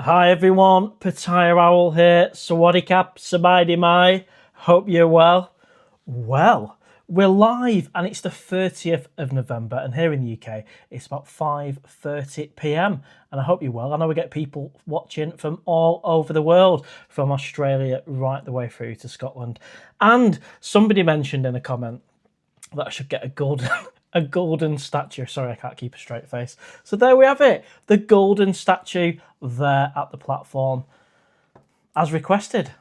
Hi everyone, PattayaOwl here. Sawadee Cap, Sabadi Mai. Hope you're well. Well, we're live and it's the 30th of November, and here in the UK it's about 5:30 p.m. and I hope you're well. I know we get people watching from all over the world, from Australia right the way through to Scotland. And somebody mentioned in a comment that I should get a golden statue. Sorry, I can't keep a straight face. So there we have it. The golden statue there at the platform, as requested.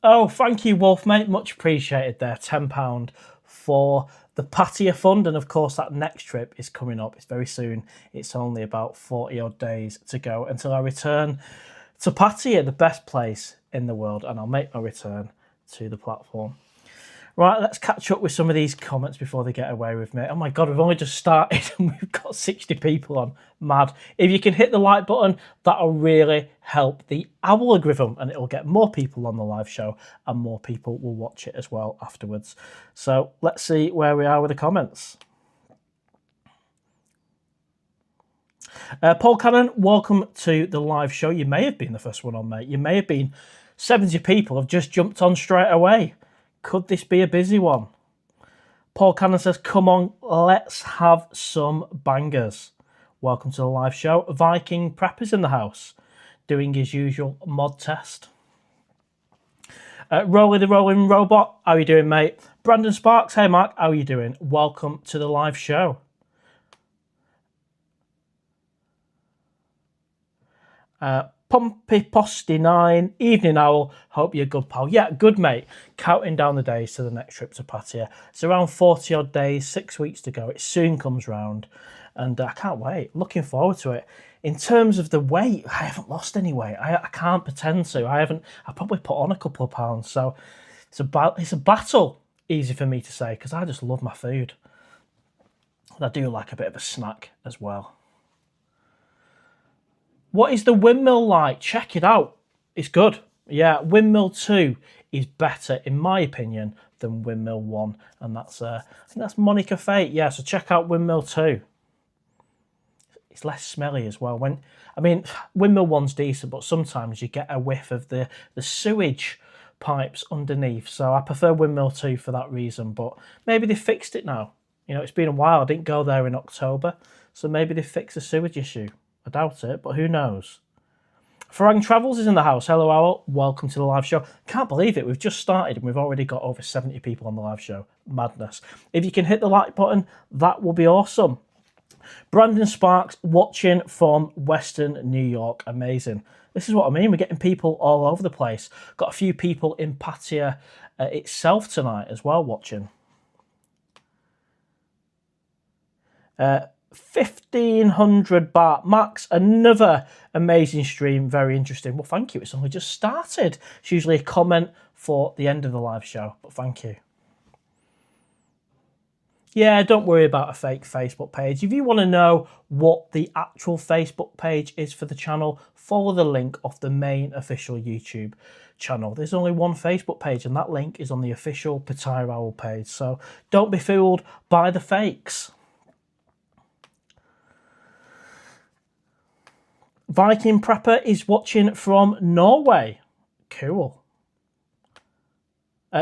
Oh, thank you, Wolf, mate. Much appreciated there. £10 for the Pattaya Fund. And of course, that next trip is coming up. It's very soon. It's only about 40 odd days to go until I return to Pattaya, the best place in the world. And I'll make my return to the platform. Right, let's catch up with some of these comments before they get away with me. Oh my God, we've only just started and we've got 60 people on. Mad. If you can hit the like button, that'll really help the owl algorithm and it'll get more people on the live show and more people will watch it as well afterwards. So let's see where we are with the comments. Paul Cannon, welcome to the live show. You may have been the first one on, mate. You may have been. 70 people have just jumped on straight away. Could this be a busy one? Paul Cannon says, come on, let's have some bangers. Welcome to the live show. Viking Prepper's in the house, doing his usual mod test. Rolly the Rolling Robot, how are you doing, mate? Brandon Sparks, hey Mark, how are you doing? Welcome to the live show. Pumpy Posty 9, Evening Owl, hope you're good, pal. Yeah, good, mate. Counting down the days to the next trip to Pattaya. It's around 40 odd days, 6 weeks to go. It soon comes round, and I can't wait. Looking forward to it. In terms of the weight, I haven't lost any weight. I can't pretend to. I probably put on a couple of pounds, so it's a battle, easy for me to say, because I just love my food. And I do like a bit of a snack as well. What is the windmill like? Check it out. It's good. Yeah, Windmill 2 is better, in my opinion, than Windmill 1. And that's, I think that's Monica Fate. Yeah, so check out Windmill 2. It's less smelly as well. Windmill 1's decent, but sometimes you get a whiff of the sewage pipes underneath. So I prefer Windmill 2 for that reason. But maybe they fixed it now. You know, it's been a while. I didn't go there in October. So maybe they fixed the sewage issue. I doubt it, but who knows? Farang Travels is in the house. Hello, Owl. Welcome to the live show. Can't believe it. We've just started and we've already got over 70 people on the live show. Madness. If you can hit the like button, that will be awesome. Brandon Sparks watching from Western New York. Amazing. This is what I mean. We're getting people all over the place. Got a few people in Pattaya itself tonight as well watching. 1,500 baht. Max, another amazing stream. Very interesting. Well, thank you. It's only just started. It's usually a comment for the end of the live show, but thank you. Yeah, don't worry about a fake Facebook page. If you want to know what the actual Facebook page is for the channel, follow the link off the main official YouTube channel. There's only one Facebook page, and that link is on the official PattayaOwl page. So don't be fooled by the fakes. Viking Prepper is watching from Norway. Cool.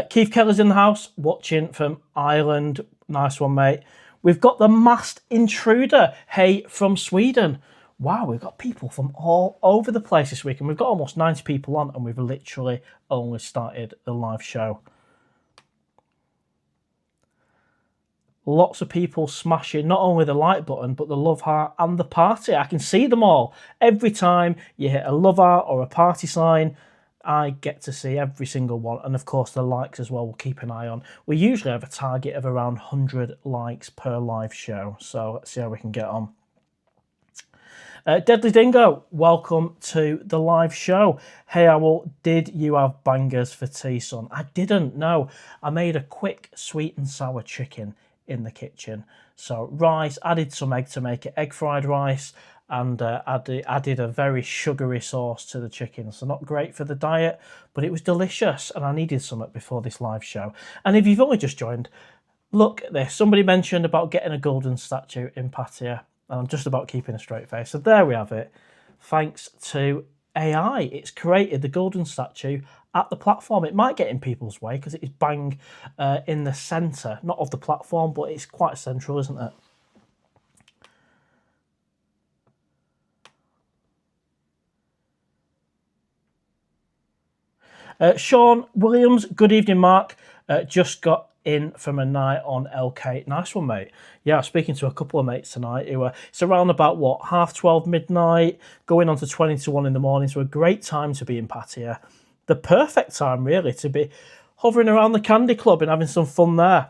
Keith Keller's in the house, watching from Ireland. Nice one, mate. We've got the Masked Intruder, hey, from Sweden. Wow, we've got people from all over the place this week, and we've got almost 90 people on, and we've literally only started the live show. Lots of people smashing not only the like button, but the love heart and the party. I can see them all. Every time you hit a love heart or a party sign, I get to see every single one. And of course, the likes as well, we'll keep an eye on. We usually have a target of around 100 likes per live show. So let's see how we can get on. Deadly Dingo, welcome to the live show. Hey, Owl, did you have bangers for tea, son? I didn't, no. I made a quick sweet and sour chicken in the kitchen. So rice, added some egg to make it egg fried rice, and added a very sugary sauce to the chicken. So not great for the diet, but it was delicious, and I needed something before this live show. And if you've only just joined, look at this. Somebody mentioned about getting a golden statue in Pattaya, and I'm just about keeping a straight face. So there we have it. Thanks to AI, it's created the golden statue at the platform. It might get in people's way because it is bang in the centre, not of the platform, but it's quite central, isn't it? Sean Williams, good evening, Mark. Just got in from a night on LK. Nice one, mate. Yeah, I was speaking to a couple of mates tonight who it's around about, what, 12:30 midnight, going on to 20 to 1 in the morning. So a great time to be in Pattaya. The perfect time, really, to be hovering around the Candy Club and having some fun there.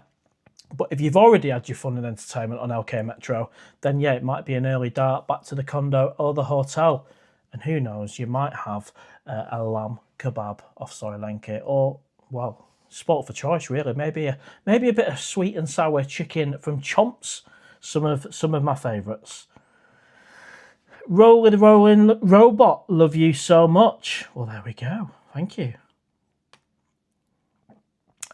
But if you've already had your fun and entertainment on LK Metro, then yeah, it might be an early dart back to the condo or the hotel. And who knows, you might have a lamb kebab off Soy Lenke, or, well, sport for choice, really. Maybe a bit of sweet and sour chicken from Chomps, some of my favourites. Rolling Robot, love you so much. Well, there we go. Thank you.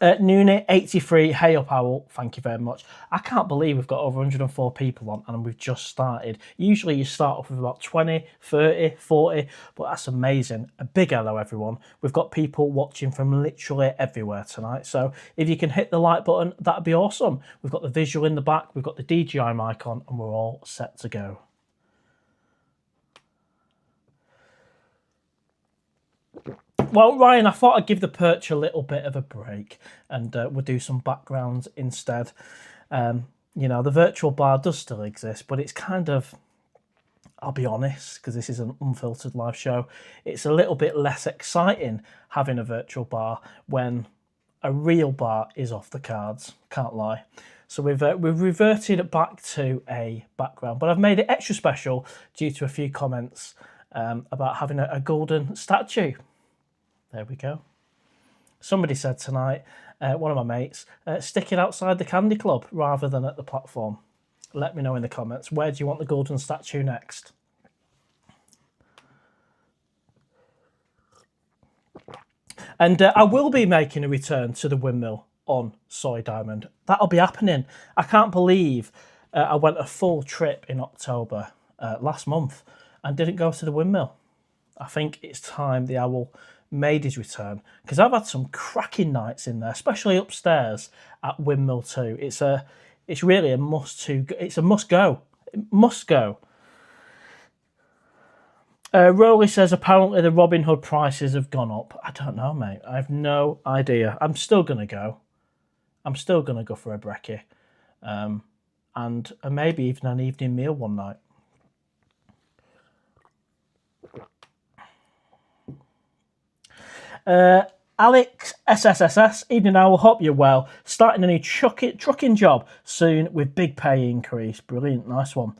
Nooney83, hey up Owl, thank you very much. I can't believe we've got over 104 people on and we've just started. Usually you start off with about 20, 30, 40, but that's amazing. A big hello everyone. We've got people watching from literally everywhere tonight, so if you can hit the like button, that'd be awesome. We've got the visual in the back, we've got the DJI mic on, and we're all set to go. Well, Ryan, I thought I'd give the perch a little bit of a break and we'll do some backgrounds instead. You know, the virtual bar does still exist, but it's kind of, I'll be honest, because this is an unfiltered live show, it's a little bit less exciting having a virtual bar when a real bar is off the cards, can't lie. So we've reverted back to a background, but I've made it extra special due to a few comments about having a golden statue. There we go. Somebody said tonight, one of my mates, stick it outside the Candy Club rather than at the platform. Let me know in the comments, where do you want the golden statue next? And I will be making a return to the windmill on Soy Diamond. That'll be happening. I can't believe I went a full trip in October last month and didn't go to the windmill. I think it's time the owl made his return, because I've had some cracking nights in there, especially upstairs at Windmill 2. It's really a must go. It must go. Rowley says apparently the Robin Hood prices have gone up. I don't know, mate. I have no idea. I'm still gonna go. I'm still gonna go for a brekkie, and maybe even an evening meal one night. Alex SSSS, evening owl, hope you're well. Starting a new trucking job soon with big pay increase. Brilliant, nice one.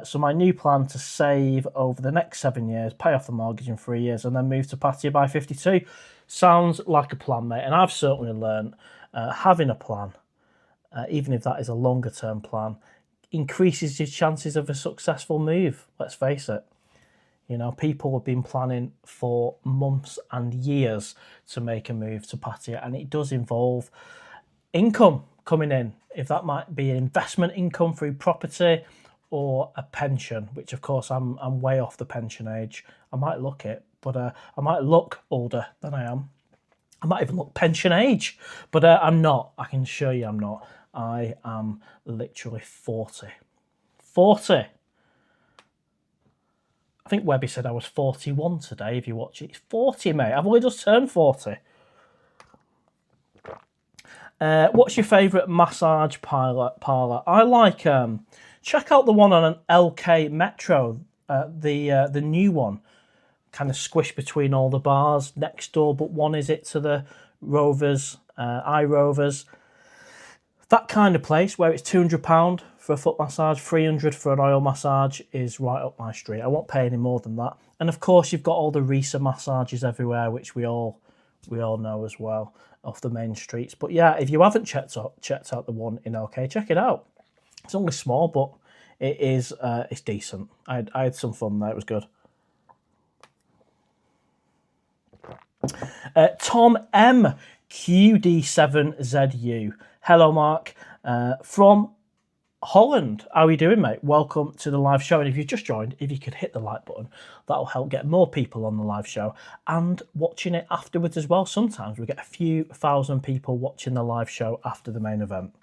So my new plan to save over the next 7 years, pay off the mortgage in 3 years, and then move to Pattaya by 52. Sounds like a plan, mate. And I've certainly learned having a plan, even if that is a longer term plan, increases your chances of a successful move. Let's face it. You know, people have been planning for months and years to make a move to Pattaya, and it does involve income coming in. If that might be investment income through property or a pension, which of course I'm way off the pension age. I might look it, but I might look older than I am. I might even look pension age, but I'm not. I can assure you I'm not. I am literally 40. 40. I think Webby said I was 41 today, if you watch it. It's 40, mate. I've only just turned 40. What's your favourite massage parlour? I like... check out the one on an LK Metro, the new one. Kind of squished between all the bars next door, but one is it to the Rovers, iRovers. That kind of place where it's £200 for a foot massage, £300 for an oil massage is right up my street. I won't pay any more than that. And of course, you've got all the Risa massages everywhere, which we all know as well off the main streets. But yeah, if you haven't checked out the one in LK, check it out. It's only small, but It is, it's decent. I had some fun there. It was good. Tom M. QD7ZU. Hello, Mark. From Holland. How are you doing, mate? Welcome to the live show. And if you've just joined, if you could hit the like button, that'll help get more people on the live show and watching it afterwards as well. Sometimes we get a few thousand people watching the live show after the main event.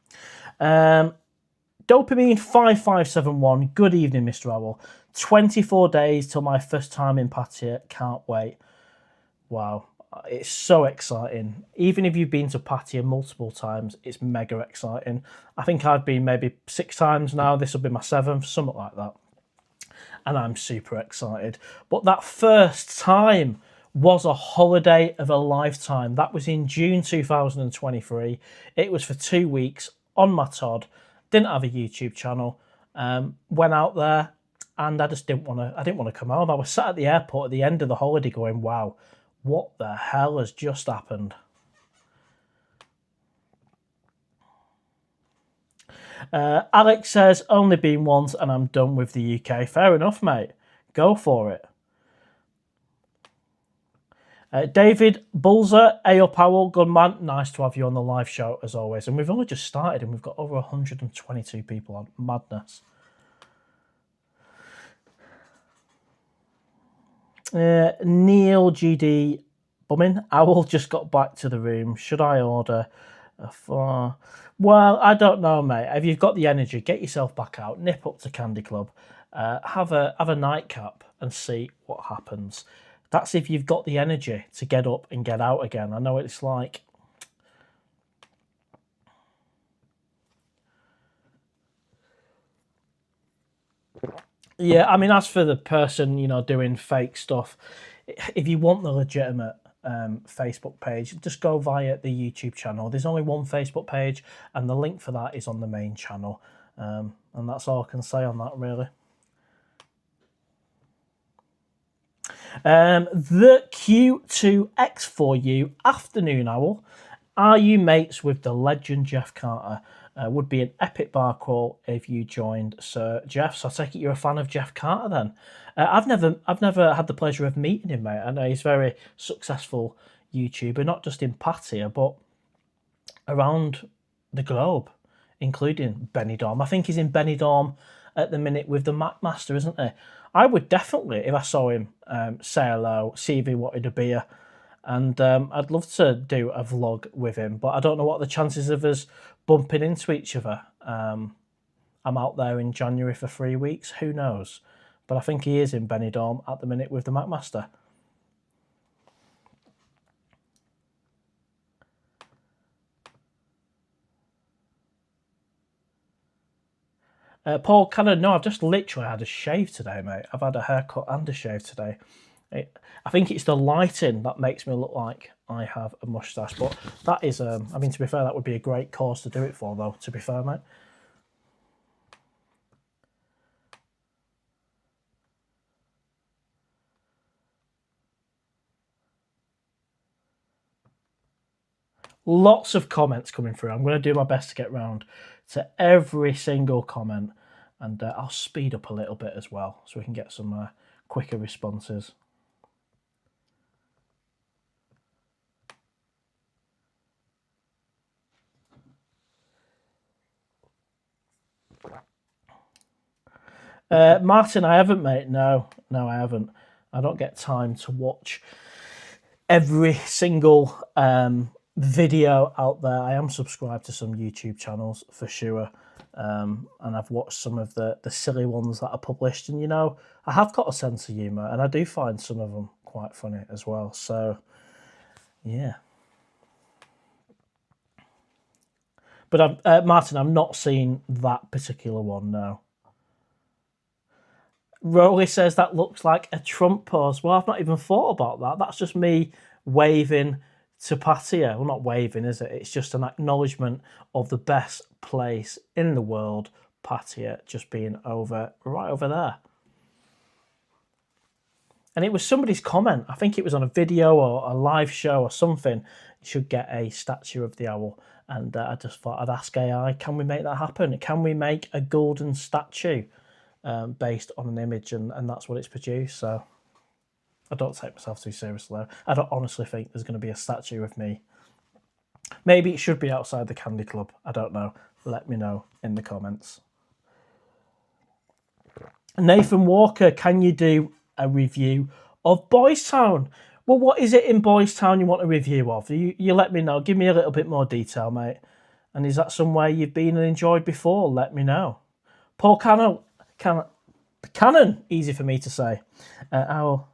Dopamine5571. Good evening, Mr. Owl. 24 days till my first time in Pattaya. Can't wait. Wow. It's so exciting. Even if you've been to Pattaya multiple times, it's mega exciting. I think I've been maybe 6 times now. This will be my 7th, something like that. And I'm super excited. But that first time was a holiday of a lifetime. That was in June 2023. It was for 2 weeks on my Todd. Didn't have a YouTube channel. Went out there and I just didn't want to come home. I was sat at the airport at the end of the holiday going, wow, what the hell has just happened? Alex says, only been once and I'm done with the UK. Fair enough, mate. Go for it. David Bulzer, PattayaOwl, good man. Nice to have you on the live show as always. And we've only just started and we've got over 122 people on. Madness. Neil GD Bumming. Owl just got back to the room. Should I order a far? Well, I don't know, mate. If you've got the energy, get yourself back out, nip up to Candy Club, have a nightcap and see what happens. That's if you've got the energy to get up and get out again. I know what it's like. Yeah, I mean, as for the person, doing fake stuff, if you want the legitimate Facebook page, just go via the YouTube channel. There's only one Facebook page, and the link for that is on the main channel. And that's all I can say on that, really. The Q2X4U Afternoon Owl. Are you mates with the legend Jeff Carter? Would be an epic bar crawl if you joined Sir Jeff. So I take it you're a fan of Jeff Carter then. I've never had the pleasure of meeting him, mate. I know he's a very successful YouTuber, not just in Pattaya, but around the globe, including Benidorm. I think he's in Benidorm at the minute with the McMaster, isn't he? I would definitely, if I saw him, say hello, see if he wanted a beer. And I'd love to do a vlog with him, but I don't know what the chances of us bumping into each other. I'm out there in January for 3 weeks. Who knows? But I think he is in Benidorm at the minute with the McMaster. Paul Cannon, no, I've just literally had a shave today, mate. I've had a haircut and a shave today. I think it's the lighting that makes me look like I have a moustache. But that is, I mean, to be fair, that would be a great cause to do it for, though, to be fair, mate. Lots of comments coming through. I'm going to do my best to get round to every single comment. And I'll speed up a little bit as well so we can get some quicker responses. Martin, I haven't, mate. No, I haven't. I don't get time to watch every single video out there. I am subscribed to some YouTube channels for sure. And I've watched some of the silly ones that are published. And, I have got a sense of humour. And I do find some of them quite funny as well. So, yeah. But, Martin, I've not seen that particular one, no. Rowley says that looks like a Trump pose. Well, I've not even thought about that. That's just me waving to Pattaya. Well, not waving, is it? It's just an acknowledgement of the best place in the world, Pattaya, just being right over there. And it was somebody's comment. I think it was on a video or a live show or something. You should get a statue of the owl. And I just thought I'd ask AI, can we make that happen? Can we make a golden statue based on an image, and that's what it's produced. So I don't take myself too seriously. I don't honestly think there's going to be a statue of me. Maybe it should be outside the Candy Club. I don't know. Let me know in the comments. Nathan Walker, can you do a review of Boys Town? Well, what is it in Boys Town you want a review of? You let me know. Give me a little bit more detail, mate. And is that somewhere you've been and enjoyed before? Let me know. Paul Cannon, easy for me to say. Owl.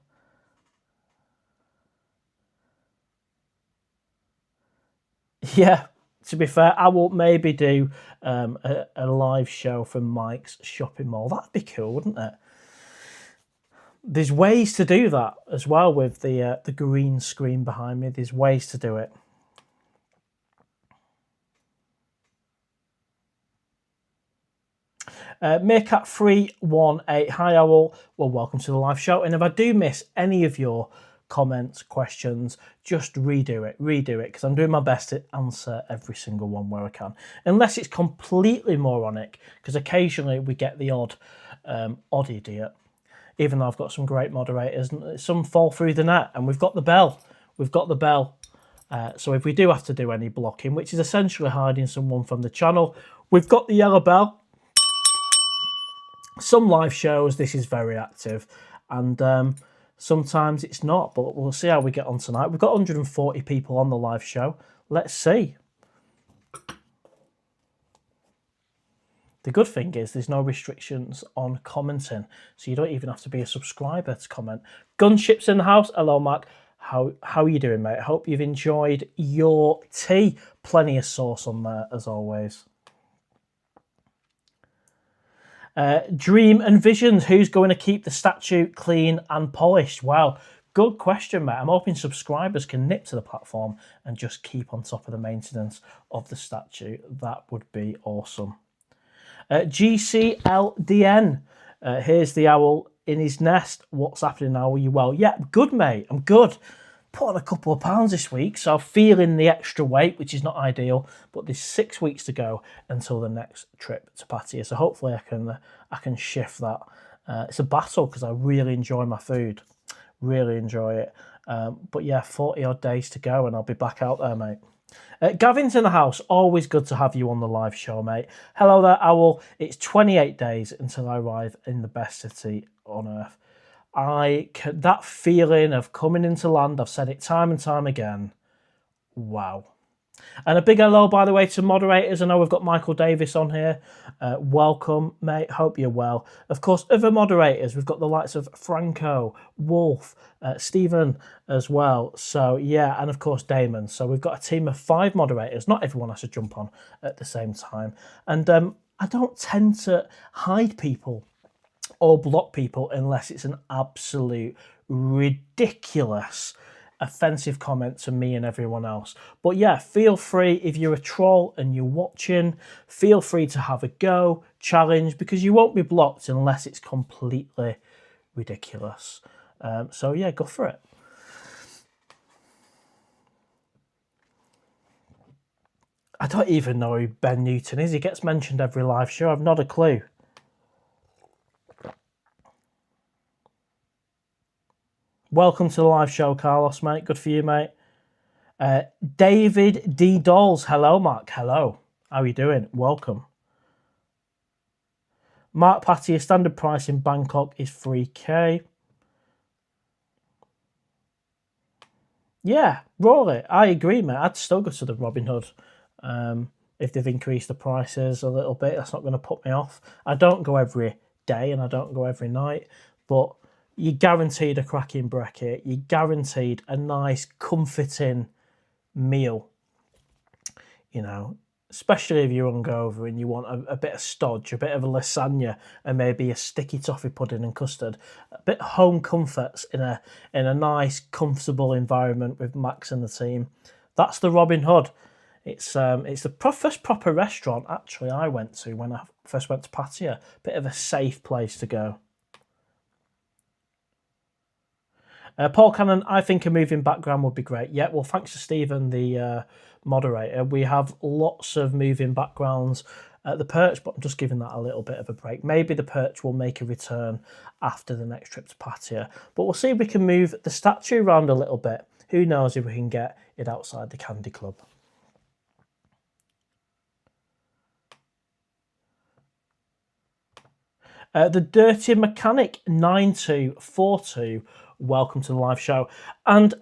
Yeah, to be fair, I will maybe do a live show from Mike's shopping mall. That'd be cool, wouldn't it? There's ways to do that as well with the green screen behind me. There's ways to do it. Meerkat318, hi Owl. Well, welcome to the live show. And if I do miss any of your comments, questions, just redo it, because I'm doing my best to answer every single one where I can. Unless it's completely moronic, because occasionally we get the odd idiot. Even though I've got some great moderators, some fall through the net, and we've got the bell. So if we do have to do any blocking, which is essentially hiding someone from the channel, we've got the yellow bell. Some live shows, this is very active, and sometimes it's not, but we'll see how we get on tonight. We've got 140 people on the live show. Let's see. The good thing is there's no restrictions on commenting, so you don't even have to be a subscriber to comment. Gunships in the house. Hello, Mark. How are you doing, mate? I hope you've enjoyed your tea. Plenty of sauce on there, as always. Dream and Visions. Who's going to keep the statue clean and polished? Well, good question, mate. I'm hoping subscribers can nip to the platform and just keep on top of the maintenance of the statue. That would be awesome. GCLDN. Here's the owl in his nest. What's happening now? Are you well? Yeah, good, mate. I'm good. Put on a couple of pounds this week, so I'm feeling the extra weight, which is not ideal. But there's 6 weeks to go until the next trip to Pattaya, so hopefully I can shift that. It's a battle because I really enjoy my food, really enjoy it. But yeah, 40 odd days to go, and I'll be back out there, mate. Gavin's in the house. Always good to have you on the live show, mate. Hello there, Owl. It's 28 days until I arrive in the best city on earth. That feeling of coming into land, I've said it time and time again. Wow. And a big hello, by the way, to moderators. I know we've got Michael Davis on here. Welcome, mate. Hope you're well. Of course, other moderators, we've got the likes of Franco, Wolf, Stephen as well. So, yeah, and of course, Damon. So we've got a team of 5 moderators. Not everyone has to jump on at the same time. And I don't tend to hide people or block people unless it's an absolute ridiculous offensive comment to me and everyone else. But yeah, feel free, if you're a troll and you're watching, feel free to have a go, challenge, because you won't be blocked unless it's completely ridiculous. So yeah, go for it. I don't even know who Ben Newton is. He gets mentioned every live show. I've not a clue. Welcome to the live show, Carlos, mate. Good for you, mate. David D. Dolls. Hello, Mark. Hello. How are you doing? Welcome. Mark Patty, standard price in Bangkok is 3K. Yeah, roll it. I agree, mate. I'd still go to the Robin Hood. If they've increased the prices a little bit, that's not going to put me off. I don't go every day and I don't go every night, but you're guaranteed a cracking bracket. You're guaranteed a nice, comforting meal. You know, especially if you're hungover and you want a bit of stodge, a bit of a lasagna, and maybe a sticky toffee pudding and custard. A bit of home comforts in a nice, comfortable environment with Max and the team. That's the Robin Hood. It's the first proper restaurant actually I went to when I first went to Pattaya. Bit of a safe place to go. Paul Cannon, I think a moving background would be great. Yeah, well, thanks to Stephen, the moderator. We have lots of moving backgrounds at the perch, but I'm just giving that a little bit of a break. Maybe the perch will make a return after the next trip to Pattaya, but we'll see if we can move the statue around a little bit. Who knows if we can get it outside the Candy Club. The Dirty Mechanic 9242, welcome to the live show. And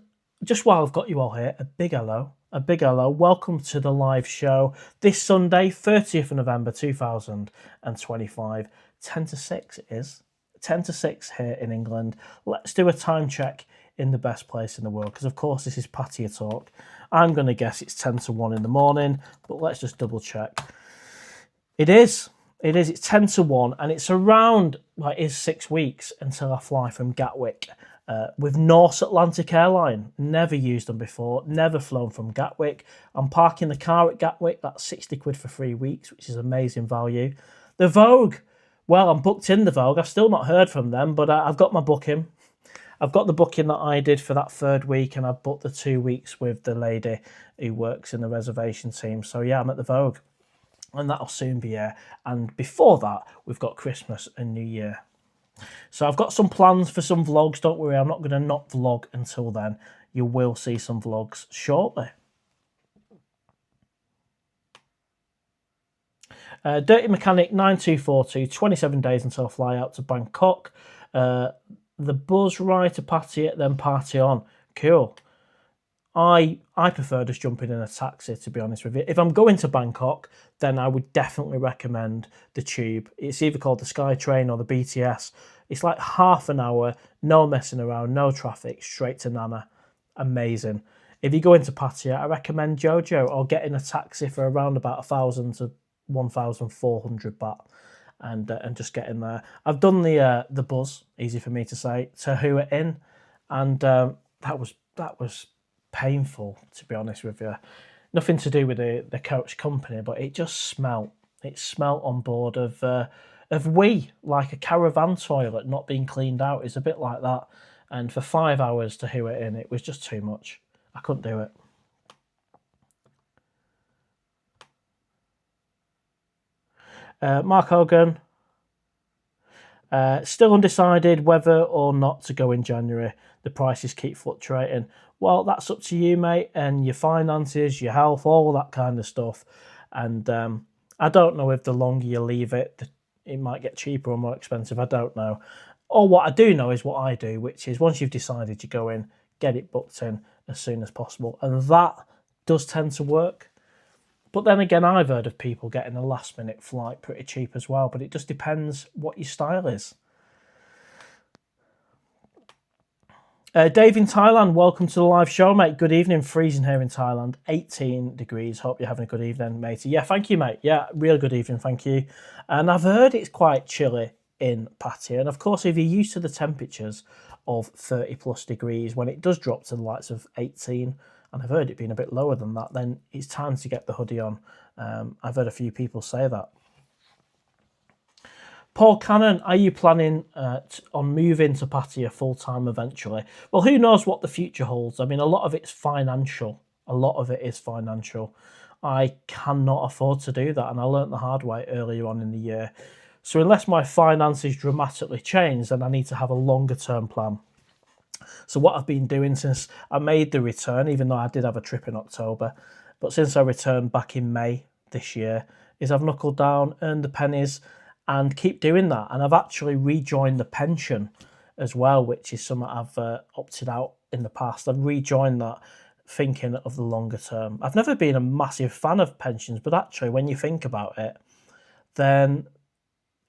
just while I've got you all here, a big hello. Welcome to the live show this Sunday, 30th of November 2025. 10 to 6 it is. 10 to 6 here in England. Let's do a time check in the best place in the world, because of course this is Pattaya Talk. I'm going to guess it's 10 to 1 in the morning, but let's just double check. It is. It's 10 to 1, and it's around, like, it is 6 weeks until I fly from Gatwick with North Atlantic Airline. Never used them before, never flown from Gatwick. I'm parking the car at Gatwick. That's 60 quid for 3 weeks, which is amazing value. The Vogue, well, I'm booked in the Vogue. I've still not heard from them, but I've got my booking. I've got the booking that I did for that 3rd week, and I've booked the 2 weeks with the lady who works in the reservation team. So yeah, I'm at the Vogue, and that'll soon be here. And before that, we've got Christmas and New Year. So I've got some plans for some vlogs. Don't worry, I'm not going to not vlog until then. You will see some vlogs shortly. Dirty Mechanic 9242, 27 days until I fly out to Bangkok. The bus ride to Pattaya, then party on. Cool. I prefer just jumping in a taxi, to be honest with you. If I'm going to Bangkok, then I would definitely recommend the tube. It's either called the SkyTrain or the BTS. It's like half an hour, no messing around, no traffic, straight to Nana. Amazing. If you go into Pattaya, I recommend Jojo or getting a taxi for around about 1,000 to 1,400 baht. And just getting there. I've done the buzz, easy for me to say, to Hua In, and that was painful, to be honest with you. Nothing to do with the coach company, but it just smelt. It smelt on board of like a caravan toilet not being cleaned out. It's a bit like that. And for 5 hours to Hua In, it was just too much. I couldn't do it. Mark Hogan, still undecided whether or not to go in January. The prices keep fluctuating. Well, that's up to you, mate, and your finances, your health, all that kind of stuff. And I don't know if the longer you leave it, it might get cheaper or more expensive. I don't know. Or what I do know is what I do, which is once you've decided to go in, get it booked in as soon as possible. And that does tend to work. But then again, I've heard of people getting a last-minute flight pretty cheap as well, but it just depends what your style is. Dave in Thailand, welcome to the live show, mate. Good evening. Freezing here in Thailand, 18 degrees. Hope you're having a good evening, matey. Yeah, thank you, mate. Yeah, real good evening, thank you. And I've heard it's quite chilly in Pattaya. And of course, if you're used to the temperatures of 30 plus degrees, when it does drop to the likes of 18, and I've heard it being a bit lower than that, then it's time to get the hoodie on. I've heard a few people say that. Paul Cannon, are you planning on moving to Pattaya full-time eventually? Well, who knows what the future holds? I mean, a lot of it's financial. A lot of it is financial. I cannot afford to do that, and I learnt the hard way earlier on in the year. So unless my finances dramatically change, then I need to have a longer-term plan. So what I've been doing since I made the return, even though I did have a trip in October, but since I returned back in May this year, is I've knuckled down, earned the pennies, and keep doing that. And I've actually rejoined the pension as well, which is something I've opted out in the past. I've rejoined that thinking of the longer term. I've never been a massive fan of pensions, but actually when you think about it, then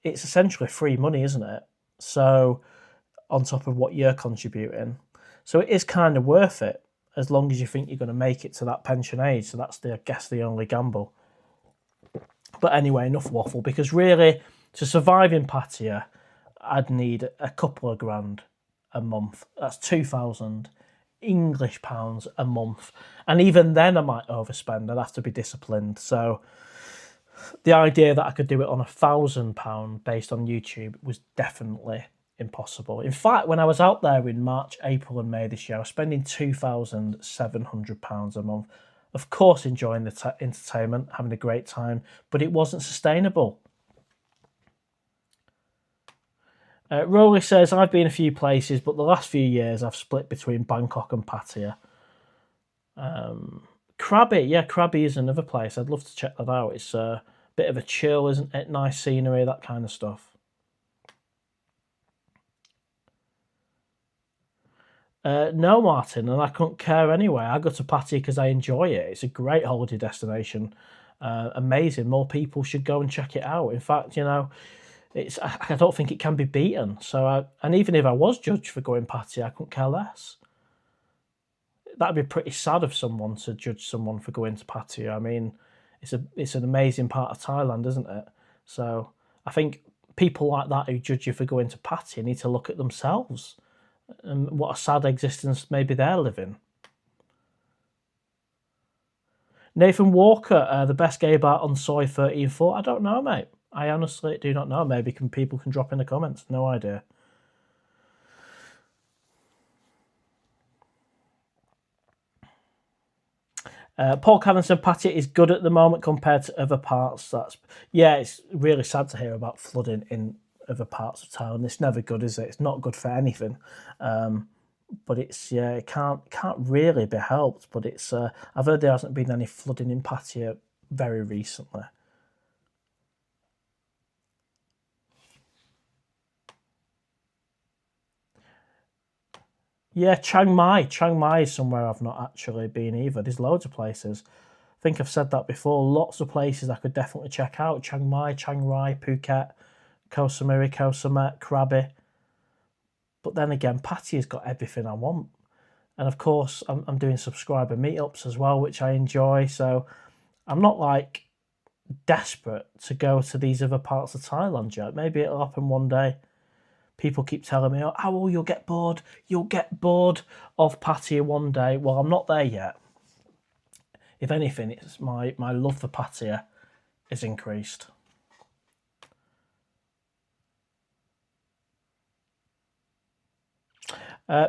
it's essentially free money, isn't it? So on top of what you're contributing. So it is kind of worth it as long as you think you're going to make it to that pension age. So that's, I guess, the only gamble. But anyway, enough waffle, because really, to survive in Pattaya, I'd need a couple of grand a month. That's 2,000 English pounds a month. And even then I might overspend. I'd have to be disciplined. So the idea that I could do it on £1,000 based on YouTube was definitely impossible. In fact, when I was out there in March, April and May this year, I was spending £2,700 a month. of course enjoying the entertainment, having a great time, but it wasn't sustainable. Rolly says, I've been a few places, but the last few years I've split between Bangkok and Pattaya. Krabi, yeah, Krabi is another place. I'd love to check that out. It's a bit of a chill, isn't it? Nice scenery, that kind of stuff. No, Martin, and I couldn't care anyway. I go to Pattaya because I enjoy it. It's a great holiday destination. Amazing. More people should go and check it out. In fact, you know, I don't think it can be beaten. So, and even if I was judged for going Pattaya, I couldn't care less. That'd be pretty sad of someone to judge someone for going to Pattaya. I mean, it's an amazing part of Thailand, isn't it? So I think people like that who judge you for going to Pattaya need to look at themselves and what a sad existence maybe they're living. Nathan Walker, the best gay bar on Soy 13-4. I don't know, mate. I honestly do not know. Maybe people can drop in the comments. No idea. Paul Cannon said Pattaya is good at the moment compared to other parts. Yeah, it's really sad to hear about flooding in other parts of Thailand. It's never good, is it? It's not good for anything. But it can't really be helped. But I've heard there hasn't been any flooding in Pattaya very recently. Yeah, Chiang Mai. Chiang Mai is somewhere I've not actually been either. There's loads of places. I think I've said that before. Lots of places I could definitely check out. Chiang Mai, Chiang Rai, Phuket, Koh Samui, Koh Samet, Krabi. But then again, Pattaya's got everything I want. And of course, I'm doing subscriber meetups as well, which I enjoy. So I'm not like desperate to go to these other parts of Thailand yet. Maybe it'll happen one day. People keep telling me, oh, you'll get bored. You'll get bored of Pattaya one day. Well, I'm not there yet. If anything, it's my love for Pattaya is increased.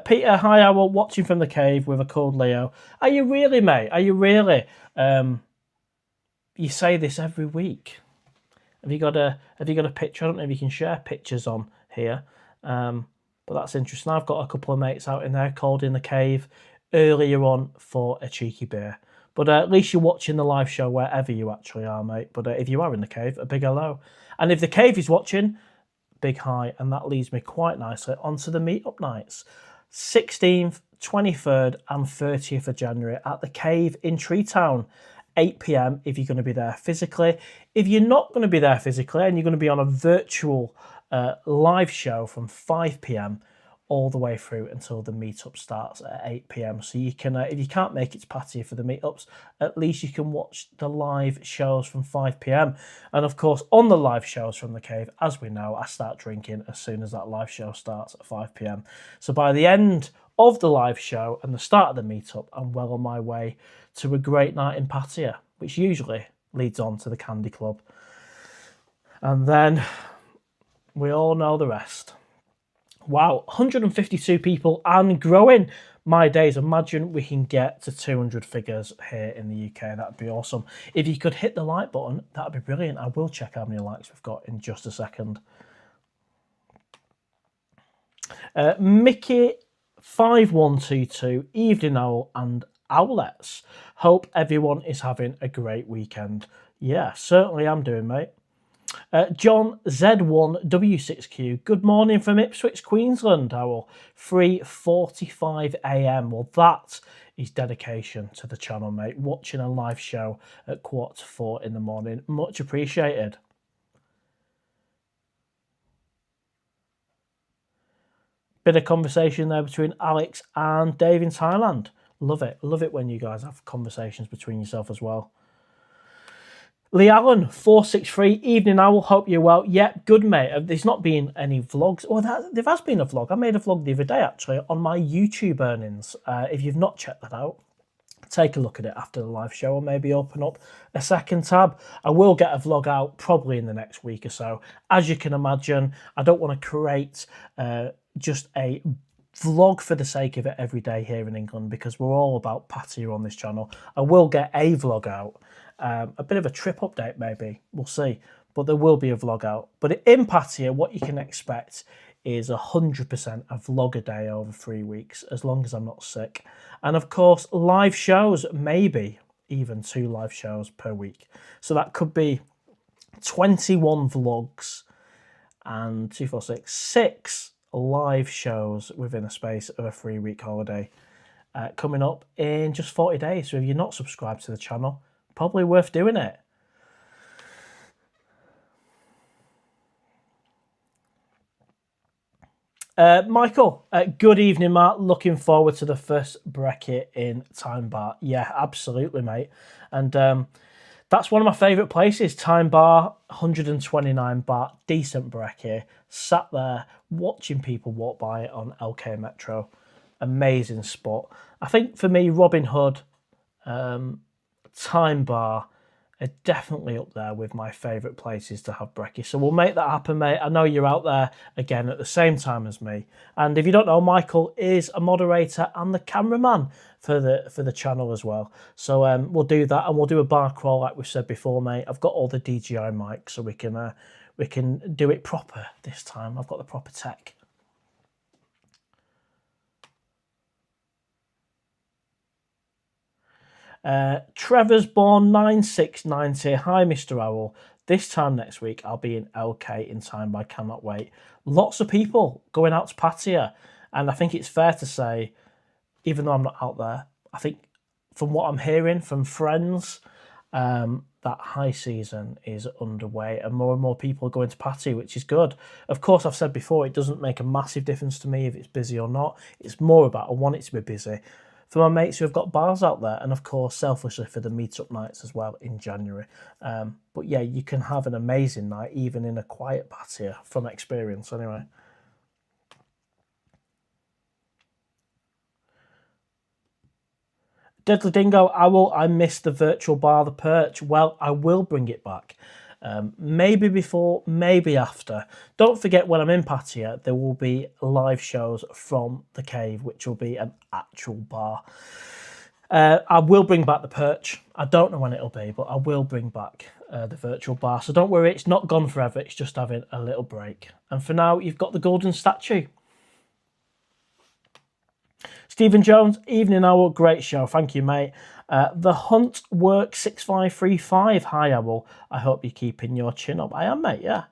Peter, hi, Owl, watching from the cave with a cold Leo. Are you really, mate? Are you really? You say this every week. Have you got a picture? I don't know if you can share pictures on here, but that's interesting. I've got a couple of mates out in there cold in the cave earlier on for a cheeky beer. But at least you're watching the live show wherever you actually are, mate. But if you are in the cave, a big hello. And if the cave is watching, big hi. And that leads me quite nicely onto the meetup nights. 16th, 23rd and 30th of January at the cave in Treetown. 8 p.m. if you're going to be there physically. If you're not going to be there physically and you're going to be on a virtual live show from 5 p.m. all the way through until the meetup starts at 8 p.m. So you can, if you can't make it to Pattaya for the meetups, at least you can watch the live shows from 5 p.m. And of course, on the live shows from the cave, as we know, I start drinking as soon as that live show starts at 5 p.m. So by the end of the live show and the start of the meetup, I'm well on my way to a great night in Pattaya, which usually leads on to the Candy Club. And then we all know the rest. Wow, 152 people and growing. My days, imagine we can get to 200 figures here in the UK. That'd be awesome. If you could hit the like button, that'd be brilliant. I will check how many likes we've got in just a second. Mickey5122, Evening Owl and Owlets. Hope everyone is having a great weekend. Yeah, certainly I'm doing, mate. John Z1W6Q, good morning from Ipswich, Queensland, Owl. 3:45 a.m. Well, that is dedication to the channel, mate. Watching a live show at 3:45 in the morning. Much appreciated. Bit of conversation there between Alex and Dave in Thailand. Love it. Love it when you guys have conversations between yourself as well. Lee Allen, 463, Evening Owl, hope you're well. Yep, good, mate. There's not been any vlogs. Oh, there has been a vlog. I made a vlog the other day, actually, on my YouTube earnings. If you've not checked that out, take a look at it after the live show or maybe open up a second tab. I will get a vlog out probably in the next week or so. As you can imagine, I don't want to create just a vlog for the sake of it every day here in England, because we're all about Pattaya on this channel. I will get a vlog out, a bit of a trip update maybe, we'll see, but there will be a vlog out. But in Pattaya, what you can expect is 100% a vlog a day over 3 weeks, as long as I'm not sick. And of course, live shows, maybe even 2 live shows per week. So that could be 21 vlogs and 2, 4, 6 live shows within a space of a 3-week holiday coming up in just 40 days. So if you're not subscribed to the channel, probably worth doing it. Michael, good evening, Matt. Looking forward to the first brekkie in Time Bar. Yeah, absolutely, mate. And that's one of my favourite places. Time Bar, 129 baht, decent brekkie. Sat there watching people walk by on LK Metro. Amazing spot. I think for me, Robin Hood, Time Bar are definitely up there with my favourite places to have brekkie. So we'll make that happen, mate. I know you're out there again at the same time as me. And if you don't know, Michael is a moderator and the cameraman for the channel as well. So we'll do that, and we'll do a bar crawl like we said before, mate. I've got all the DJI mics, so we can do it proper this time. I've got the proper tech. Trevor's born 9690. Hi, Mr. Owl. This time next week, I'll be in LK in time. I cannot wait. Lots of people going out to Pattaya, and I think it's fair to say, even though I'm not out there, I think from what I'm hearing from friends, that high season is underway, and more people are going to Pattaya, which is good. Of course, I've said before, it doesn't make a massive difference to me if it's busy or not. It's more about I want it to be busy for my mates who have got bars out there, and of course, selfishly for the meetup nights as well in January. But yeah, you can have an amazing night even in a quiet Pattaya, from experience anyway. Deadly Dingo, Owl, I missed the virtual bar, the perch. Well, I will bring it back. Maybe before, maybe after. Don't forget, when I'm in Pattaya, there will be live shows from the cave, which will be an actual bar. I will bring back the perch. I don't know when it'll be, but I will bring back the virtual bar. So don't worry, it's not gone forever. It's just having a little break. And for now, you've got the golden statue. Stephen Jones, evening Owl, great show. Thank you, mate. The Hunt Work 6535. Hi, Owl. I hope you're keeping your chin up. I am, mate, yeah.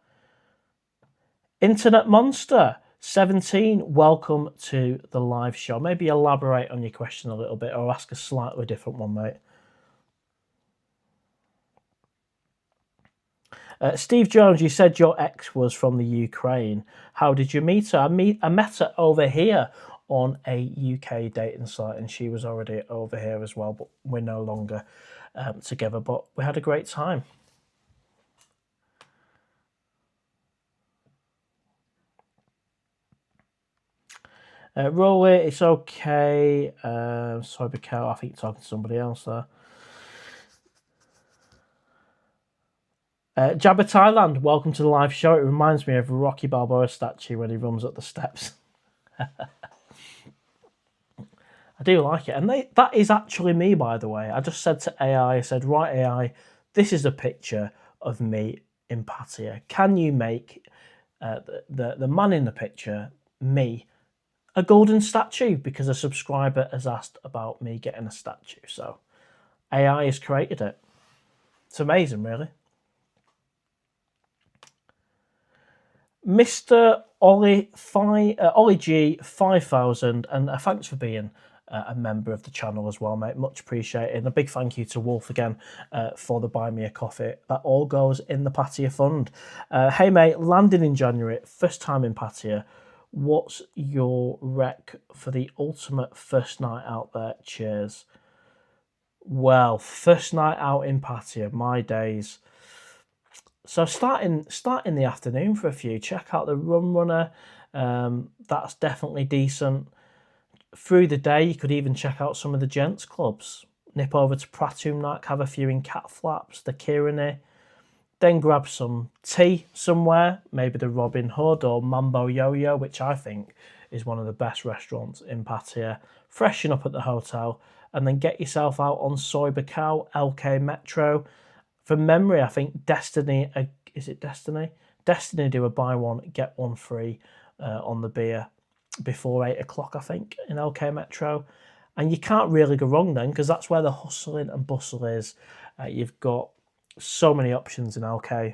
Internet Monster 17. Welcome to the live show. Maybe elaborate on your question a little bit, or ask a slightly different one, mate. Steve Jones, you said your ex was from the Ukraine. How did you meet her? I met her over here on a UK dating site, and she was already over here as well, but we're no longer together, but we had a great time. Roll it, it's okay. Sorry, Mikhail, I think you're talking to somebody else there. Jabba Thailand, welcome to the live show. It reminds me of Rocky Balboa statue when he runs up the steps. I do like it. And that is actually me, by the way. I just said to AI, I said, right, AI, this is a picture of me in Pattaya. Can you make the man in the picture, me, a golden statue? Because a subscriber has asked about me getting a statue. So AI has created it. It's amazing, really. Mr. Ollie G 5000, and thanks for being a member of the channel as well, mate. Much appreciated. And a big thank you to Wolf again for the Buy Me a Coffee. That all goes in the Pattaya Fund. Hey, mate, landing in January, first time in Pattaya. What's your rec for the ultimate first night out there? Cheers. Well, first night out in Pattaya, my days. So starting the afternoon for a few. Check out the Rum Runner. That's definitely decent. Through the day, you could even check out some of the gents clubs. Nip over to Pratumnak, have a few in Cat Flaps, the Kirani. Then grab some tea somewhere, maybe the Robin Hood or Mambo Yo-Yo, which I think is one of the best restaurants in Pattaya. Freshen up at the hotel and then get yourself out on Soy Bacau, LK Metro. From memory, I think Destiny, is it Destiny? Destiny do a buy one, get one free on the beer before 8 o'clock, I think, in LK Metro. And you can't really go wrong then, because that's where the hustling and bustle is. You've got so many options in LK,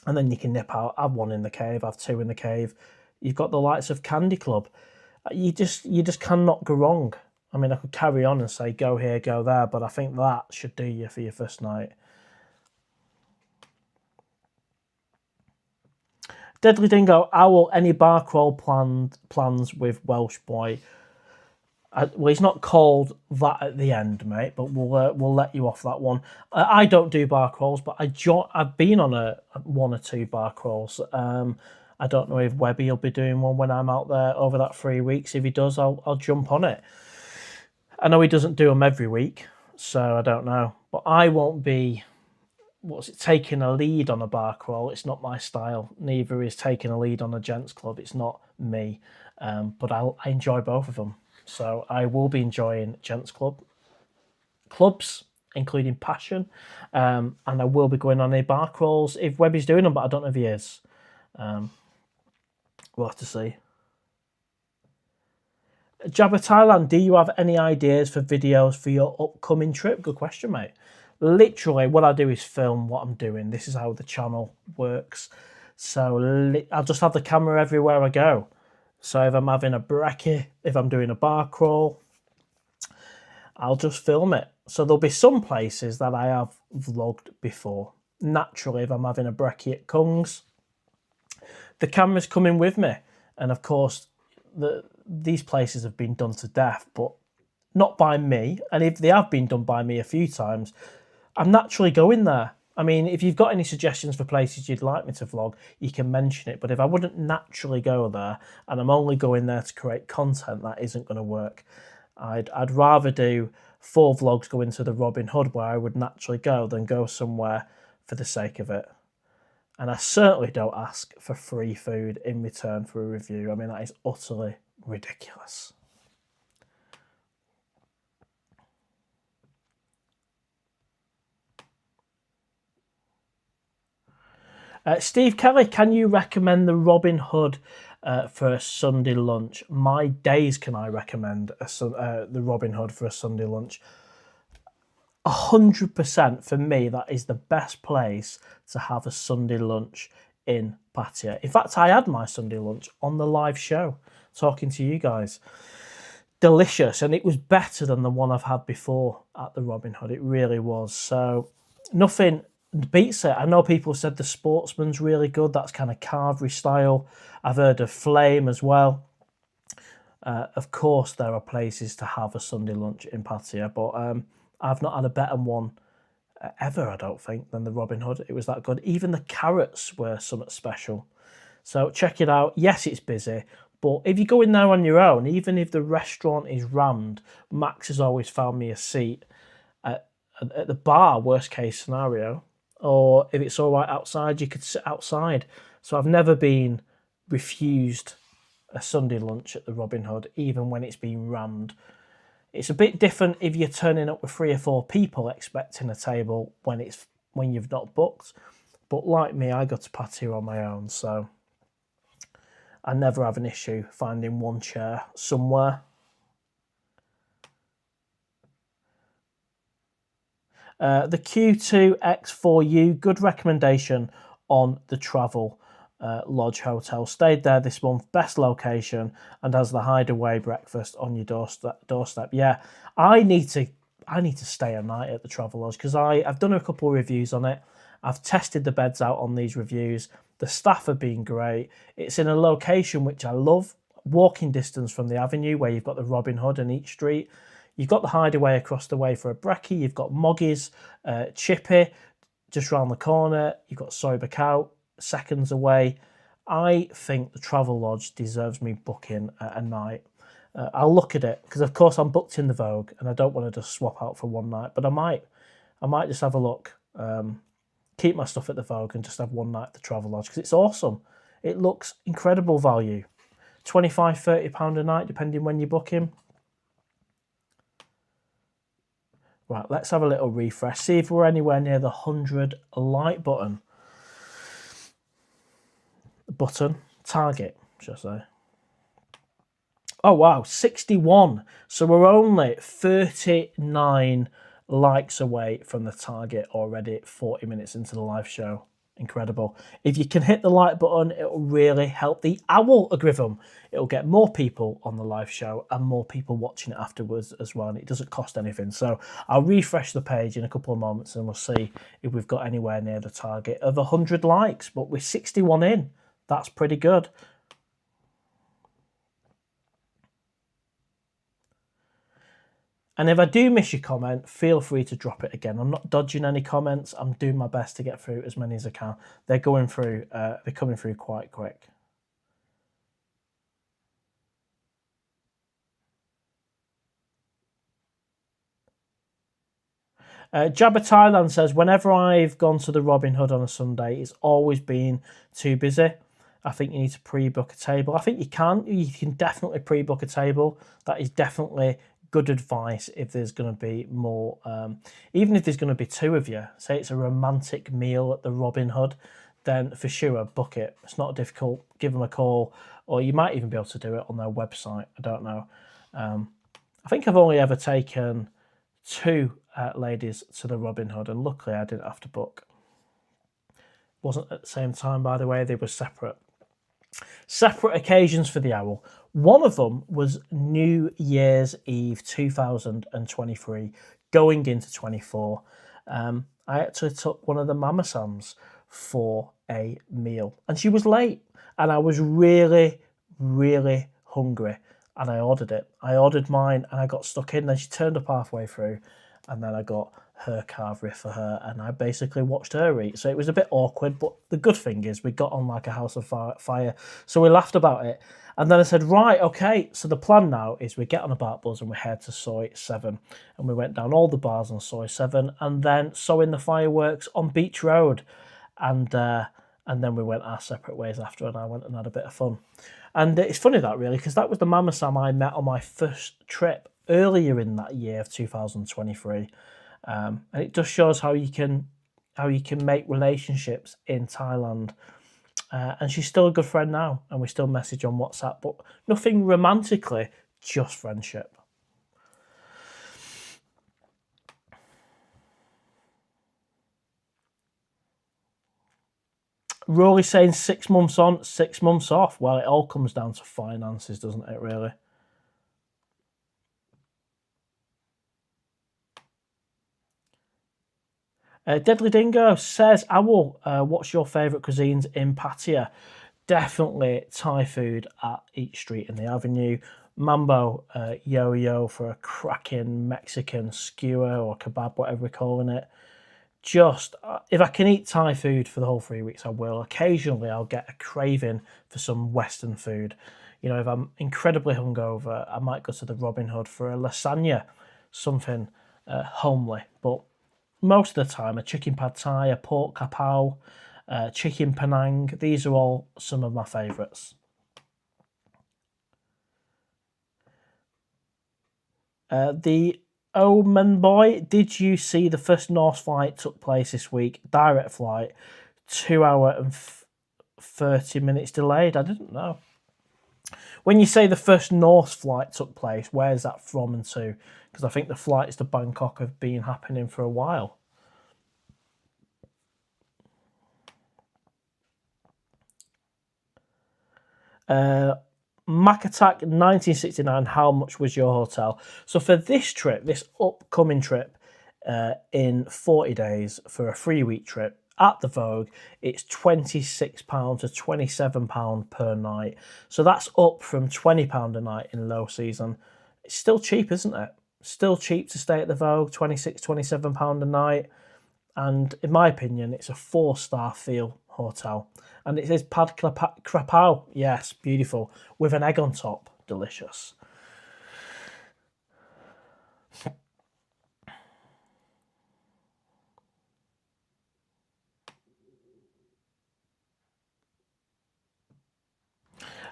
and then you can nip out, have one in the cave, have two in the cave. You've got the likes of Candy Club. You just cannot go wrong. I mean, I could carry on and say go here, go there, but I think that should do you for your first night. Deadly Dingo, Owl, any bar crawl plans with Welsh Boy? Well, he's not called that at the end, mate, but we'll let you off that one. I don't do bar crawls, but I've been on one or two bar crawls. I don't know if Webby will be doing one when I'm out there over that 3 weeks. If he does, I'll jump on it. I know he doesn't do them every week, so I don't know. But I won't be, taking a lead on a bar crawl. It's not my style. Neither is taking a lead on a gents club. It's not me. But I enjoy both of them. So I will be enjoying gents clubs, including Passion. And I will be going on any bar crawls if Webby's doing them, but I don't know if he is. We'll have to see. Jabba Thailand, do you have any ideas for videos for your upcoming trip? Good question, mate. Literally, what I do is film what I'm doing. This is how the channel works. So I'll just have the camera everywhere I go. So if I'm having a brekkie, if I'm doing a bar crawl, I'll just film it. So there'll be some places that I have vlogged before. Naturally, if I'm having a brekkie at Kung's, the camera's coming with me. And of course, these places have been done to death, but not by me. And if they have been done by me a few times, I'm naturally going there. I mean, if you've got any suggestions for places you'd like me to vlog, you can mention it. But if I wouldn't naturally go there and I'm only going there to create content, that isn't going to work. I'd rather do 4 vlogs going to the Robin Hood where I would naturally go than go somewhere for the sake of it. And I certainly don't ask for free food in return for a review. I mean, that is utterly ridiculous. Steve Kelly, can you recommend the Robin Hood for a Sunday lunch? My days can I recommend the Robin Hood for a Sunday lunch? 100% for me, that is the best place to have a Sunday lunch in Pattaya. In fact, I had my Sunday lunch on the live show, talking to you guys. Delicious, and it was better than the one I've had before at the Robin Hood. It really was. So nothing beats it. I know people said the Sportsman's really good. That's kind of carvery style. I've heard of Flame as well. Of course, there are places to have a Sunday lunch in Pattaya, but I've not had a better one ever, I don't think, than the Robin Hood. It was that good. Even the carrots were somewhat special. So check it out. Yes, it's busy, but if you go in there on your own, even if the restaurant is rammed, Max has always found me a seat at the bar, worst case scenario. Or if it's all right outside, you could sit outside. So I've never been refused a Sunday lunch at the Robin Hood, even when it's been rammed. It's a bit different if you're turning up with 3 or 4 people expecting a table when you've not booked. But like me, I go to Pattaya on my own, so I never have an issue finding one chair somewhere. The Q2X4U, good recommendation on the Travel Lodge Hotel. Stayed there this month, best location, and has the hideaway breakfast on your doorstep. Yeah, I need to stay a night at the Travel Lodge because I've done a couple of reviews on it. I've tested the beds out on these reviews. The staff have been great. It's in a location which I love, walking distance from the avenue where you've got the Robin Hood in each street. You've got the hideaway across the way for a brekkie. You've got Moggy's, Chippy, just round the corner. You've got Soy Bacau, seconds away. I think the Travel Lodge deserves me booking a night. I'll look at it because, of course, I'm booked in the Vogue and I don't want to just swap out for one night. But I might just have a look keep my stuff at the Vogue and just have one night at the Travelodge because it's awesome. It looks incredible value. £25–30 a night, depending when you book him. Right, let's have a little refresh. See if we're anywhere near the 100 like button. Target, should I say. Oh, wow, 61. So we're only 39 likes away from the target already, 40 minutes into the live show. Incredible. If you can hit the like button, it'll really help the owl algorithm. It'll get more people on the live show and more people watching it afterwards as well. And it doesn't cost anything. So I'll refresh the page in a couple of moments and we'll see if we've got anywhere near the target of 100 likes. But we're 61 in. That's pretty good. And if I do miss your comment, feel free to drop it again. I'm not dodging any comments. I'm doing my best to get through as many as I can. They're coming through quite quick. Jabba Thailand says, whenever I've gone to the Robin Hood on a Sunday, it's always been too busy. I think you need to pre-book a table. I think you can. You can definitely pre-book a table. That is definitely good advice if there's going to be more, even if there's going to be two of you, say it's a romantic meal at the Robin Hood, then for sure book it. It's not difficult. Give them a call, or you might even be able to do it on their website. I don't know. I think I've only ever taken two ladies to the Robin Hood, and luckily I didn't have to book. Wasn't at the same time, by the way. They were separate occasions for the owl. One of them was New Year's Eve 2023, going into 24. I actually took one of the Mama Sams for a meal, and she was late, and I was really, really hungry, and I ordered it. I ordered mine, and I got stuck in. Then she turned up halfway through, and then I got her carvery for her, and I basically watched her eat. So it was a bit awkward, but the good thing is we got on like a house of fire. So we laughed about it. And then I said, right, okay, so the plan now is we get on a BART bus and we head to Soy 7. And we went down all the bars on Soy 7 and then saw in the fireworks on Beach Road. And then we went our separate ways after, and I went and had a bit of fun. And it's funny that, really, because that was the Mama Sam I met on my first trip earlier in that year of 2023. And it just shows how you can make relationships in Thailand. And she's still a good friend now, and we still message on WhatsApp, but nothing romantically, just friendship. Rory saying 6 months on, 6 months off. Well, it all comes down to finances, doesn't it, really? Deadly Dingo says, Owl, what's your favourite cuisines in Pattaya? Definitely Thai food at each street in the avenue. Mambo yo-yo for a cracking Mexican skewer or kebab, whatever we're calling it. Just, if I can eat Thai food for the whole 3 weeks, I will. Occasionally, I'll get a craving for some Western food. You know, if I'm incredibly hungover, I might go to the Robin Hood for a lasagna, something homely. But most of the time, a chicken pad thai, a pork kapau, chicken penang. These are all some of my favourites. The Omen Boy, did you see the first Norse flight took place this week? Direct flight, 2 hour and 30 minutes delayed. I didn't know. When you say the first Norse flight took place, where's that from and to? Because I think the flights to Bangkok have been happening for a while. Mac Attack 1969, how much was your hotel? So for this trip, this upcoming trip, in 40 days for a 3-week trip at the Vogue, it's £26 to £27 per night. So that's up from £20 a night in low season. It's still cheap, isn't it? Still cheap to stay at the Vogue, £26, £27 a night. And in my opinion, it's a 4-star feel hotel. And it says Pad Krapau. Yes, beautiful. With an egg on top. Delicious.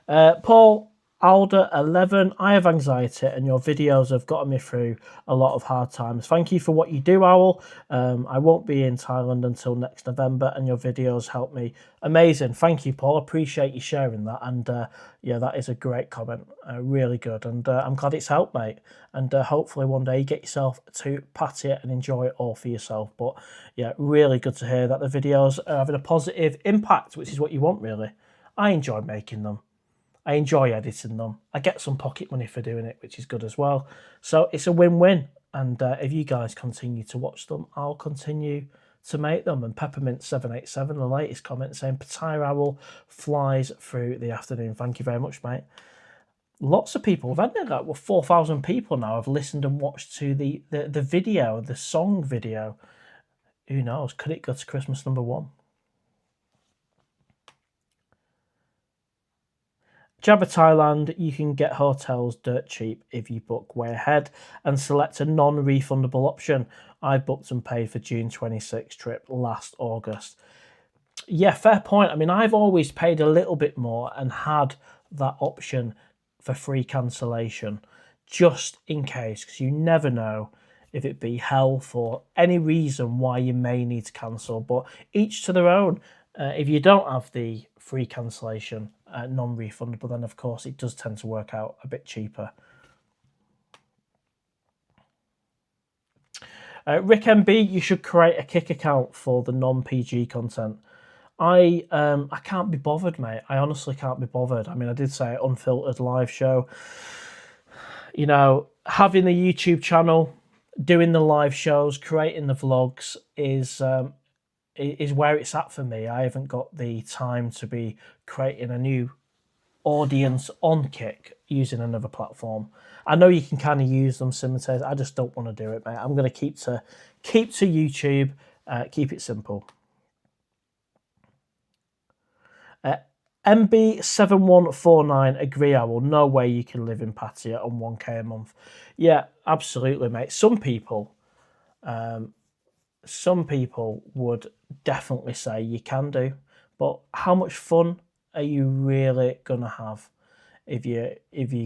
Paul Alder 11, I have anxiety and your videos have gotten me through a lot of hard times. Thank you for what you do, Owl. I won't be in Thailand until next November and your videos help me. Amazing. Thank you, Paul. Appreciate you sharing that. And yeah, that is a great comment. Really good. And I'm glad it's helped, mate. And hopefully one day you get yourself to Pattaya and enjoy it all for yourself. But yeah, really good to hear that the videos are having a positive impact, which is what you want, really. I enjoy making them. I enjoy editing them. I get some pocket money for doing it, which is good as well. So it's a win-win. And if you guys continue to watch them, I'll continue to make them. And Peppermint787, the latest comment saying, PattayaOwl flies through the afternoon. Thank you very much, mate. Lots of people, we've had like 4,000 people now have listened and watched to the video, the song video. Who knows? Could it go to Christmas #1? Jabba Thailand, you can get hotels dirt cheap if you book way ahead and select a non-refundable option. I booked and paid for June 26 trip last August. Yeah, fair point. I mean, I've always paid a little bit more and had that option for free cancellation just in case, because you never know if it be health or any reason why you may need to cancel, but each to their own. If you don't have the free cancellation, non-refundable, then of course it does tend to work out a bit cheaper. Rick MB, you should create a Kick account for the non-PG content. I can't be bothered, mate. I honestly can't be bothered. I mean, I did say Unfiltered Live Show. You know, having the YouTube channel, doing the live shows, creating the vlogs is where it's at for me. I haven't got the time to be creating a new audience on Kick using another platform. I know you can kind of use them simultaneously. I just don't want to do it, mate. I'm going to keep to YouTube, keep it simple. MB7149, agree, Owl. No way you can live in Pattaya on 1k a month. Yeah, absolutely, mate. Some people would definitely say you can do, but how much fun are you really gonna have if you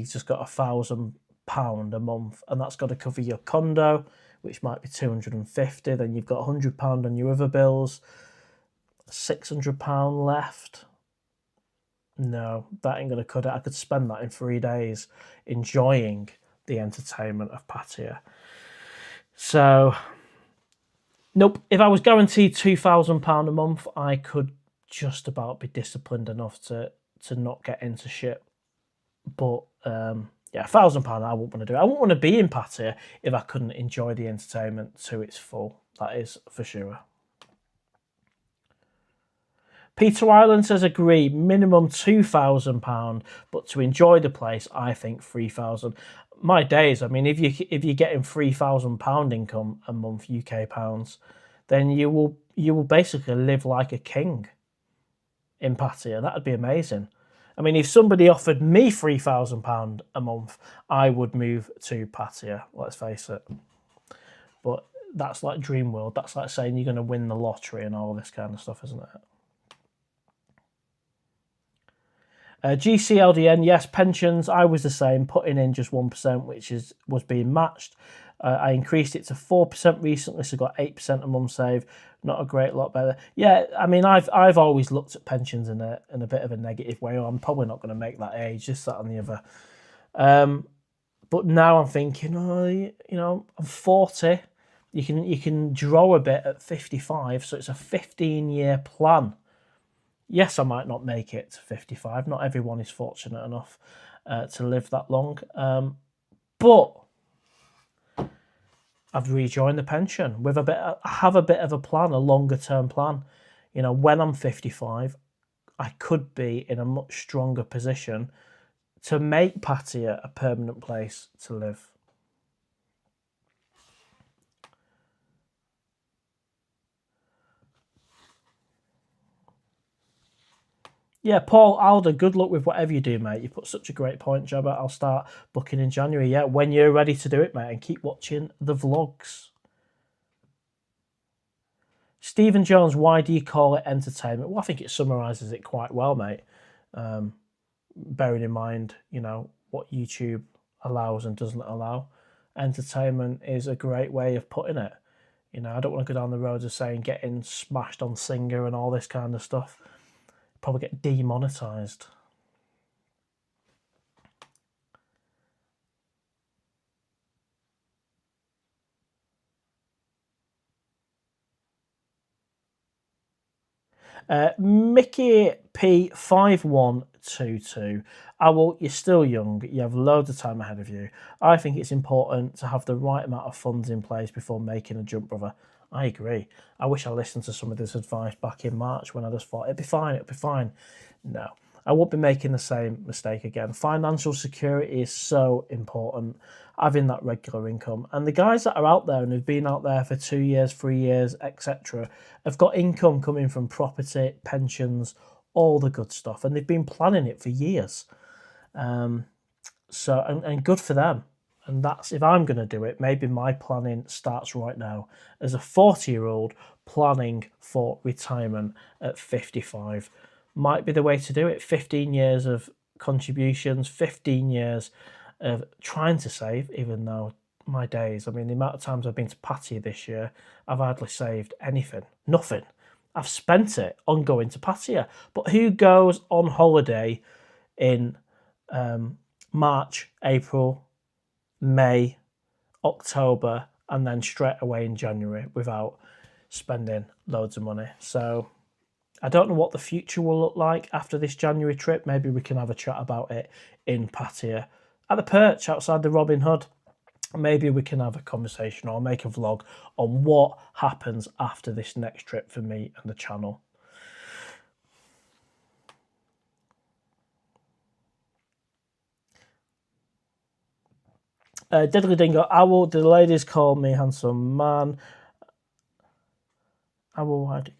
just got £1,000 a month and that's got to cover your condo, which might be 250, then you've got £100 on your other bills, £600 left. No, that ain't gonna cut it. I could spend that in 3 days enjoying the entertainment of Pattaya. So nope, if I was guaranteed £2,000 a month, I could just about be disciplined enough to not get into shit. But yeah, £1,000 I wouldn't want to do. I wouldn't want to be in Pattaya if I couldn't enjoy the entertainment to its full. That is for sure. Peter Island says, agree, minimum £2,000, but to enjoy the place, I think £3,000. My days, I mean, if you're getting £3,000 income a month, UK pounds, then you will basically live like a king in Pattaya. That'd be amazing. I mean, if somebody offered me £3,000 a month, I would move to Pattaya, let's face it. But that's like dream world. That's like saying you're going to win the lottery and all this kind of stuff, isn't it? GCLDN, yes, pensions, I was the same, putting in just 1%, which was being matched. I increased it to 4% recently, so got 8% a month save. Not a great lot better. Yeah, I mean, I've always looked at pensions in a bit of a negative way. I'm probably not going to make that age, just that and the other. But now I'm thinking, you know, I'm 40. You can draw a bit at 55, so it's a 15-year plan. Yes, I might not make it to 55. Not everyone is fortunate enough to live that long. But I've rejoined the pension with I have a bit of a plan, a longer term plan. You know, when I'm 55, I could be in a much stronger position to make Pattaya a permanent place to live. Yeah, Paul Alder, good luck with whatever you do, mate. You put such a great point, Jabba. I'll start booking in January, yeah, when you're ready to do it, mate, and keep watching the vlogs. Stephen Jones, why do you call it entertainment? Well, I think it summarises it quite well, mate. bearing in mind, what YouTube allows and doesn't allow. Entertainment is a great way of putting it. I don't want to go down the road of saying getting smashed on Singer and all this kind of stuff. Probably get demonetized. Mickey P5122. Owl, you're still young. You have loads of time ahead of you. I think it's important to have the right amount of funds in place before making a jump, brother. I agree. I wish I listened to some of this advice back in March when I just thought, it'd be fine. No, I won't be making the same mistake again. Financial security is so important, having that regular income. And the guys that are out there and have been out there for 2 years, 3 years, etc., have got income coming from property, pensions, all the good stuff. And they've been planning it for years. And good for them. And that's, if I'm going to do it, maybe my planning starts right now as a 40-year-old planning for retirement at 55. Might be the way to do it. 15 years of contributions, 15 years of trying to save, even though my days, the amount of times I've been to Pattaya this year, I've hardly saved anything, nothing. I've spent it on going to Pattaya. But who goes on holiday in March, April, May, October, and then straight away in January without spending loads of money? So I don't know what the future will look like after this January trip. Maybe we can have a chat about it in Pattaya at the Perch outside the Robin Hood. Maybe we can have a conversation or make a vlog on what happens after this next trip for me and the channel. Deadly Dingo, Owl, the ladies call me handsome man. Owl, why do you...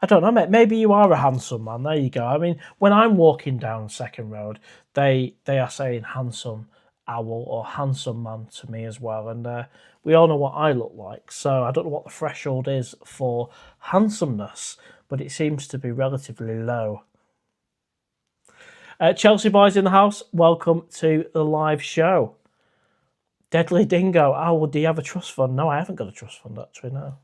I don't know, mate. Maybe you are a handsome man. There you go. When I'm walking down Second Road, they are saying handsome owl or handsome man to me as well. And we all know what I look like. So I don't know what the threshold is for handsomeness, but it seems to be relatively low. Chelsea boys in the house, welcome to the live show. Deadly Dingo, Owl, do you have a trust fund? No, I haven't got a trust fund actually, no.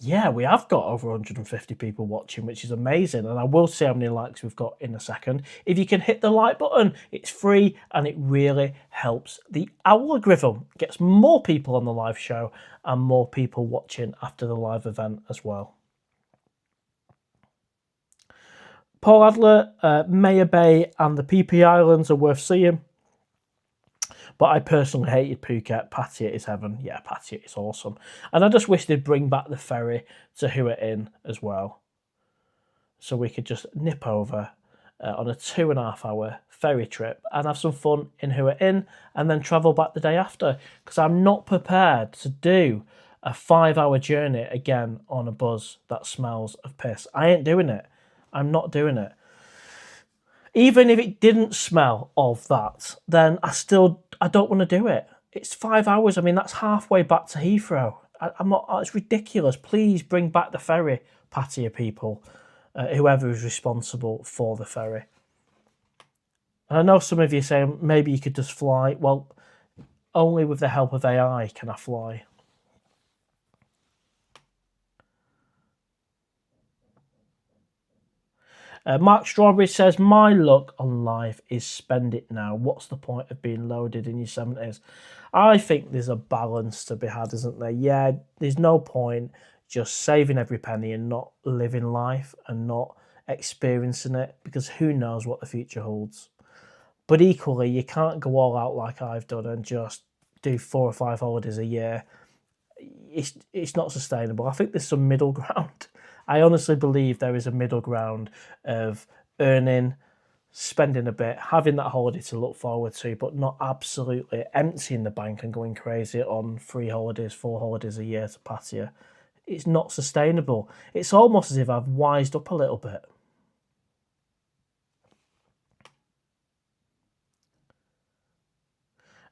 Yeah, we have got over 150 people watching, which is amazing. And I will see how many likes we've got in a second. If you can hit the like button, it's free and it really helps the algorithm. Gets more people on the live show and more people watching after the live event as well. Paul Adler, Maya Bay and the PP Islands are worth seeing. But I personally hated Phuket. Pattaya is heaven. Yeah, Pattaya is awesome. And I just wish they'd bring back the ferry to Hua Hin as well. So we could just nip over on a 2.5 hour ferry trip and have some fun in Hua Hin and then travel back the day after. Because I'm not prepared to do a 5-hour journey again on a bus that smells of piss. I ain't doing it. I'm not doing it. Even if it didn't smell of that, then I don't want to do it. It's 5 hours. That's halfway back to Heathrow. I'm not. It's ridiculous. Please bring back the ferry, Pattaya people, whoever is responsible for the ferry. And I know some of you saying maybe you could just fly. Well, only with the help of AI can I fly. Mark Strawberry says, my look on life is spend it now. What's the point of being loaded in your 70s? I think there's a balance to be had, isn't there? Yeah, there's no point just saving every penny and not living life and not experiencing it, because who knows what the future holds. But equally, you can't go all out like I've done and just do 4 or 5 holidays a year. It's not sustainable. I think there's some middle ground. I honestly believe there is a middle ground of earning, spending a bit, having that holiday to look forward to, but not absolutely emptying the bank and going crazy on 3 holidays, 4 holidays a year to Pattaya. It's not sustainable. It's almost as if I've wised up a little bit.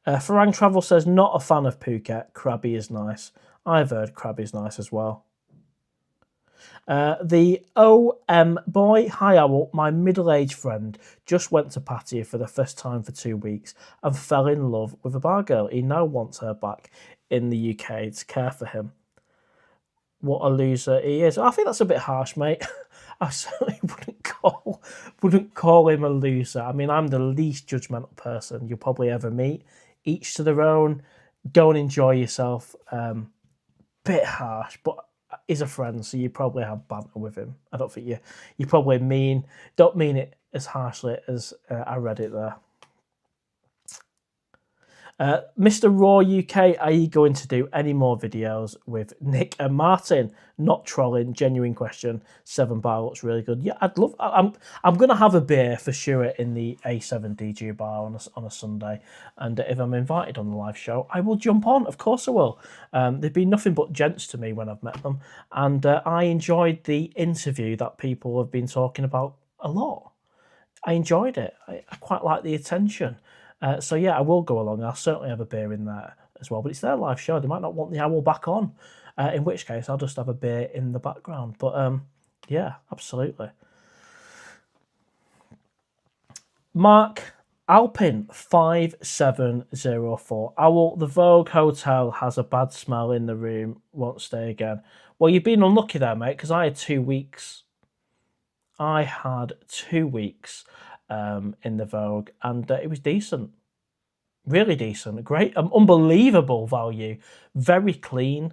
Farang Travel says, not a fan of Phuket. Krabi is nice. I've heard Krabi's nice as well. The OM boy, hi Owl, my middle-aged friend just went to Pattaya for the first time for 2 weeks and fell in love with a bar girl. He now wants her back in the UK to care for him. What a loser he is. I think that's a bit harsh, mate. I certainly wouldn't call him a loser. I mean, I'm the least judgmental person you'll probably ever meet. Each to their own. Go and enjoy yourself. Bit harsh, but he's a friend, so you probably have banter with him. I don't think you probably don't mean it as harshly as I read it there. Mr. Raw UK, are you going to do any more videos with Nick and Martin? Not trolling, genuine question. 7 bar looks really good. Yeah, I'd love. I'm going to have a beer for sure in the A7 DG bar on a Sunday, and if I'm invited on the live show, I will jump on. Of course, I will. They've been nothing but gents to me when I've met them, and I enjoyed the interview that people have been talking about a lot. I enjoyed it. I quite like the attention. So yeah, I will go along. I'll certainly have a beer in there as well. But it's their live show. They might not want the owl back on, in which case I'll just have a beer in the background. But yeah, absolutely. Mark Alpin 5704. Owl, the Vogue Hotel has a bad smell in the room. Won't stay again. Well, you've been unlucky there, mate, because I had 2 weeks. I had 2 weeks in the Vogue, and it was decent, really decent, great, unbelievable value, very clean.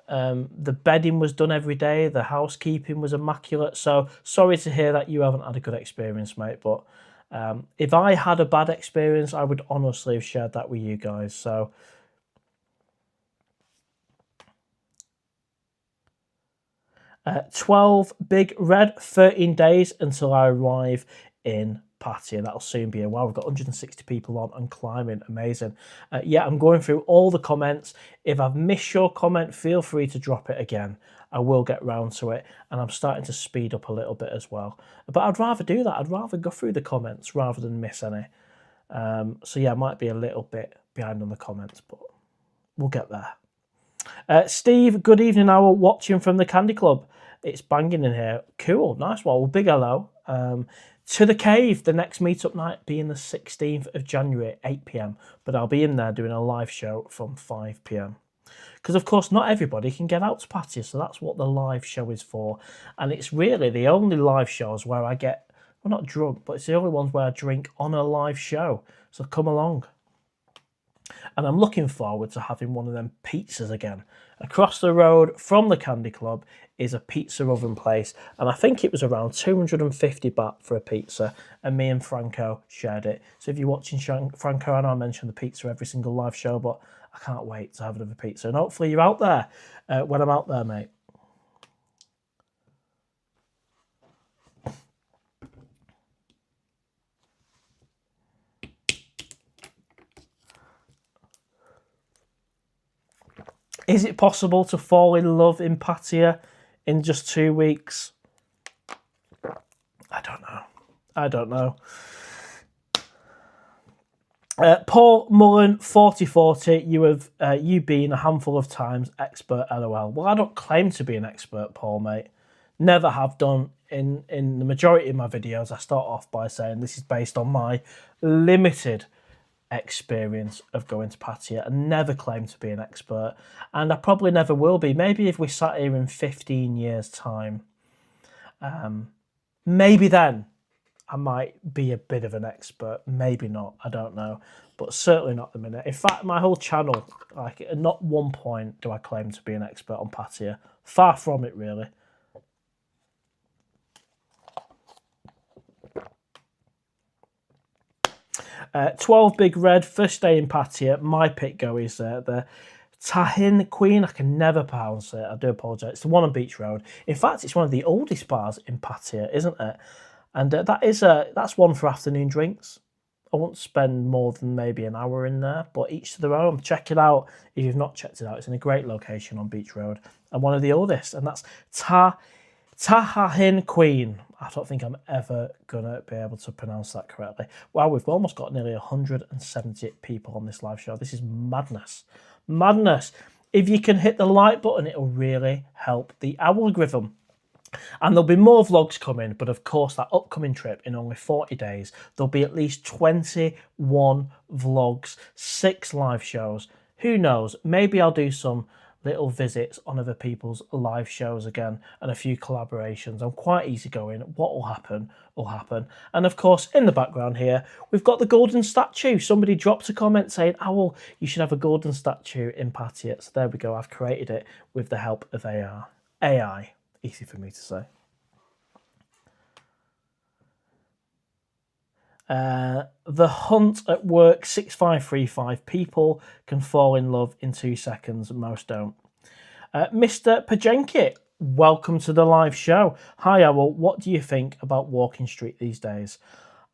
The bedding was done every day, the housekeeping was immaculate. So sorry to hear that you haven't had a good experience, mate, but if I had a bad experience, I would honestly have shared that with you guys. So 12 Big Red, 13 days until I arrive in Pattaya. That'll soon be a while. We've got 160 people on and climbing. Amazing. Yeah, I'm going through all the comments. If I've missed your comment, feel free to drop it again. I will get round to it, and I'm starting to speed up a little bit as well. But I'd rather do that. I'd rather go through the comments rather than miss any. So yeah, I might be a little bit behind on the comments, but we'll get there. Steve, good evening. Owl, watching from the Candy Club. It's banging in here. Cool, nice one. Well, big hello. To the Cave, the next meetup night being the 16th of January at 8 p.m. But I'll be in there doing a live show from 5 p.m. Because, of course, not everybody can get out to Pattaya, so that's what the live show is for. And it's really the only live shows where I get, well, not drunk, but it's the only ones where I drink on a live show. So come along. And I'm looking forward to having one of them pizzas again. Across the road from the Candy Club is a pizza oven place, and I think it was around 250 baht for a pizza, and me and Franco shared it. So if you're watching Franco, I know I mention the pizza every single live show, but I can't wait to have another pizza, and hopefully you're out there when I'm out there, mate. Is it possible to fall in love in Pattaya in just 2 weeks? I don't know. Paul Mullen, 4040, you been a handful of times expert, LOL. Well, I don't claim to be an expert, Paul, mate. Never have done. In the majority of my videos, I start off by saying this is based on my limited experience of going to Pattaya, and never claim to be an expert, and I probably never will be. Maybe if we sat here in 15 years time, maybe then I might be a bit of an expert, maybe not, I don't know, but certainly not at the minute. In fact, my whole channel, like, at not one point do I claim to be an expert on Pattaya. Far from it, really. 12 Big Red, first day in Pattaya. My pick go is the Tahin Queen. I can never pronounce it. I do apologise. It's the one on Beach Road. In fact, it's one of the oldest bars in Pattaya, isn't it? And that's one for afternoon drinks. I won't spend more than maybe an hour in there, but each to their own. Check it out if you've not checked it out. It's in a great location on Beach Road, and one of the oldest, and that's Tahin Queen. I don't think I'm ever going to be able to pronounce that correctly. Wow, we've almost got nearly 170 people on this live show. This is madness. Madness. If you can hit the like button, it'll really help the algorithm. And there'll be more vlogs coming, but of course that upcoming trip in only 40 days, there'll be at least 21 vlogs, 6 live shows. Who knows, maybe I'll do some little visits on other people's live shows again and a few collaborations. I'm quite easygoing. What will happen will happen. And of course, in the background here, we've got the golden statue. Somebody dropped a comment saying, Owl, you should have a golden statue in Pattaya. So there we go. I've created it with the help of AI. Easy for me to say. The Hunt at Work 6535. People can fall in love in 2 seconds. Most don't. Mr. Pajenkit, welcome to the live show. Hi, Owl. What do you think about Walking Street these days?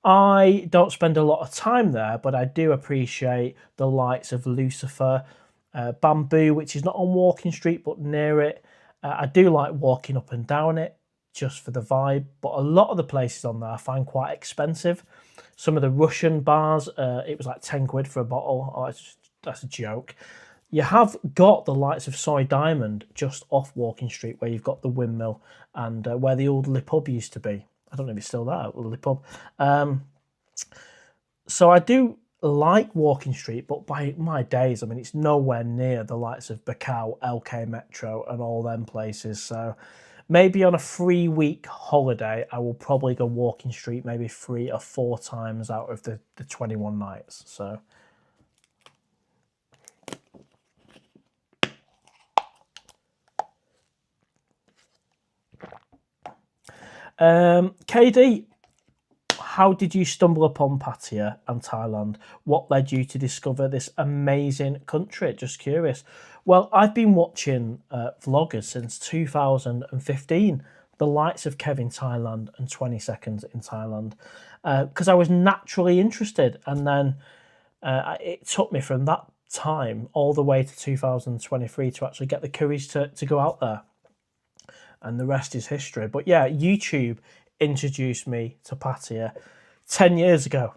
I don't spend a lot of time there, but I do appreciate the lights of Lucifer, Bamboo, which is not on Walking Street, but near it. I do like walking up and down it just for the vibe, but a lot of the places on there I find quite expensive. Some of the Russian bars, it was like 10 quid for a bottle. Oh, that's a joke. You have got the lights of Soy Diamond just off Walking Street, where you've got the windmill and where the old Le Pub used to be. I don't know if it's still there, Le Pub. So I do like Walking Street, but by my days, I mean, it's nowhere near the likes of Bacau, LK Metro and all them places. So maybe on a 3-week holiday, I will probably go Walking Street maybe 3 or 4 times out of the 21 nights. So KD, how did you stumble upon Pattaya and Thailand? What led you to discover this amazing country? Just curious. Well, I've been watching vloggers since 2015, the likes of Kevin Thailand and 20 Seconds in Thailand, because I was naturally interested. And then it took me from that time all the way to 2023 to actually get the courage to go out there. And the rest is history. But yeah, YouTube introduced me to Pattaya 10 years ago,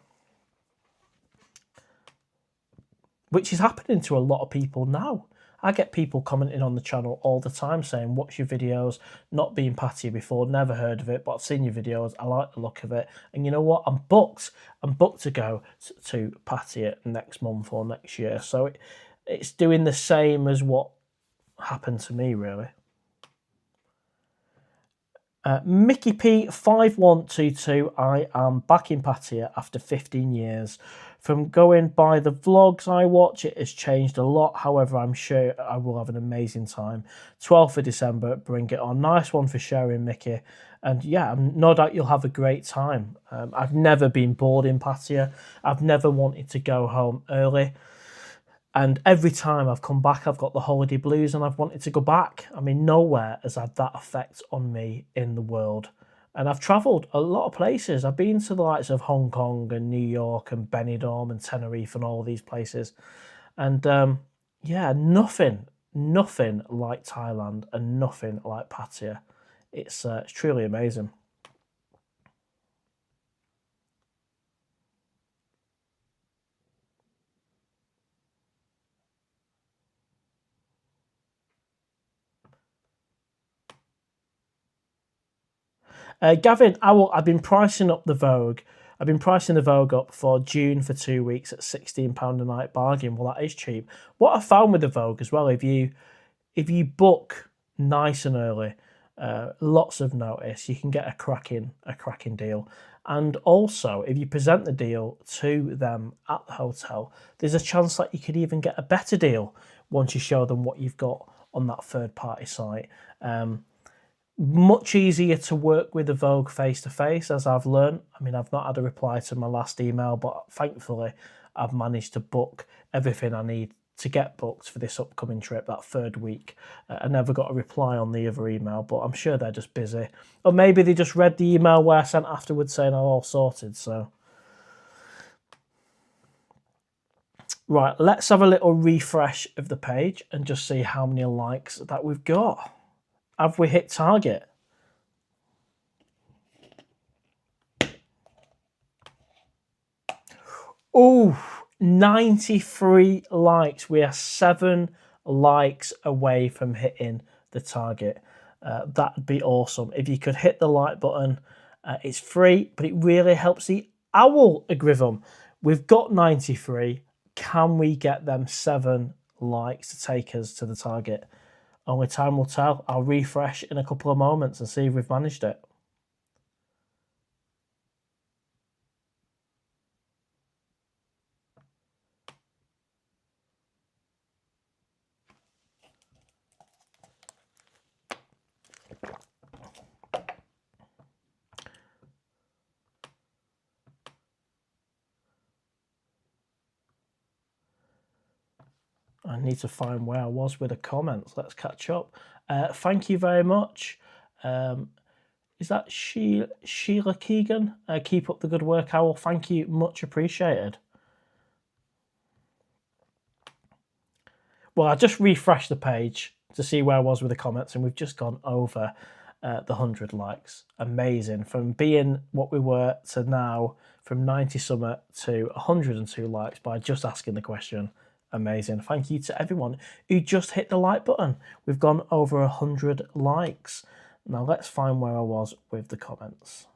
which is happening to a lot of people now. I get people commenting on the channel all the time saying, watch your videos, not been Pattaya before, never heard of it, but I've seen your videos, I like the look of it. And you know what? I'm booked to go to Pattaya next month or next year. So it's doing the same as what happened to me, really. Mickey P 5122, I am back in Pattaya after 15 years. From going by the vlogs I watch, it has changed a lot. However, I'm sure I will have an amazing time. 12th of December, bring it on. Nice one for sharing, Mickey. And yeah, no doubt you'll have a great time. I've never been bored in Pattaya. I've never wanted to go home early. And every time I've come back, I've got the holiday blues and I've wanted to go back. I mean, nowhere has had that effect on me in the world. And I've travelled a lot of places. I've been to the likes of Hong Kong and New York and Benidorm and Tenerife and all these places. And yeah, nothing like Thailand and nothing like Pattaya. It's truly amazing. Gavin, I've been pricing up the Vogue. I've been pricing the Vogue up for June for 2 weeks at £16 a night bargain. Well, that is cheap. What I found with the Vogue as well, if you book nice and early, lots of notice, you can get a cracking deal. And also, if you present the deal to them at the hotel, there's a chance that you could even get a better deal once you show them what you've got on that third-party site. Much easier to work with the Vogue face-to-face, as I've learned. I mean, I've not had a reply to my last email, but thankfully I've managed to book everything I need to get booked for this upcoming trip, that 3rd week. I never got a reply on the other email, but I'm sure they're just busy. Or maybe they just read the email where I sent afterwards saying I'm all sorted, so. Right, let's have a little refresh of the page and just see how many likes that we've got. Have we hit target? Oh, 93 likes. We are 7 likes away from hitting the target. that'd be awesome. If you could hit the like button, it's free, but it really helps the owl algorithm. We've got 93. Can we get them 7 likes to take us to the target? Only time will tell. I'll refresh in a couple of moments and see if we've managed it. I need to find where I was with the comments. Let's catch up. Thank you very much. Is that Sheila Keegan? Keep up the good work, Owl. Thank you. Much appreciated. Well, I just refreshed the page to see where I was with the comments, and we've just gone over the 100 likes. Amazing. From being what we were to now, from 90 something to 102 likes by just asking the question. Amazing. Thank you to everyone who just hit the like button. We've gone over 100 likes. Now let's find where I was with the comments.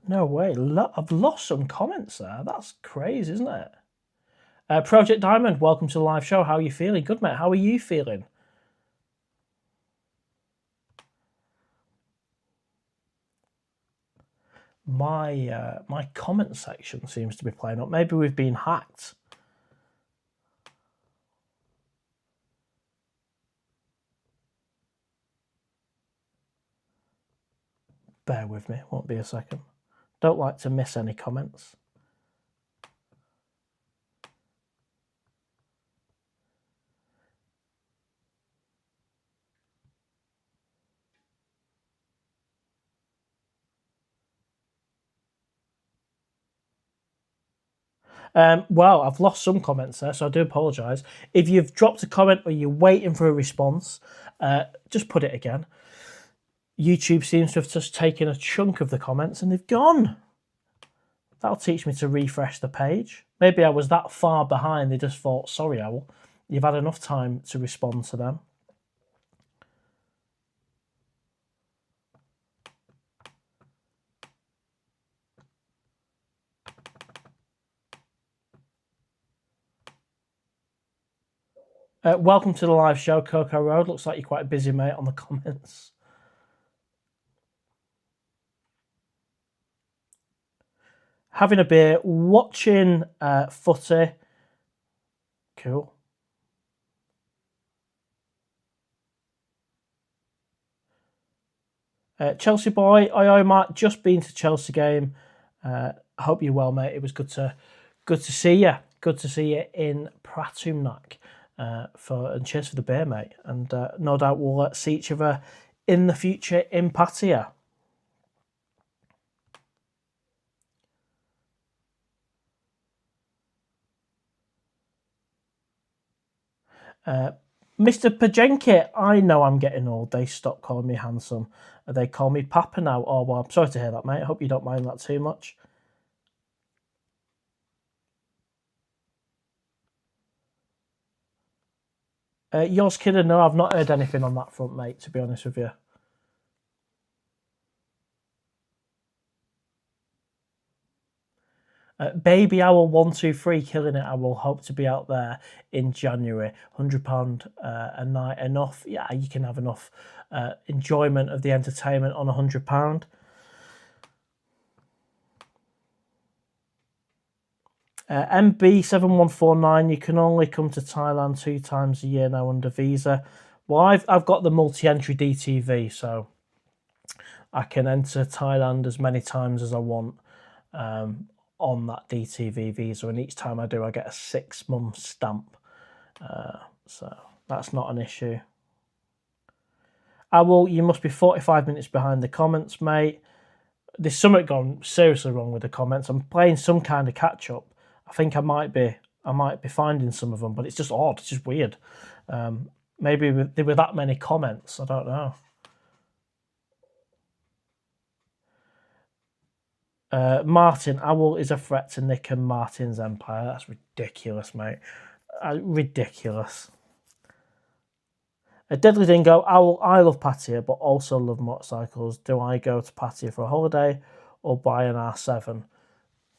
No way. I've lost some comments there. That's crazy, isn't it? Project Diamond, welcome to the live show. How are you feeling? Good, mate. How are you feeling? My comment section seems to be playing up. Maybe we've been hacked. Bear with me. Won't be a second. Don't like to miss any comments. Well, I've lost some comments there, so I do apologise. If you've dropped a comment or you're waiting for a response, just put it again. YouTube seems to have just taken a chunk of the comments and they've gone. That'll teach me to refresh the page. Maybe I was that far behind, they just thought, sorry, Owl, you've had enough time to respond to them. Welcome to the live show, Coco Road. Looks like you're quite busy, mate, on the comments. Having a beer, watching footy. Cool. Chelsea boy, oi Matt, just been to Chelsea game. I hope you're well, mate. It was good to see you. Good to see you in Pratumnak. And cheers for the beer, mate. And no doubt we'll see each other in the future in Pattaya. Mr. Pajenki, I know I'm getting old. They stopped calling me handsome. They call me Papa now. Oh, well, I'm sorry to hear that, mate. I hope you don't mind that too much. Yours kidding? No, I've not heard anything on that front, mate, to be honest with you. Baby Owl 123 killing it. I will hope to be out there in January. £100 a night enough? Yeah, you can have enough enjoyment of the entertainment on £100. MB7149, you can only come to Thailand 2 times a year now under visa. Well, I've got the multi-entry DTV, so I can enter Thailand as many times as I want on that DTV visa, and each time I do, I get a 6-month stamp. So that's not an issue. Owl, you must be 45 minutes behind the comments, mate. There's something gone seriously wrong with the comments. I'm playing some kind of catch-up. I think I might be I might be finding some of them, but it's just odd. It's just weird. Maybe there were that many comments. I don't know. Martin, Owl is a threat to Nick and Martin's empire. That's ridiculous, mate. Ridiculous. A Deadly Dingo, Owl, I love Pattaya, but also love motorcycles. Do I go to Pattaya for a holiday or buy an R7?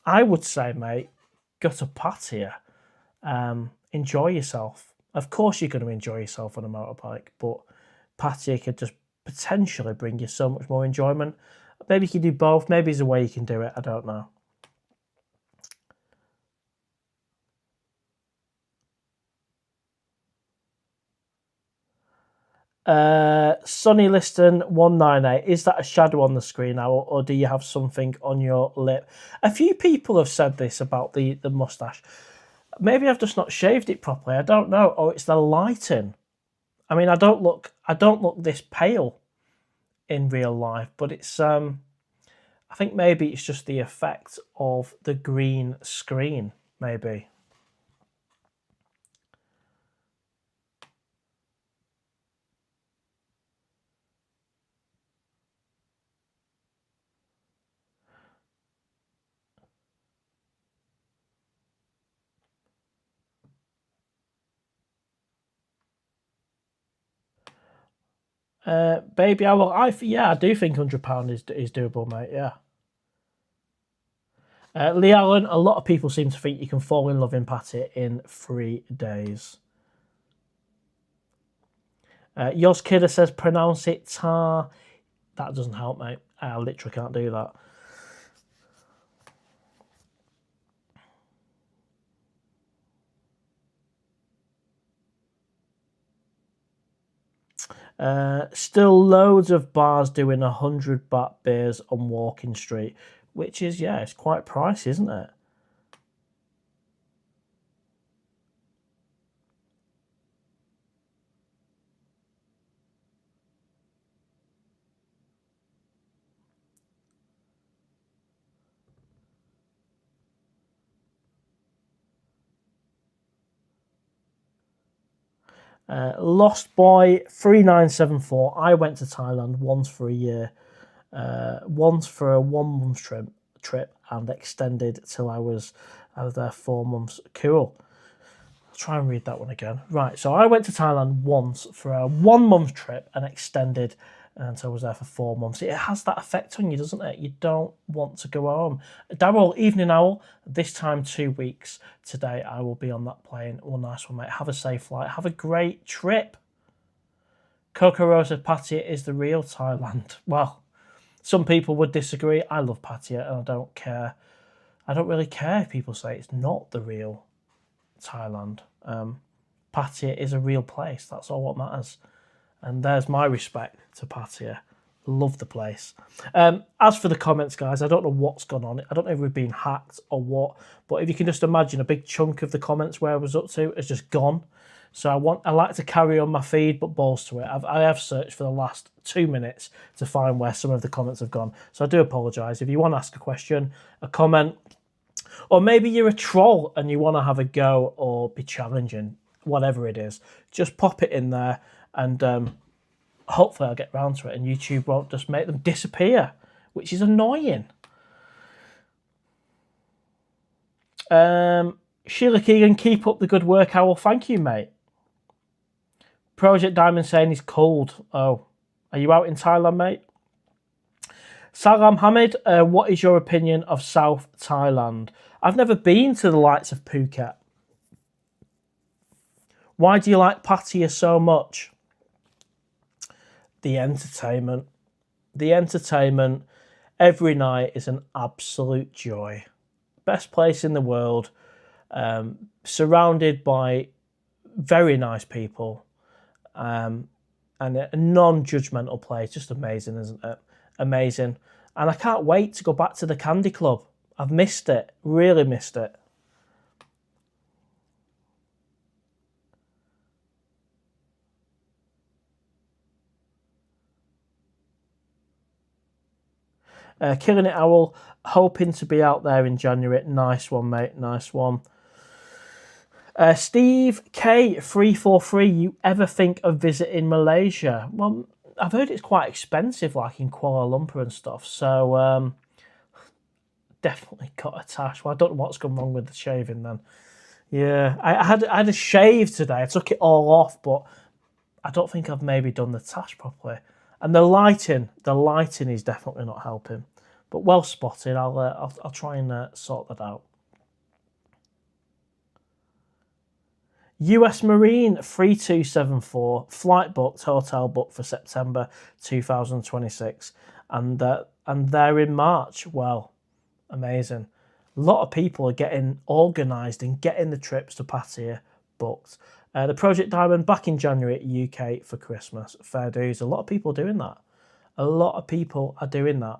I would say, mate, go to Pattaya. Enjoy yourself. Of course you're going to enjoy yourself on a motorbike, but Pattaya could just potentially bring you so much more enjoyment. Maybe you can do both. Maybe there's a way you can do it. I don't know. Sonny Liston 198. Is that a shadow on the screen now, or do you have something on your lip? A few people have said this about the mustache. Maybe I've just not shaved it properly. I don't know. Or it's the lighting. I mean, I don't look this pale in real life, but it's I think maybe it's just the effect of the green screen, maybe. Baby Owl, I do think £100 is doable, mate. Yeah. Lee Allen, a lot of people seem to think you can fall in love in Pattaya in 3 days. Yoz Kidder says pronounce it tar. That doesn't help, mate. I literally can't do that. Still loads of bars doing 100 baht beers on Walking Street, which is, yeah, it's quite pricey, isn't it? Lost Boy 3974. I went to Thailand once for a year, once for a 1 month trip, and extended till I was there 4 months. Cool. I'll try and read that one again. Right, so I went to Thailand once for a 1 month trip and extended until I was there for 4 months. It has that effect on you, doesn't it? You don't want to go home. Daryl, Evening Owl, this time 2 weeks. Today I will be on that plane. Well, nice one, mate. Have a safe flight. Have a great trip. Coco Rosa, Pattaya is the real Thailand. Well, some people would disagree. I love Pattaya and I don't care. I don't really care if people say it's not the real Thailand. Pattaya is a real place. That's all what matters. And there's my respect to Pattaya. Love the place. As for the comments, guys, I don't know what's gone on. I don't know if we've been hacked or what, but if you can just imagine, a big chunk of the comments where I was up to has just gone. So I like to carry on my feed, but balls to it. I have searched for the last 2 minutes to find where some of the comments have gone. So I do apologise. If you want to ask a question, a comment, or maybe you're a troll and you want to have a go or be challenging, whatever it is, just pop it in there and hopefully I'll get round to it and YouTube won't just make them disappear, which is annoying. Sheila Keegan, keep up the good work, Owl. Thank you, mate. Project Diamond saying he's cold. Oh, are you out in Thailand, mate? Salam Hamid, what is your opinion of South Thailand? I've never been to the likes of Phuket. Why do you like Pattaya so much? The entertainment. The entertainment every night is an absolute joy. Best place in the world. Surrounded by very nice people. And a non-judgmental place. Just amazing, isn't it? Amazing. And I can't wait to go back to the Candy Club. I've missed it. Really missed it. Killing It Owl, hoping to be out there in January. Nice one, mate. Nice one. Steve K343, you ever think of visiting Malaysia? Well, I've heard it's quite expensive, like in Kuala Lumpur and stuff. So definitely cut a tash. Well, I don't know what's gone wrong with the shaving then. Yeah, I had a shave today. I took it all off, but I don't think I've maybe done the tash properly. And the lighting is definitely not helping. But well spotted. I'll try and sort that out. US Marine 3274, flight booked, hotel booked for September 2026, and they're in March. Well, amazing. A lot of people are getting organised and getting the trips to Pattaya booked. The Project Diamond back in January at UK for Christmas. Fair dues. A lot of people are doing that. A lot of people are doing that.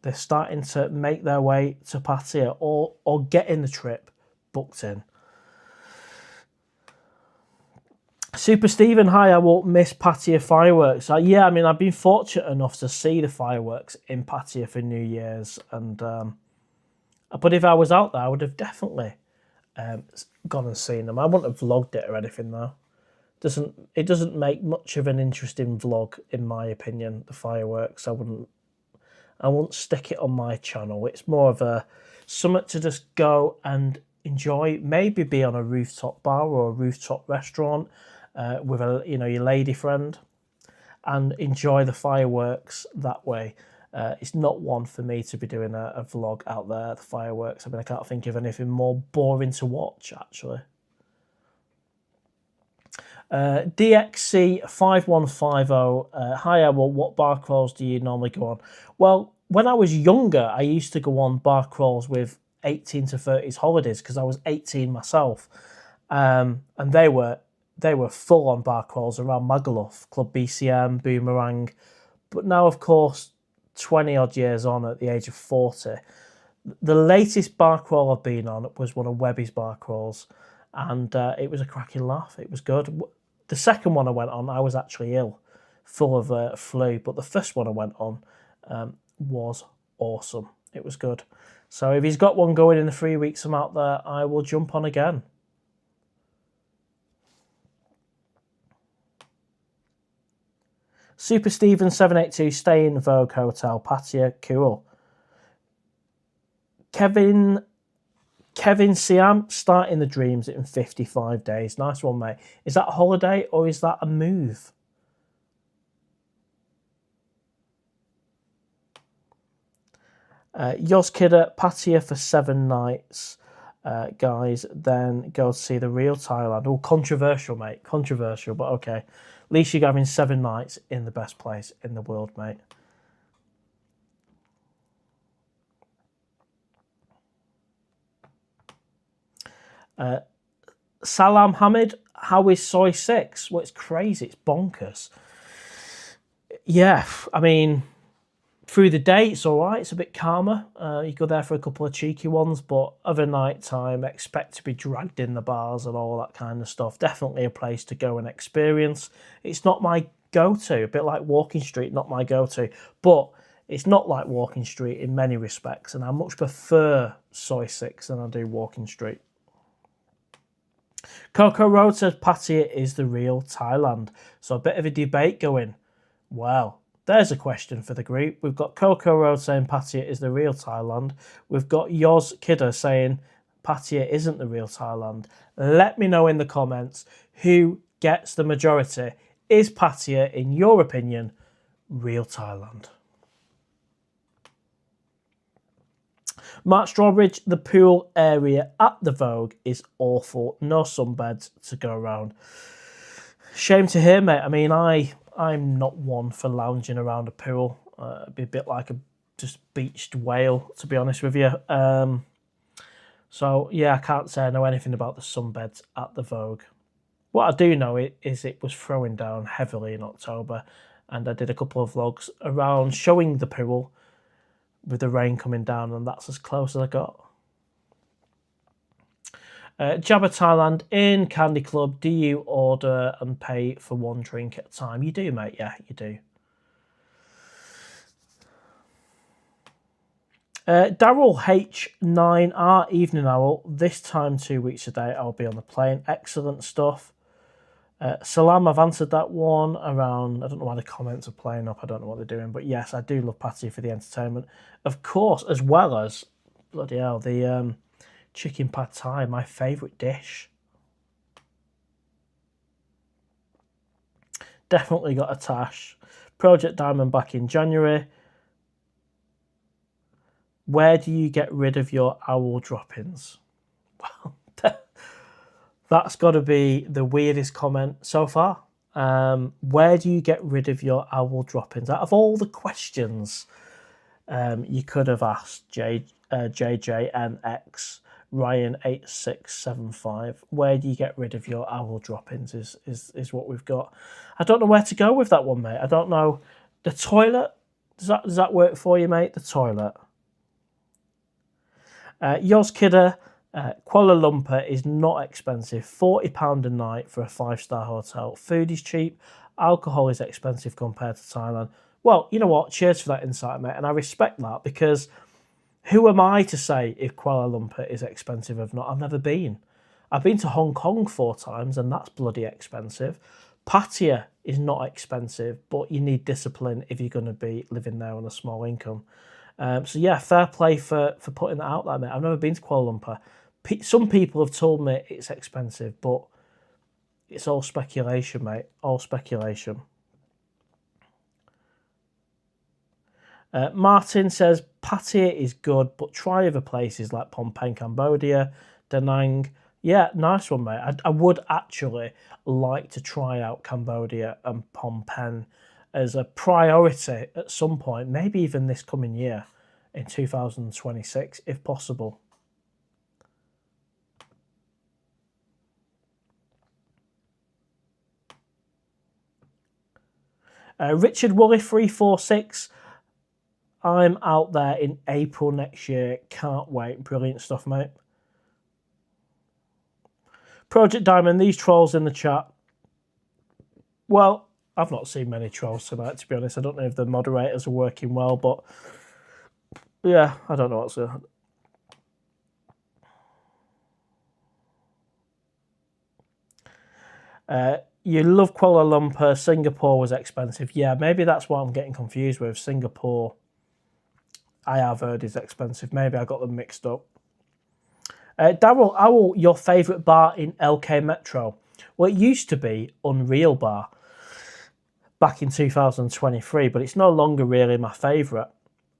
They're starting to make their way to Pattaya or getting the trip booked in. Super Stephen, hi, I won't miss Pattaya fireworks. Yeah, I mean, I've been fortunate enough to see the fireworks in Pattaya for New Year's, and but if I was out there, I would have definitely gone and seen them. I wouldn't have vlogged it or anything though. It doesn't make much of an interesting vlog, in my opinion. The fireworks, I wouldn't stick it on my channel. It's more of a something to just go and enjoy. Maybe be on a rooftop bar or a rooftop restaurant with your lady friend, and enjoy the fireworks that way. It's not one for me to be doing a vlog out there, the fireworks. I mean, I can't think of anything more boring to watch, actually. DXC5150, hi, Owl, what bar crawls do you normally go on? Well, when I was younger, I used to go on bar crawls with 18 to 30s holidays because I was 18 myself. And they were full on bar crawls around Magaluf, Club BCM, Boomerang. But now, of course, 20 odd years on at the age of 40, the latest bar crawl I've been on was one of Webby's bar crawls, and it was a cracking laugh. It was good. The second one I went on, I was actually ill, full of flu, but the first one I went on was awesome. It was good. So if he's got one going in the 3 weeks I'm out there, I will jump on again. Super Steven 782, stay in Vogue Hotel, Pattaya, cool. Kevin Siam, starting the dreams in 55 days. Nice one, mate. Is that a holiday or is that a move? Yoz Kidder, Pattaya for 7 nights, guys. Then go to see the real Thailand. Oh, controversial, mate. Controversial, but okay. At least you're having 7 nights in the best place in the world, mate. Salam Hamid, how is Soy 6? Well, it's crazy. It's bonkers. Yeah, I mean, through the day, it's all right. It's a bit calmer. You go there for a couple of cheeky ones, but over night time, expect to be dragged in the bars and all that kind of stuff. Definitely a place to go and experience. It's not my go-to, a bit like Walking Street, not my go-to, but it's not like Walking Street in many respects, and I much prefer Soy 6 than I do Walking Street. Coco Road says Pattaya is the real Thailand. So a bit of a debate going. Well, there's a question for the group. We've got Coco Road saying Pattaya is the real Thailand. We've got Yoz Kidder saying Pattaya isn't the real Thailand. Let me know in the comments who gets the majority. Is Pattaya, in your opinion, real Thailand? Mark Strawbridge, the pool area at the Vogue is awful. No sunbeds to go around. Shame to hear, mate. I mean, I'm not one for lounging around a pool. It'd be a bit like a just beached whale, to be honest with you. So, yeah, I can't say I know anything about the sunbeds at the Vogue. What I do know is it was throwing down heavily in October, and I did a couple of vlogs around showing the pool with the rain coming down, and that's as close as I got. Jabba Thailand in Candy Club, do you order and pay for one drink at a time? You do, mate, yeah, you do. Daryl H9R, Evening Owl. This time 2 weeks a day, I'll be on the plane. Excellent stuff. Salam, I've answered that one around. I don't know why the comments are playing up. I don't know what they're doing. But yes, I do love Pattaya for the entertainment. Of course, as well as, bloody hell, the chicken pad thai, my favourite dish. Definitely got a tash. Project Diamond back in January. Where do you get rid of your owl droppings? Well, that's got to be the weirdest comment so far. Where do you get rid of your owl droppings? Out of all the questions you could have asked, JJNX, Ryan8675, where do you get rid of your owl droppings is what we've got. I don't know where to go with that one, mate. I don't know. The toilet, does that work for you, mate? The toilet. Yoz Kidder, Kuala Lumpur is not expensive. £40 a night for a 5-star hotel. Food is cheap. Alcohol is expensive compared to Thailand. Well, you know what? Cheers for that insight, mate. And I respect that, because who am I to say if Kuala Lumpur is expensive or not? I've never been. I've been to Hong Kong 4 times, and that's bloody expensive. Pattaya is not expensive, but you need discipline if you're going to be living there on a small income. So yeah, fair play for putting that out there, mate. I've never been to Kuala Lumpur. Some people have told me it's expensive, but it's all speculation, mate. All speculation. Martin says, Pattaya is good, but try other places like Phnom Penh, Cambodia, Da Nang. Yeah, nice one, mate. I would actually like to try out Cambodia and Phnom Penh as a priority at some point, maybe even this coming year in 2026, if possible. Richard Woolley 346. I'm out there in April next year. Can't wait. Brilliant stuff, mate. Project Diamond, these trolls in the chat. Well, I've not seen many trolls tonight, to be honest. I don't know if the moderators are working well, but yeah, I don't know what's going on. You love Kuala Lumpur. Singapore was expensive. Yeah, maybe that's what I'm getting confused with. Singapore, I have heard, is expensive. Maybe I got them mixed up. Daryl Owl, your favourite bar in LK Metro? Well, it used to be Unreal Bar back in 2023, but it's no longer really my favourite.